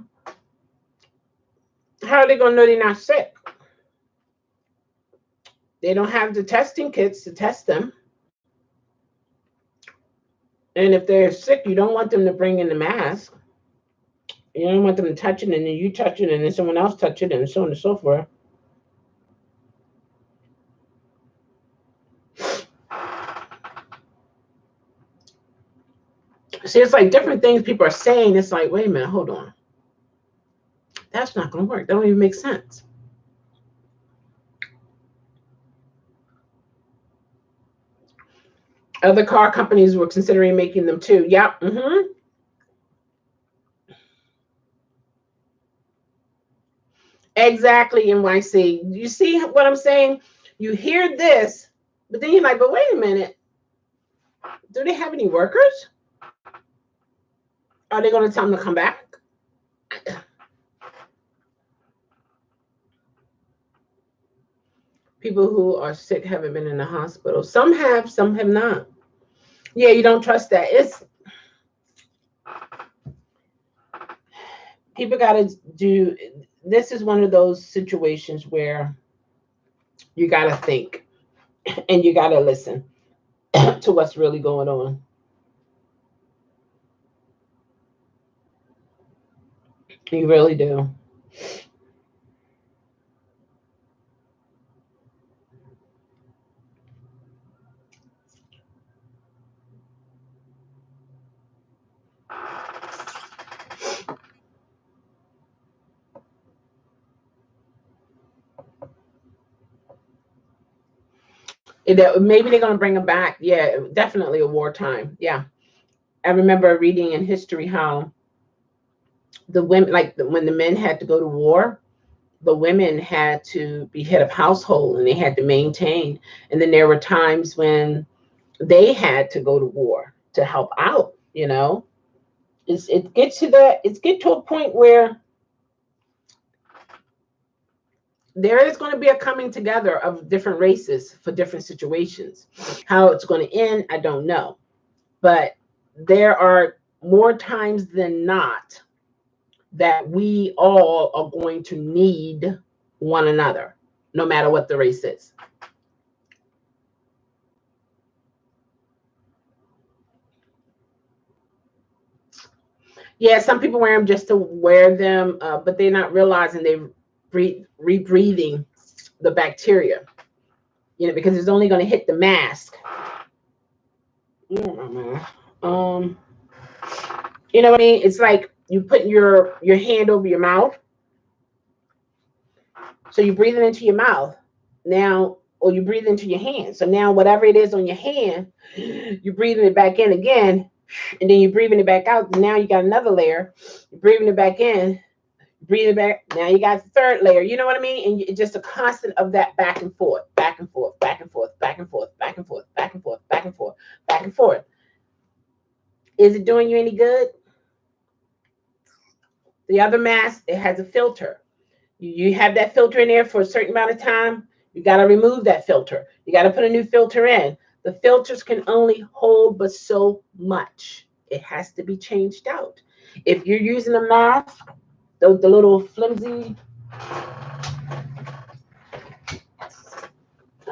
How are they going to know they're not sick? They don't have the testing kits to test them. And if they're sick, you don't want them to bring in the mask. You don't want them to touch it, and then you touch it, and then someone else touch it, and so on and so forth. See, it's like different things people are saying. It's like, wait a minute, hold on. That's not going to work. That don't even make sense. Other car companies were considering making them too. Yep. Mm-hmm. Exactly, NYC. You see what I'm saying? You hear this, but then you're like, but wait a minute. Do they have any workers? Are they going to tell them to come back? People who are sick haven't been in the hospital. Some have, some have not. Yeah, you don't trust that. It's people got to do. This is one of those situations where you got to think and you got to listen to what's really going on. You really do. Maybe they're going to bring them back. Yeah, definitely a wartime. Yeah. I remember reading in history how the women, when the men had to go to war, the women had to be head of household and they had to maintain. And then there were times when they had to go to war to help out. It gets to a point where there is going to be a coming together of different races for different situations. How it's going to end, I don't know. But there are more times than not that we all are going to need one another, no matter what the race is. Yeah, some people wear them just to wear them, but they're not realizing they're rebreathing the bacteria, because it's only going to hit the mask. Um, you know what I mean? It's like you put your hand over your mouth, so you breathe it into your mouth now, or you breathe into your hand. So now whatever it is on your hand, you're breathing it back in again, and then you're breathing it back out. Now you got another layer. You're breathing it back in, breathe it back. Now you got the third layer. You know what I mean? And it's just a constant of that back and forth, back and forth, back and forth, back and forth, back and forth, back and forth, back and forth, back and forth. Is it doing you any good? The other mask, it has a filter. You have that filter in there for a certain amount of time. You got to remove that filter. You got to put a new filter in. The filters can only hold but so much. It has to be changed out. If you're using a mask, the little flimsy, I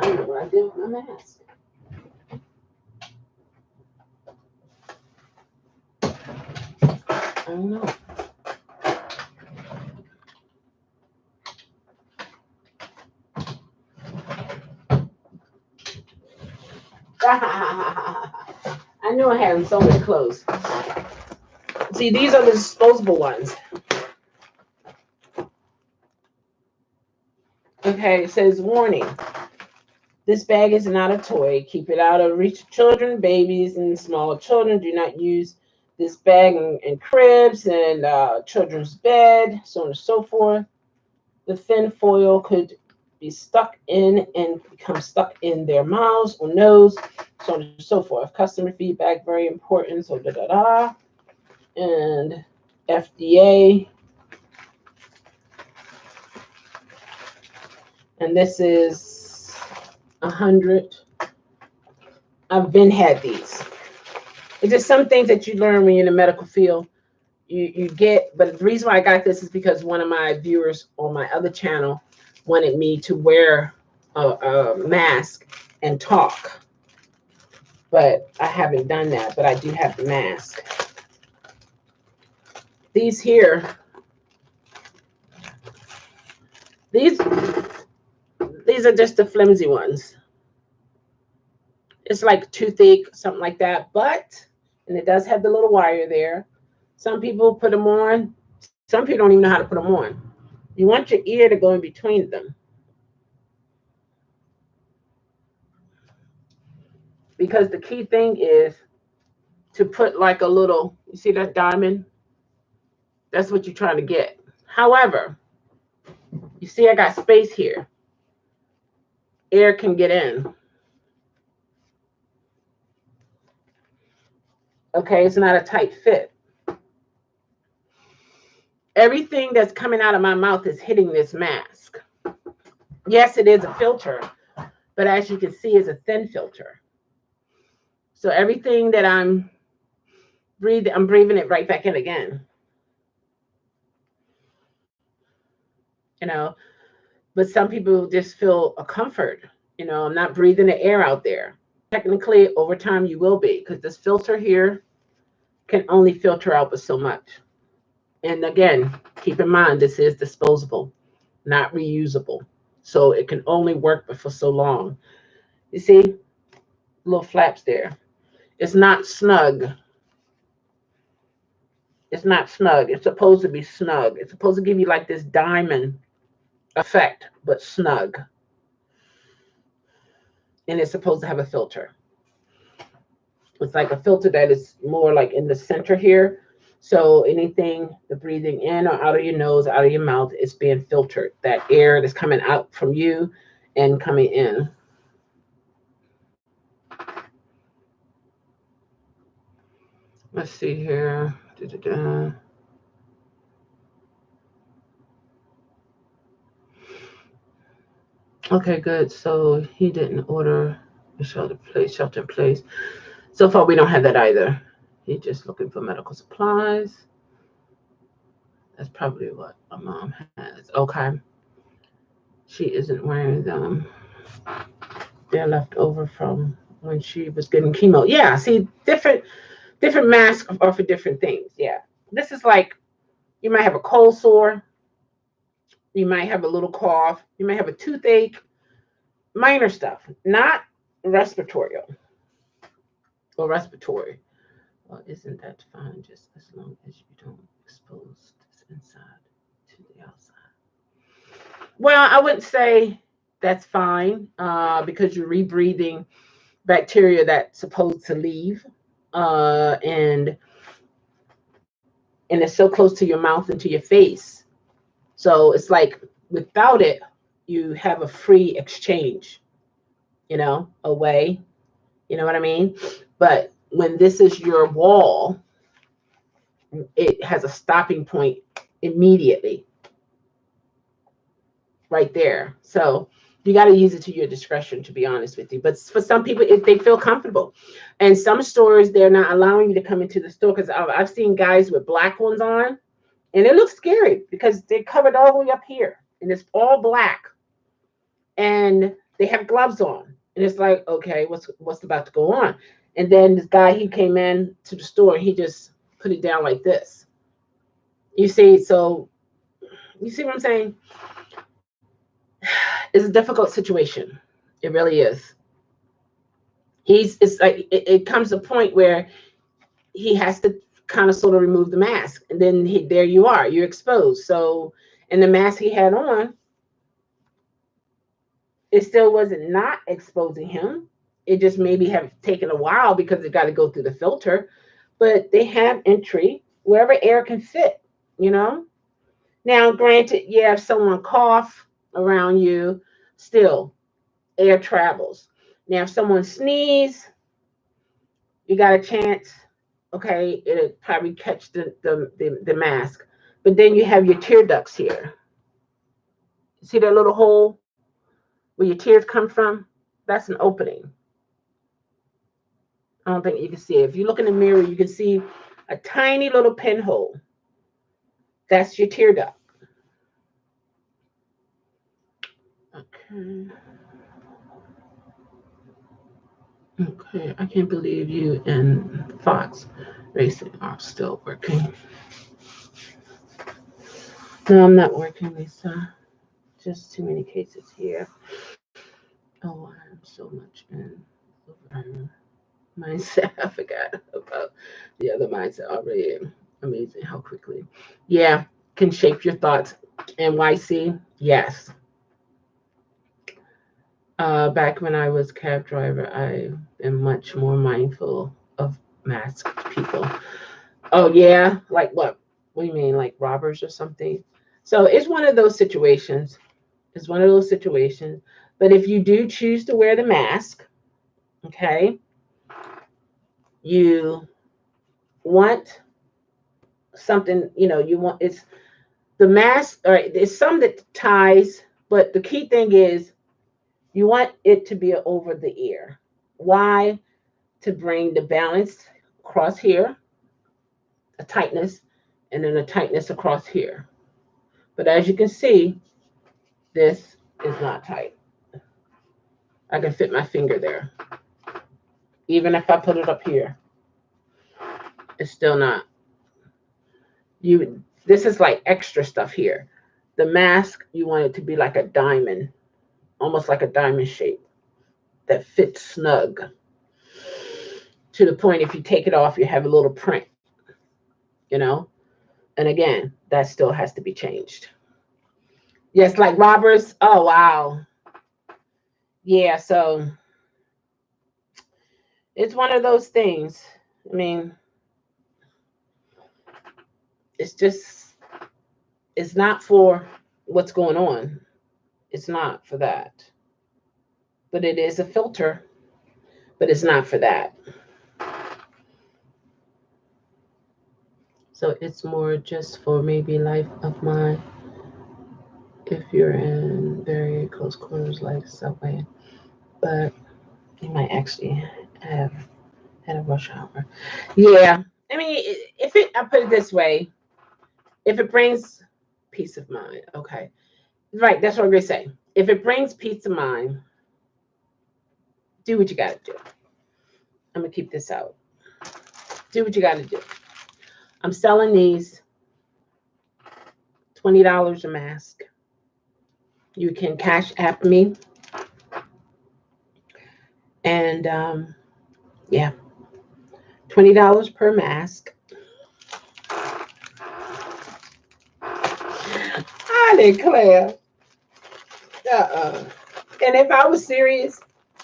don't know what I did with my mask. I don't know. I knew I had them so many clothes. See, these are the disposable ones. Okay, it says warning. This bag is not a toy. Keep it out of reach of children, babies, and small children. Do not use this bag in cribs and children's bed, so on and so forth. The thin foil could be stuck in and become stuck in their mouths or nose, so on and so forth. Customer feedback, very important. So and FDA. And this is 100. I've been had these. It's just some things that you learn when you're in the medical field. You get, but the reason why I got this is because one of my viewers on my other channel wanted me to wear a mask and talk. But I haven't done that, but I do have the mask. These here, these are just the flimsy ones. It's like toothache, something like that. But, and it does have the little wire there. Some people put them on. Some people don't even know how to put them on. You want your ear to go in between them. Because the key thing is to put like a little, you see that diamond? That's what you're trying to get. However, you see I got space here. Air can get in. Okay, it's not a tight fit. Everything that's coming out of my mouth is hitting this mask. Yes, it is a filter, but as you can see, it's a thin filter. So everything that I'm breathing it right back in again. You know, but some people just feel a comfort. You know, I'm not breathing the air out there. Technically, over time, you will be, because this filter here can only filter out but so much. And again, keep in mind, this is disposable, not reusable. So it can only work but for so long. You see, little flaps there. It's not snug. It's not snug. It's supposed to be snug. It's supposed to give you like this diamond effect, but snug. And it's supposed to have a filter. It's like a filter that is more like in the center here. So anything, the breathing in or out of your nose, out of your mouth, is being filtered. That air that's coming out from you and coming in. Let's see here. Da-da-da. Okay, good. So he didn't order a shelter in place. So far, we don't have that either. He's just looking for medical supplies. That's probably what a mom has. Okay. She isn't wearing them. They're left over from when she was getting chemo. Yeah, see, different masks are for different things. Yeah. This is like, you might have a cold sore. You might have a little cough. You might have a toothache. Minor stuff, not respiratory or respiratory. Well, isn't that fine just as long as you don't expose this inside to the outside? Well, I wouldn't say that's fine because you're rebreathing bacteria that's supposed to leave, and it's so close to your mouth and to your face. So it's like without it, you have a free exchange, away. You know what I mean? But when this is your wall, it has a stopping point immediately right there. So you got to use it to your discretion, to be honest with you. But for some people, if they feel comfortable, and some stores, they're not allowing you to come into the store, because I've seen guys with black ones on, and it looks scary because they're covered all the way up here, and it's all black, and they have gloves on, and it's like, okay, what's about to go on? And then this guy, he came in to the store, and he just put it down like this. You see, so you see what I'm saying? It's a difficult situation. It really is. It's like it comes to a point where he has to kind of sort of remove the mask, and then there you are, you're exposed. So, and the mask he had on, it still wasn't not exposing him. It just maybe have taken a while because it got to go through the filter. But they have entry wherever air can fit, Now, granted, yeah, if someone cough around you, still air travels. Now, if someone sneeze, you got a chance, okay, it'll probably catch the mask. But then you have your tear ducts here. See that little hole where your tears come from? That's an opening. I don't think you can see it. If you look in the mirror, you can see a tiny little pinhole. That's your tear duct. Okay. Okay, I can't believe you and Fox Racing are still working. No, I'm not working, Lisa. Just too many cases here. Oh, I'm so much in mindset. I forgot about the other mindset already. Amazing how quickly. Yeah, can shape your thoughts. NYC, yes. Back when I was cab driver, I am much more mindful of masked people. Oh yeah, like what? What do you mean, like robbers or something? So it's one of those situations. It's one of those situations. But if you do choose to wear the mask, okay, you want something, you want it's the mask, or there's some that ties, but the key thing is you want it to be over the ear. Why? To bring the balance across here, a tightness, and then a tightness across here. But as you can see, this is not tight. I can fit my finger there. Even if I put it up here, it's still not. This is like extra stuff here. The mask, you want it to be like a diamond, almost like a diamond shape that fits snug. To the point if you take it off, you have a little print, you know? And again, that still has to be changed. Yes, like robbers. Oh wow. Yeah, so it's one of those things. I mean, it's just, it's not for what's going on. It's not for that. But it is a filter, but it's not for that. So it's more just for maybe life of mine. If you're in very close quarters like subway, but you might actually have had a rush hour. Yeah. I mean, if it, I put it this way, if it brings peace of mind, okay. Right, that's what I'm gonna say. If it brings peace of mind, do what you gotta do. I'm gonna keep this out. Do what you gotta do. I'm selling these $20 a mask. You can cash app me. And yeah, $20 per mask. I declare. Uh-uh. And if I was serious,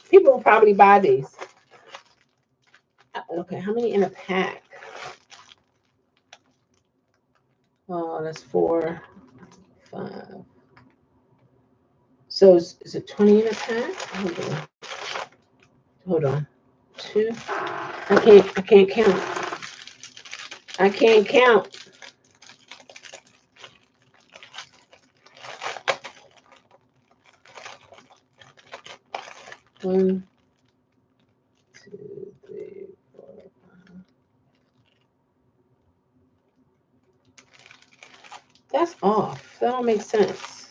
people would probably buy these. Okay, how many in a pack? Oh, that's 4, 5. So is it 20 in a pack? Hold on. Hold on. 2. I can't count. I can't count. One, 2, 3, 4, 5. That's off. That don't make sense.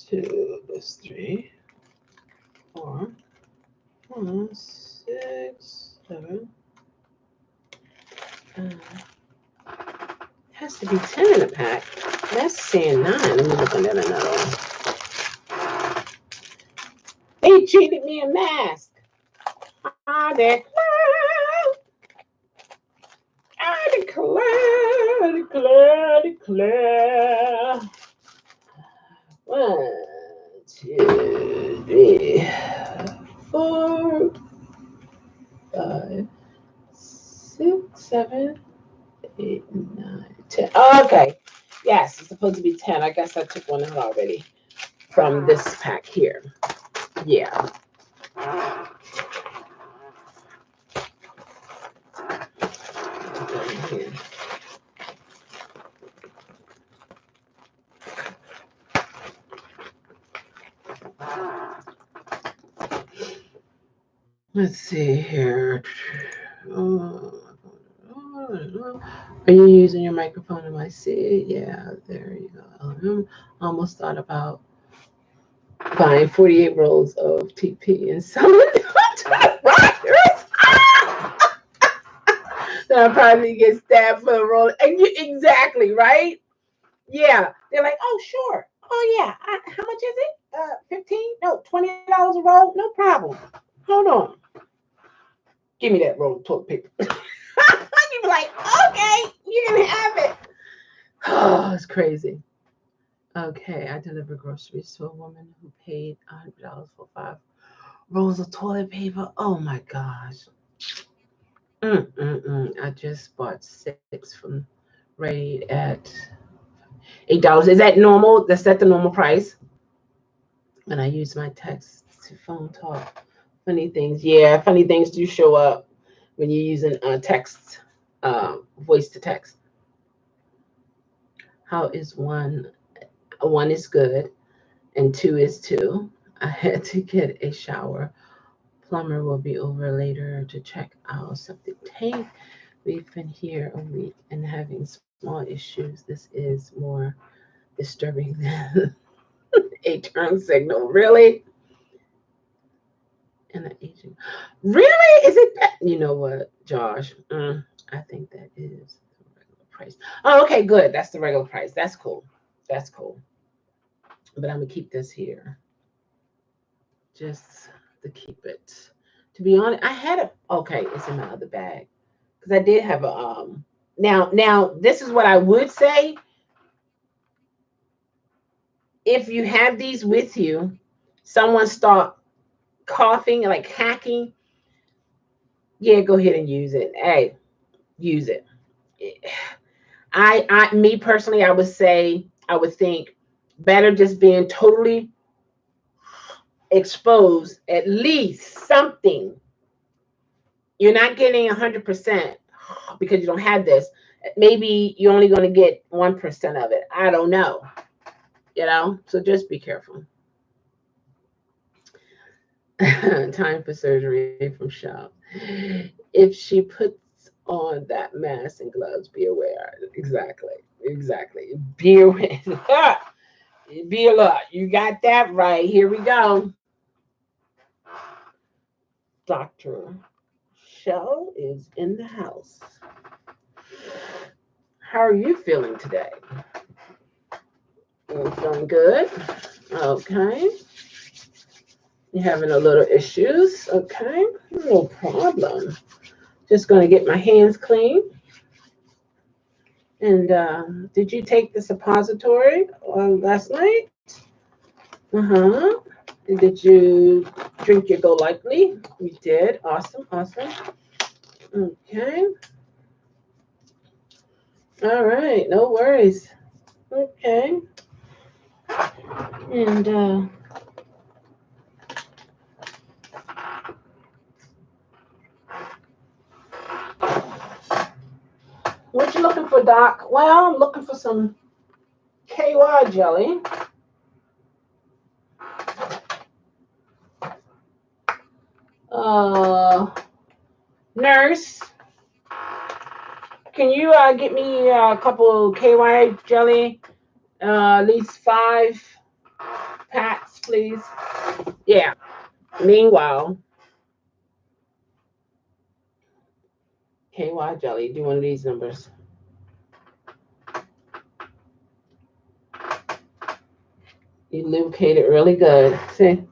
2 plus 3, 4, 5, 6, 7. Has to be 10 in a pack. That's saying 9. Let me look at another one. They cheated me a mask. I declare. I declare, declare, declare. 1, 2, 3, 4, 5, 6, 7, 8, 9, 10. Oh, okay. Yes, it's supposed to be 10. I guess I took one out already from this pack here. Yeah. Let's see here. Are you using your microphone? Am I see? Yeah, there you go. Almost thought about buying 48 rolls of TP and selling them to the riders. then I'll probably get stabbed for the roll. And exactly, right? Yeah. They're like, oh, sure. Oh, yeah. How much is it? 15? No, $20 a roll? No problem. Hold on. Give me that roll of toilet paper. You be like, okay, you can have it. Oh, it's crazy. Okay, I deliver groceries to a woman who paid $100 for 5 rolls of toilet paper. Oh my gosh. I just bought 6 from Raid at $8. Is that normal? That's at the normal price. And I use my text to phone talk. Funny things. Yeah, funny things do show up when you're using text, voice to text. How is one? One is good, and 2 is 2. I had to get a shower. Plumber will be over later to check our septic tank. We've been here a week and having small issues. This is more disturbing than a turn signal. Really? And an agent. Really? Is it that? You know what, Josh? I think that is the regular price. Oh, okay, good. That's the regular price. That's cool. That's cool. But I'm going to keep this here. Just to keep it. To be honest, I had a, okay, it's in my other bag. Because I did have a, now, this is what I would say. If you have these with you, someone start coughing, like hacking, yeah, go ahead and use it. Hey, use it. Me personally, I would say, I would think better just being totally exposed, at least something. You're not getting 100% because you don't have this. Maybe you're only going to get 1% of it. I don't know. So just be careful. Time for surgery from Chelle. If she puts on that mask and gloves, be aware. Exactly. Be aware. Be alert. You got that right. Here we go. Dr. Chelle is in the house. How are you feeling today? You feeling good? Okay. You're having a little issues. Okay. No problem. Just going to get my hands clean. And did you take the suppository last night? And did you drink your Go Likely? You did. Awesome. Okay. All right. No worries. Okay. And what you looking for, Doc? Well, I'm looking for some KY jelly. Nurse, can you get me a couple KY jelly? At least 5 packs, please. Yeah. Meanwhile, KY jelly, do one of these numbers. You lubricate it really good. See?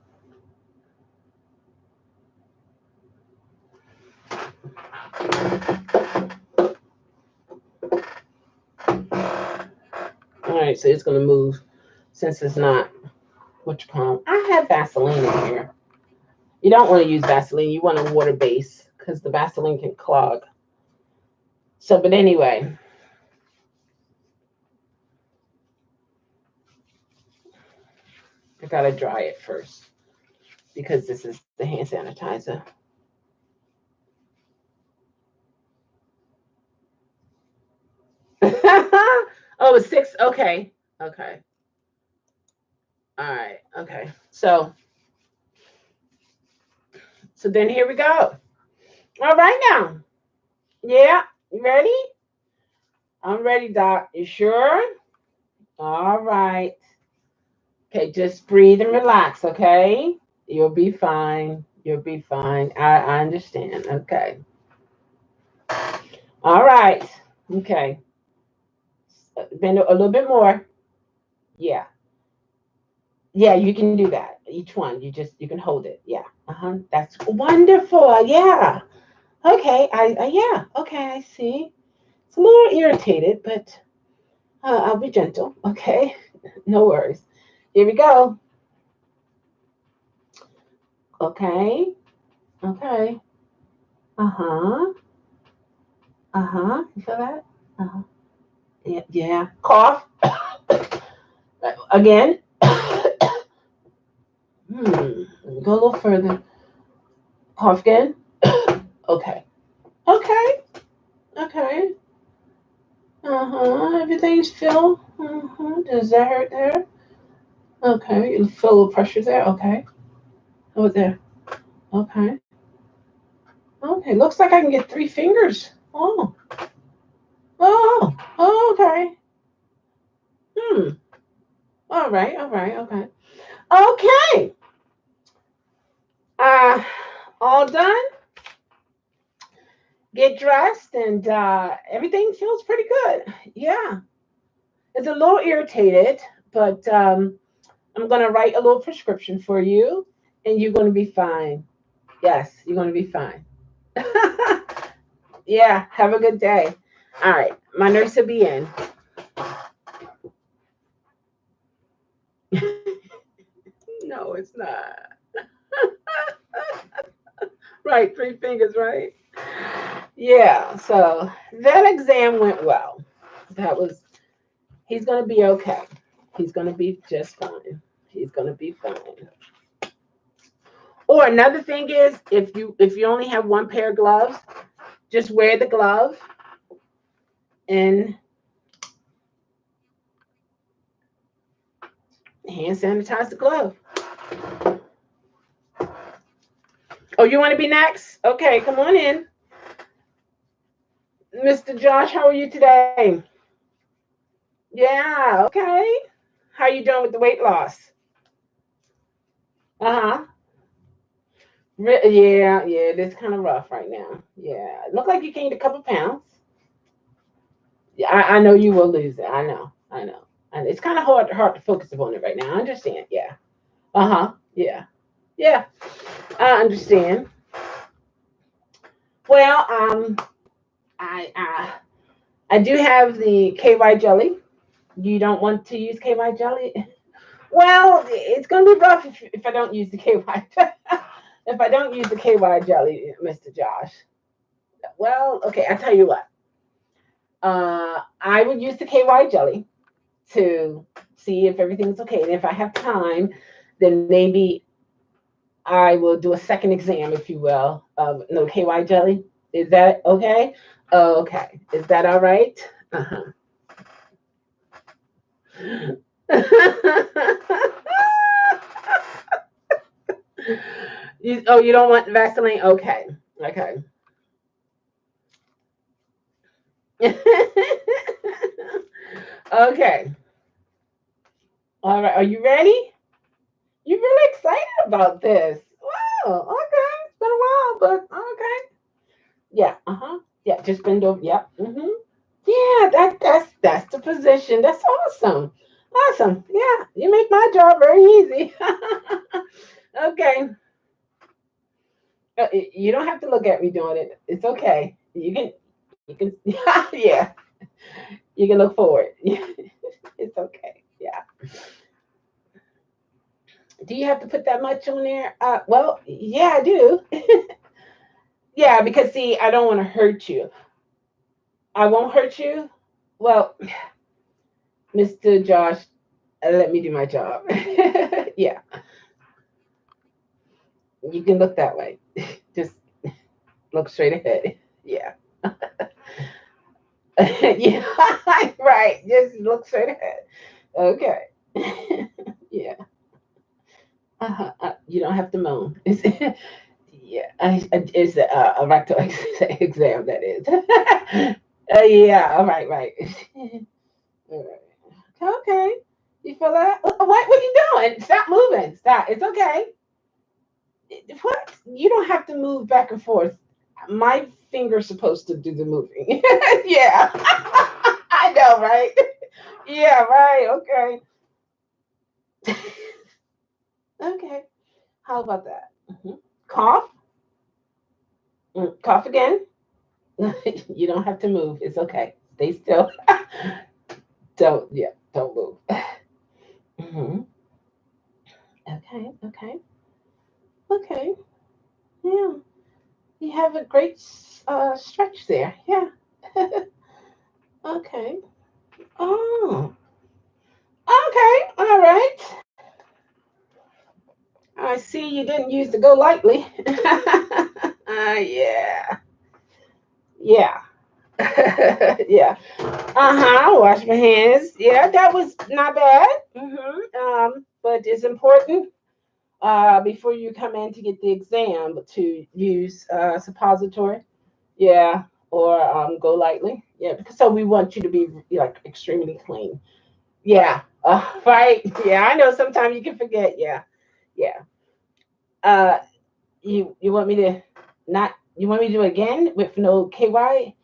All right, so it's going to move since it's not what you call. I have Vaseline in here. You don't want to use Vaseline. You want a water base because the Vaseline can clog. So, but anyway. I got to dry it first because this is the hand sanitizer. Oh, it's 6. Okay. All right. Okay. So then here we go. All right now. Yeah. You ready? I'm ready, Doc. You sure? All right. Okay. Just breathe and relax. Okay. You'll be fine. I understand. Okay. All right. Okay. Bend a little bit more. Yeah. Yeah, you can do that. Each one, you can hold it. Yeah. That's wonderful. Yeah. Okay. Yeah. Okay. I see. It's a little irritated, but I'll be gentle. Okay. No worries. Here we go. Okay. Okay. Uh huh. Uh huh. You feel that? Uh huh. Yeah. Yeah. Cough again. Go a little further. Cough again. Okay. Okay. Okay. Everything's filled. Does that hurt there? Okay. You feel a little pressure there. Okay. Over there. Okay. Okay. Looks like I can get 3 fingers. Oh. Oh. Oh. Okay. Hmm. All right. All right. Okay. Okay. Uh, all done. Get dressed, and everything feels pretty good. Yeah. It's a little irritated, but I'm going to write a little prescription for you, and you're going to be fine. Yes, you're going to be fine. Yeah, have a good day. All right, my nurse will be in. No, it's not. Right, 3 fingers, right? Yeah, so that exam went well. That was, he's going to be okay. He's going to be just fine. He's going to be fine. Or another thing is, if you only have one pair of gloves, just wear the glove and hand sanitize the glove. Oh, you want to be next? Okay, come on in. Mr. Josh, how are you today? Yeah, okay. How you doing with the weight loss? Uh-huh. Yeah, yeah, it's kind of rough right now. Yeah. Look like you gained a couple pounds. Yeah, I know you will lose it. I know. I know. And it's kind of hard to focus on it right now. I understand. Yeah. Uh-huh. Yeah. Yeah. I understand. Well, I do have the KY jelly. You don't want to use KY jelly? Well, it's going to be rough if I don't use the KY. If I don't use the KY jelly, Mr. Josh. Well, okay, I tell you what. I would use the KY jelly to see if everything's okay, and if I have time, then maybe I will do a second exam, if you will, of no KY jelly. Is that okay? Okay. Is that all right? Uh-huh. You don't want Vaseline? Okay. Okay. Okay. All right. Are you ready? You're really excited about this. Wow. Okay. It's been a while, but okay. Yeah. Uh-huh. Yeah. Just bend over. Yep. Yeah. That's the position. That's awesome. Awesome. Yeah. You make my job very easy. Okay. You don't have to look at me doing it. It's okay. You can yeah. You can look forward. It's okay. Yeah. Do you have to put that much on there? Well, yeah, I do. Yeah, because see, I don't want to hurt you. I won't hurt you. Well, Mr. Josh, let me do my job. Yeah, you can look that way. Just look straight ahead. Yeah. Yeah, right. Just look straight ahead. Okay. Yeah. You don't have to moan. Yeah, it's a rectal exam, that is. Yeah, all right, right. All right. Okay. You feel that? What are you doing? Stop moving. Stop. It's okay. What? You don't have to move back and forth. My finger's supposed to do the moving. Yeah. I know, right? Yeah, right. Okay. Okay. How about that? Cough. Cough again. You don't have to move. It's okay. Stay still. Don't move. hmm Okay, okay, okay. Yeah, you have a great stretch there. Yeah. Okay. Oh, okay. All right. I see you didn't use the go lightly. Yeah. Yeah. Yeah. Wash my hands. Yeah, that was not bad. But it's important before you come in to get the exam to use suppository. Yeah, or go lightly. Yeah, because so we want you to be like extremely clean. Yeah, right. Yeah, I know. Sometimes you can forget. Yeah, yeah. Uh, you want me to not? You want me to do it again with no KY?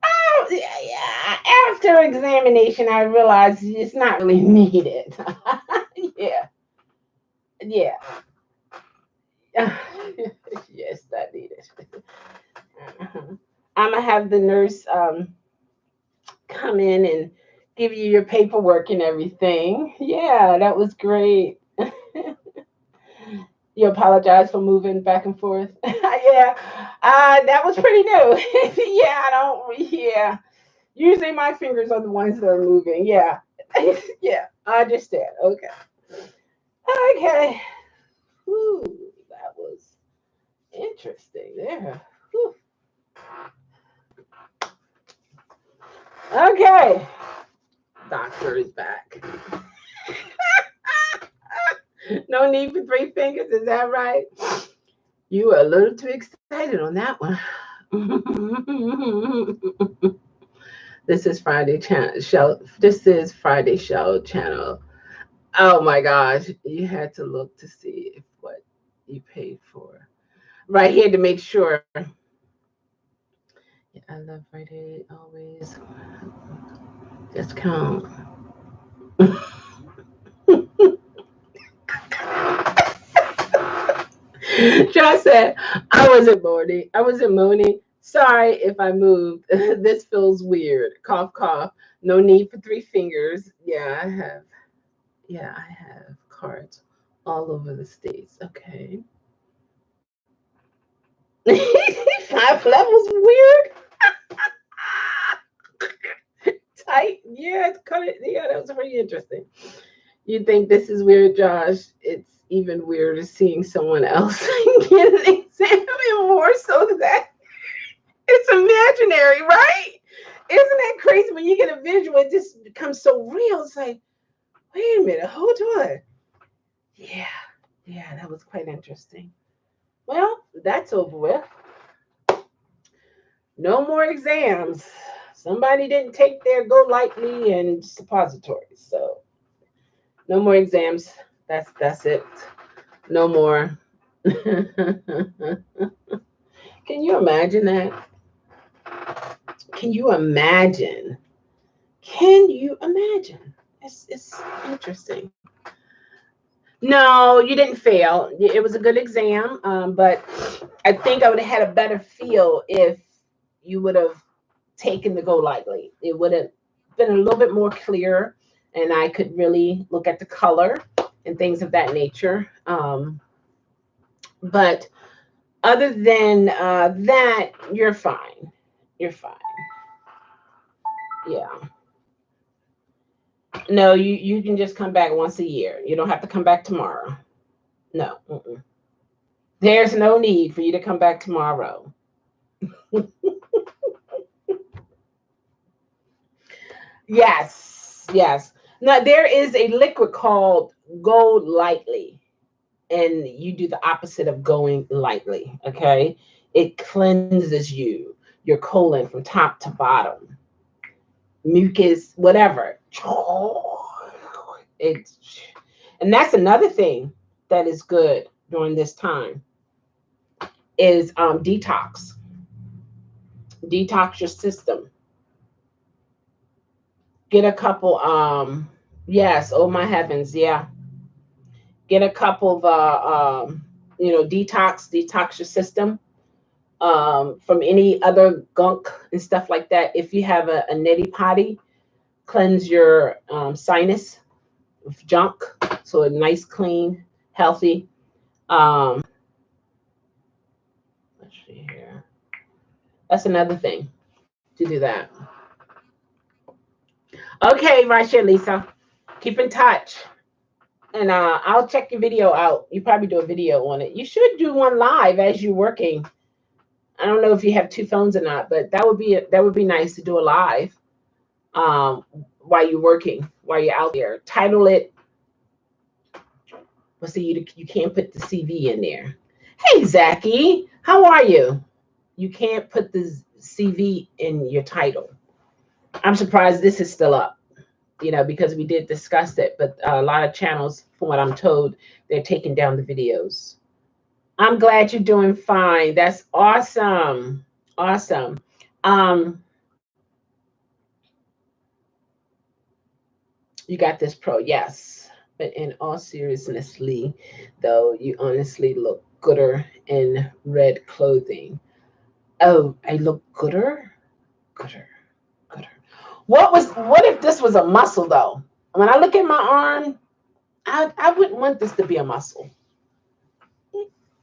Oh, yeah. After examination, I realized it's not really needed. Yeah, yeah. Yes, not needed. I'm gonna have the nurse come in and give you your paperwork and everything. Yeah, that was great. You apologize for moving back and forth. Yeah, that was pretty new. Yeah, I don't. Yeah, usually my fingers are the ones that are moving. Yeah, yeah, I understand. Okay, okay. Ooh, that was interesting there. Whew. Okay, doctor is back. No need for three fingers. Is that right? You were a little too excited on that one. This is Friday channel show. This is Friday show channel. Oh my gosh, you had to look to see if what you paid for. Right here to make sure. Yeah, I love Friday always. Discount. Josh said, I wasn't moaning. I wasn't moaning. Sorry if I moved. This feels weird. Cough, cough. No need for three fingers. Yeah, I have. Yeah, I have cards all over the states. Okay. Five levels weird. Tight. Yeah, it's kind of. Yeah, that was pretty interesting. You think this is weird, Josh? It's even weirder seeing someone else get an exam and more so that it's imaginary, right? Isn't that crazy when you get a visual? It just becomes so real. It's like, wait a minute, hold on. Yeah, yeah, that was quite interesting. Well, that's over with. No more exams. Somebody didn't take their go lightly and suppositories, so no more exams. That's it. No more. Can you imagine that? Can you imagine? Can you imagine? It's interesting. No, you didn't fail. It was a good exam, but I think I would have had a better feel if you would have taken the go lightly. It would have been a little bit more clear, and I could really look at the color and things of that nature. But other than that, you're fine. You're fine. Yeah. No, you can just come back once a year. You don't have to come back tomorrow. No. Mm-mm. There's no need for you to come back tomorrow. Yes, yes. Now there is a liquid called Go Lightly, and you do the opposite of going lightly. Okay, it cleanses your colon from top to bottom, mucus, whatever. It's and that's another thing that is good during this time is detox. Detox your system. Get a couple. Yes. Oh my heavens. Yeah. Get a couple of detox your system from any other gunk and stuff like that. If you have a nitty potty, cleanse your sinus of junk, so a nice, clean, healthy. Um, let's see here. That's another thing to do that. Okay, Rasha, Lisa, keep in touch, and I'll check your video out. You probably do a video on it. You should do one live as you're working. I don't know if you have two phones or not, but that would be nice to do a live um, while you're working, while you're out there. Title it. Well, see, you can't put the CV in there. Hey, Zachy, how are you? You can't put the CV in your title. I'm surprised this is still up, because we did discuss it, but a lot of channels, from what I'm told, they're taking down the videos. I'm glad you're doing fine. That's awesome. Awesome. Um, you got this, pro. Yes. But in all seriousness, Lee, though, you honestly look gooder in red clothing. Oh, I look gooder? Gooder. Gooder. What if this was a muscle though? When I look at my arm, I wouldn't want this to be a muscle.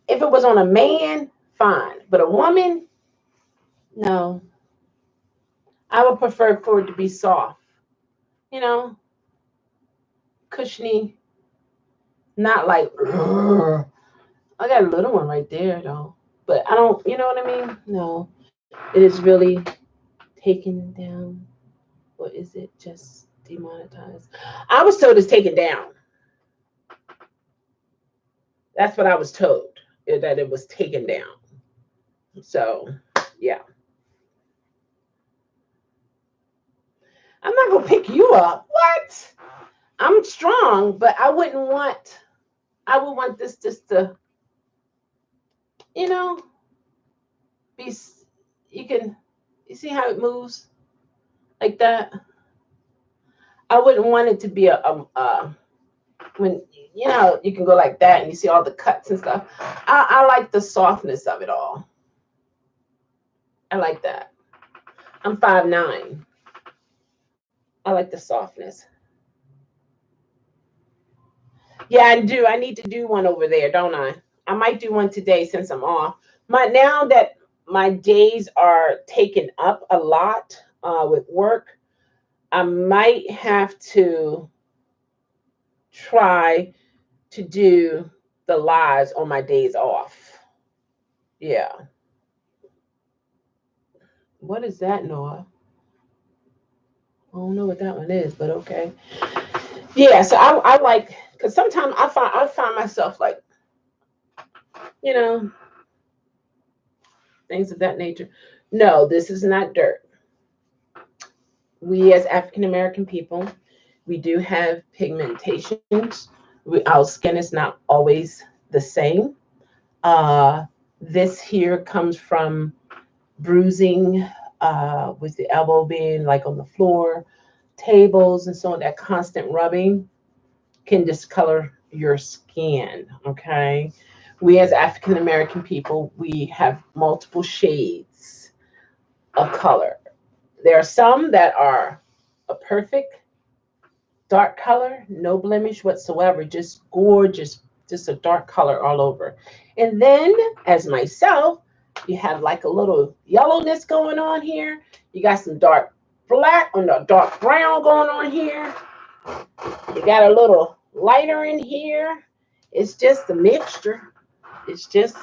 If it was on a man, fine. But a woman, no. I would prefer for it to be soft, you know, cushiony, not like, "Ugh." I got a little one right there though. But I don't, you know what I mean? No. It is really taken down. Or is it just demonetized? I was told it's taken down. That's what I was told, that it was taken down. So, yeah. I'm not going to pick you up. What? I'm strong, but I would want this just to, you know, be, you see how it moves like that? I wouldn't want it to be when, you can go like that and you see all the cuts and stuff. I like the softness of it all. I like that. I'm 5'9". I like the softness. Yeah, I do. I need to do one over there, don't I? I might do one today since I'm off. Now that my days are taken up a lot with work, I might have to try to do the lives on my days off. Yeah. What is that, Noah? I don't know what that one is, but okay. Yeah, so I like, because sometimes I find myself like, you know, things of that nature. No, this is not dirt. We as African American people, we do have pigmentations. Our skin is not always the same. Uh, this here comes from bruising, with the elbow being like on the floor, tables, and so on. That constant rubbing can discolor your skin. Okay, we as African American people, we have multiple shades of color. There are some that are a perfect dark color, no blemish whatsoever, just gorgeous, just a dark color all over. And then, as myself, you have like a little yellowness going on here. You got some dark black or no, dark brown going on here. You got a little lighter in here. It's just a mixture. It's just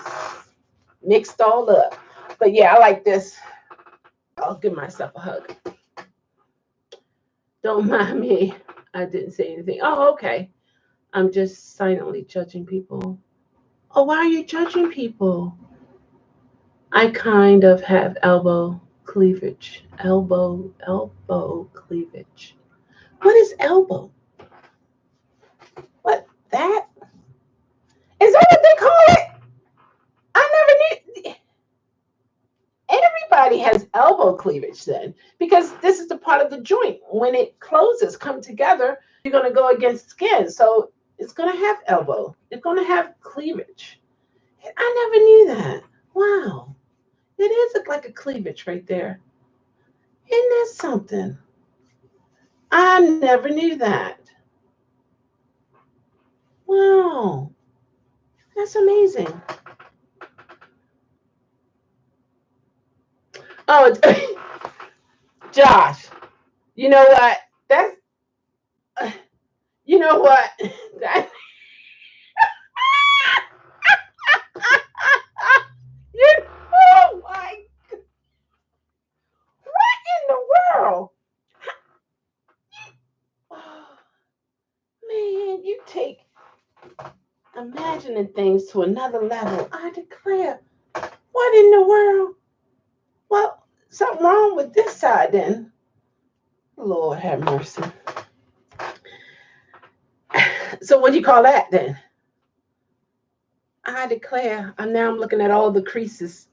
mixed all up. But yeah, I like this. I'll give myself a hug. Don't mind me. I didn't say anything. Oh, okay. I'm just silently judging people. Oh, why are you judging people? I kind of have elbow cleavage. Elbow cleavage. What is elbow? What? That? Is that what they call it? I never knew. everybody has elbow cleavage then, because this is the part of the joint. When it closes, come together, you're going to go against skin. So it's going to have elbow. It's going to have cleavage. I never knew that. Wow. It is like a cleavage right there. Isn't that something? I never knew that. Wow. That's amazing. Oh, it's, Josh, you know what? That's, you know what? That, you, oh my, what in the world? Oh, man, you take imagining things to another level. I declare, what in the world? Well, something wrong with this side then. Lord have mercy. So what do you call that then? I declare, I'm looking at all the creases.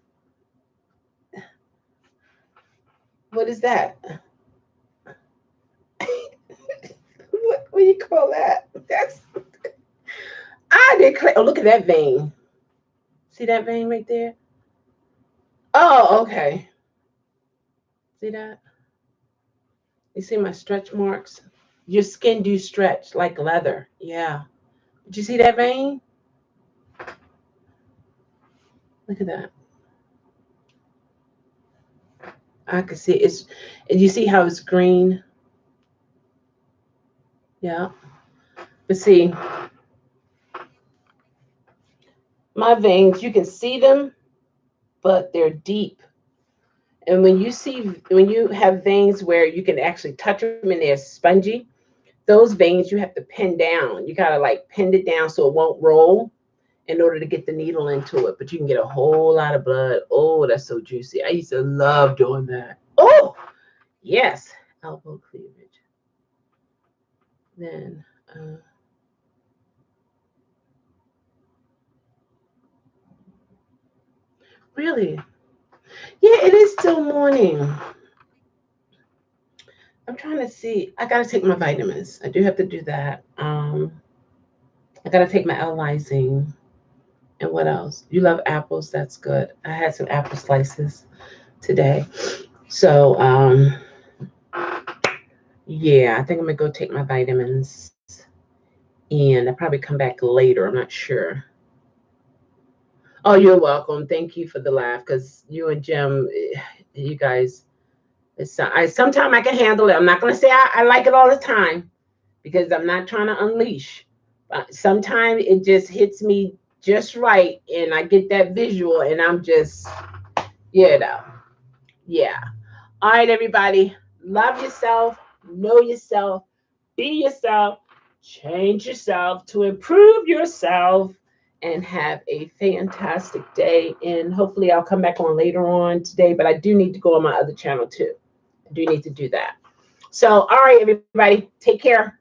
What is that? What do you call that? That's, I declare, oh, look at that vein. See that vein right there? Oh, okay. See that? You see my stretch marks? Your skin do stretch like leather. Yeah. Did you see that vein? Look at that. I can see it's, you see how it's green? Yeah. But see, my veins, you can see them, but they're deep. And when you have veins where you can actually touch them and they're spongy, those veins you have to pin down. You gotta like pin it down so it won't roll in order to get the needle into it. But you can get a whole lot of blood. Oh, that's so juicy. I used to love doing that. Oh, yes, elbow cleavage. Then, really, yeah, it is still morning. I'm trying to see. I gotta take my vitamins. I do have to do that. I gotta take my L-lysine. And what else? You love apples? That's good. I had some apple slices today. So, yeah, I think I'm gonna go take my vitamins, and I'll probably come back later. I'm not sure. Oh, you're welcome. Thank you for the laugh, because you and Jim, you guys, sometimes I can handle it. I'm not gonna say I like it all the time, because I'm not trying to unleash. But sometimes it just hits me just right, and I get that visual, and I'm just, you know, yeah. All right, everybody, love yourself, know yourself, be yourself, change yourself to improve yourself, and have a fantastic day. And hopefully I'll come back on later on today, but I do need to go on my other channel too. I do need to do that. So, all right, everybody, take care.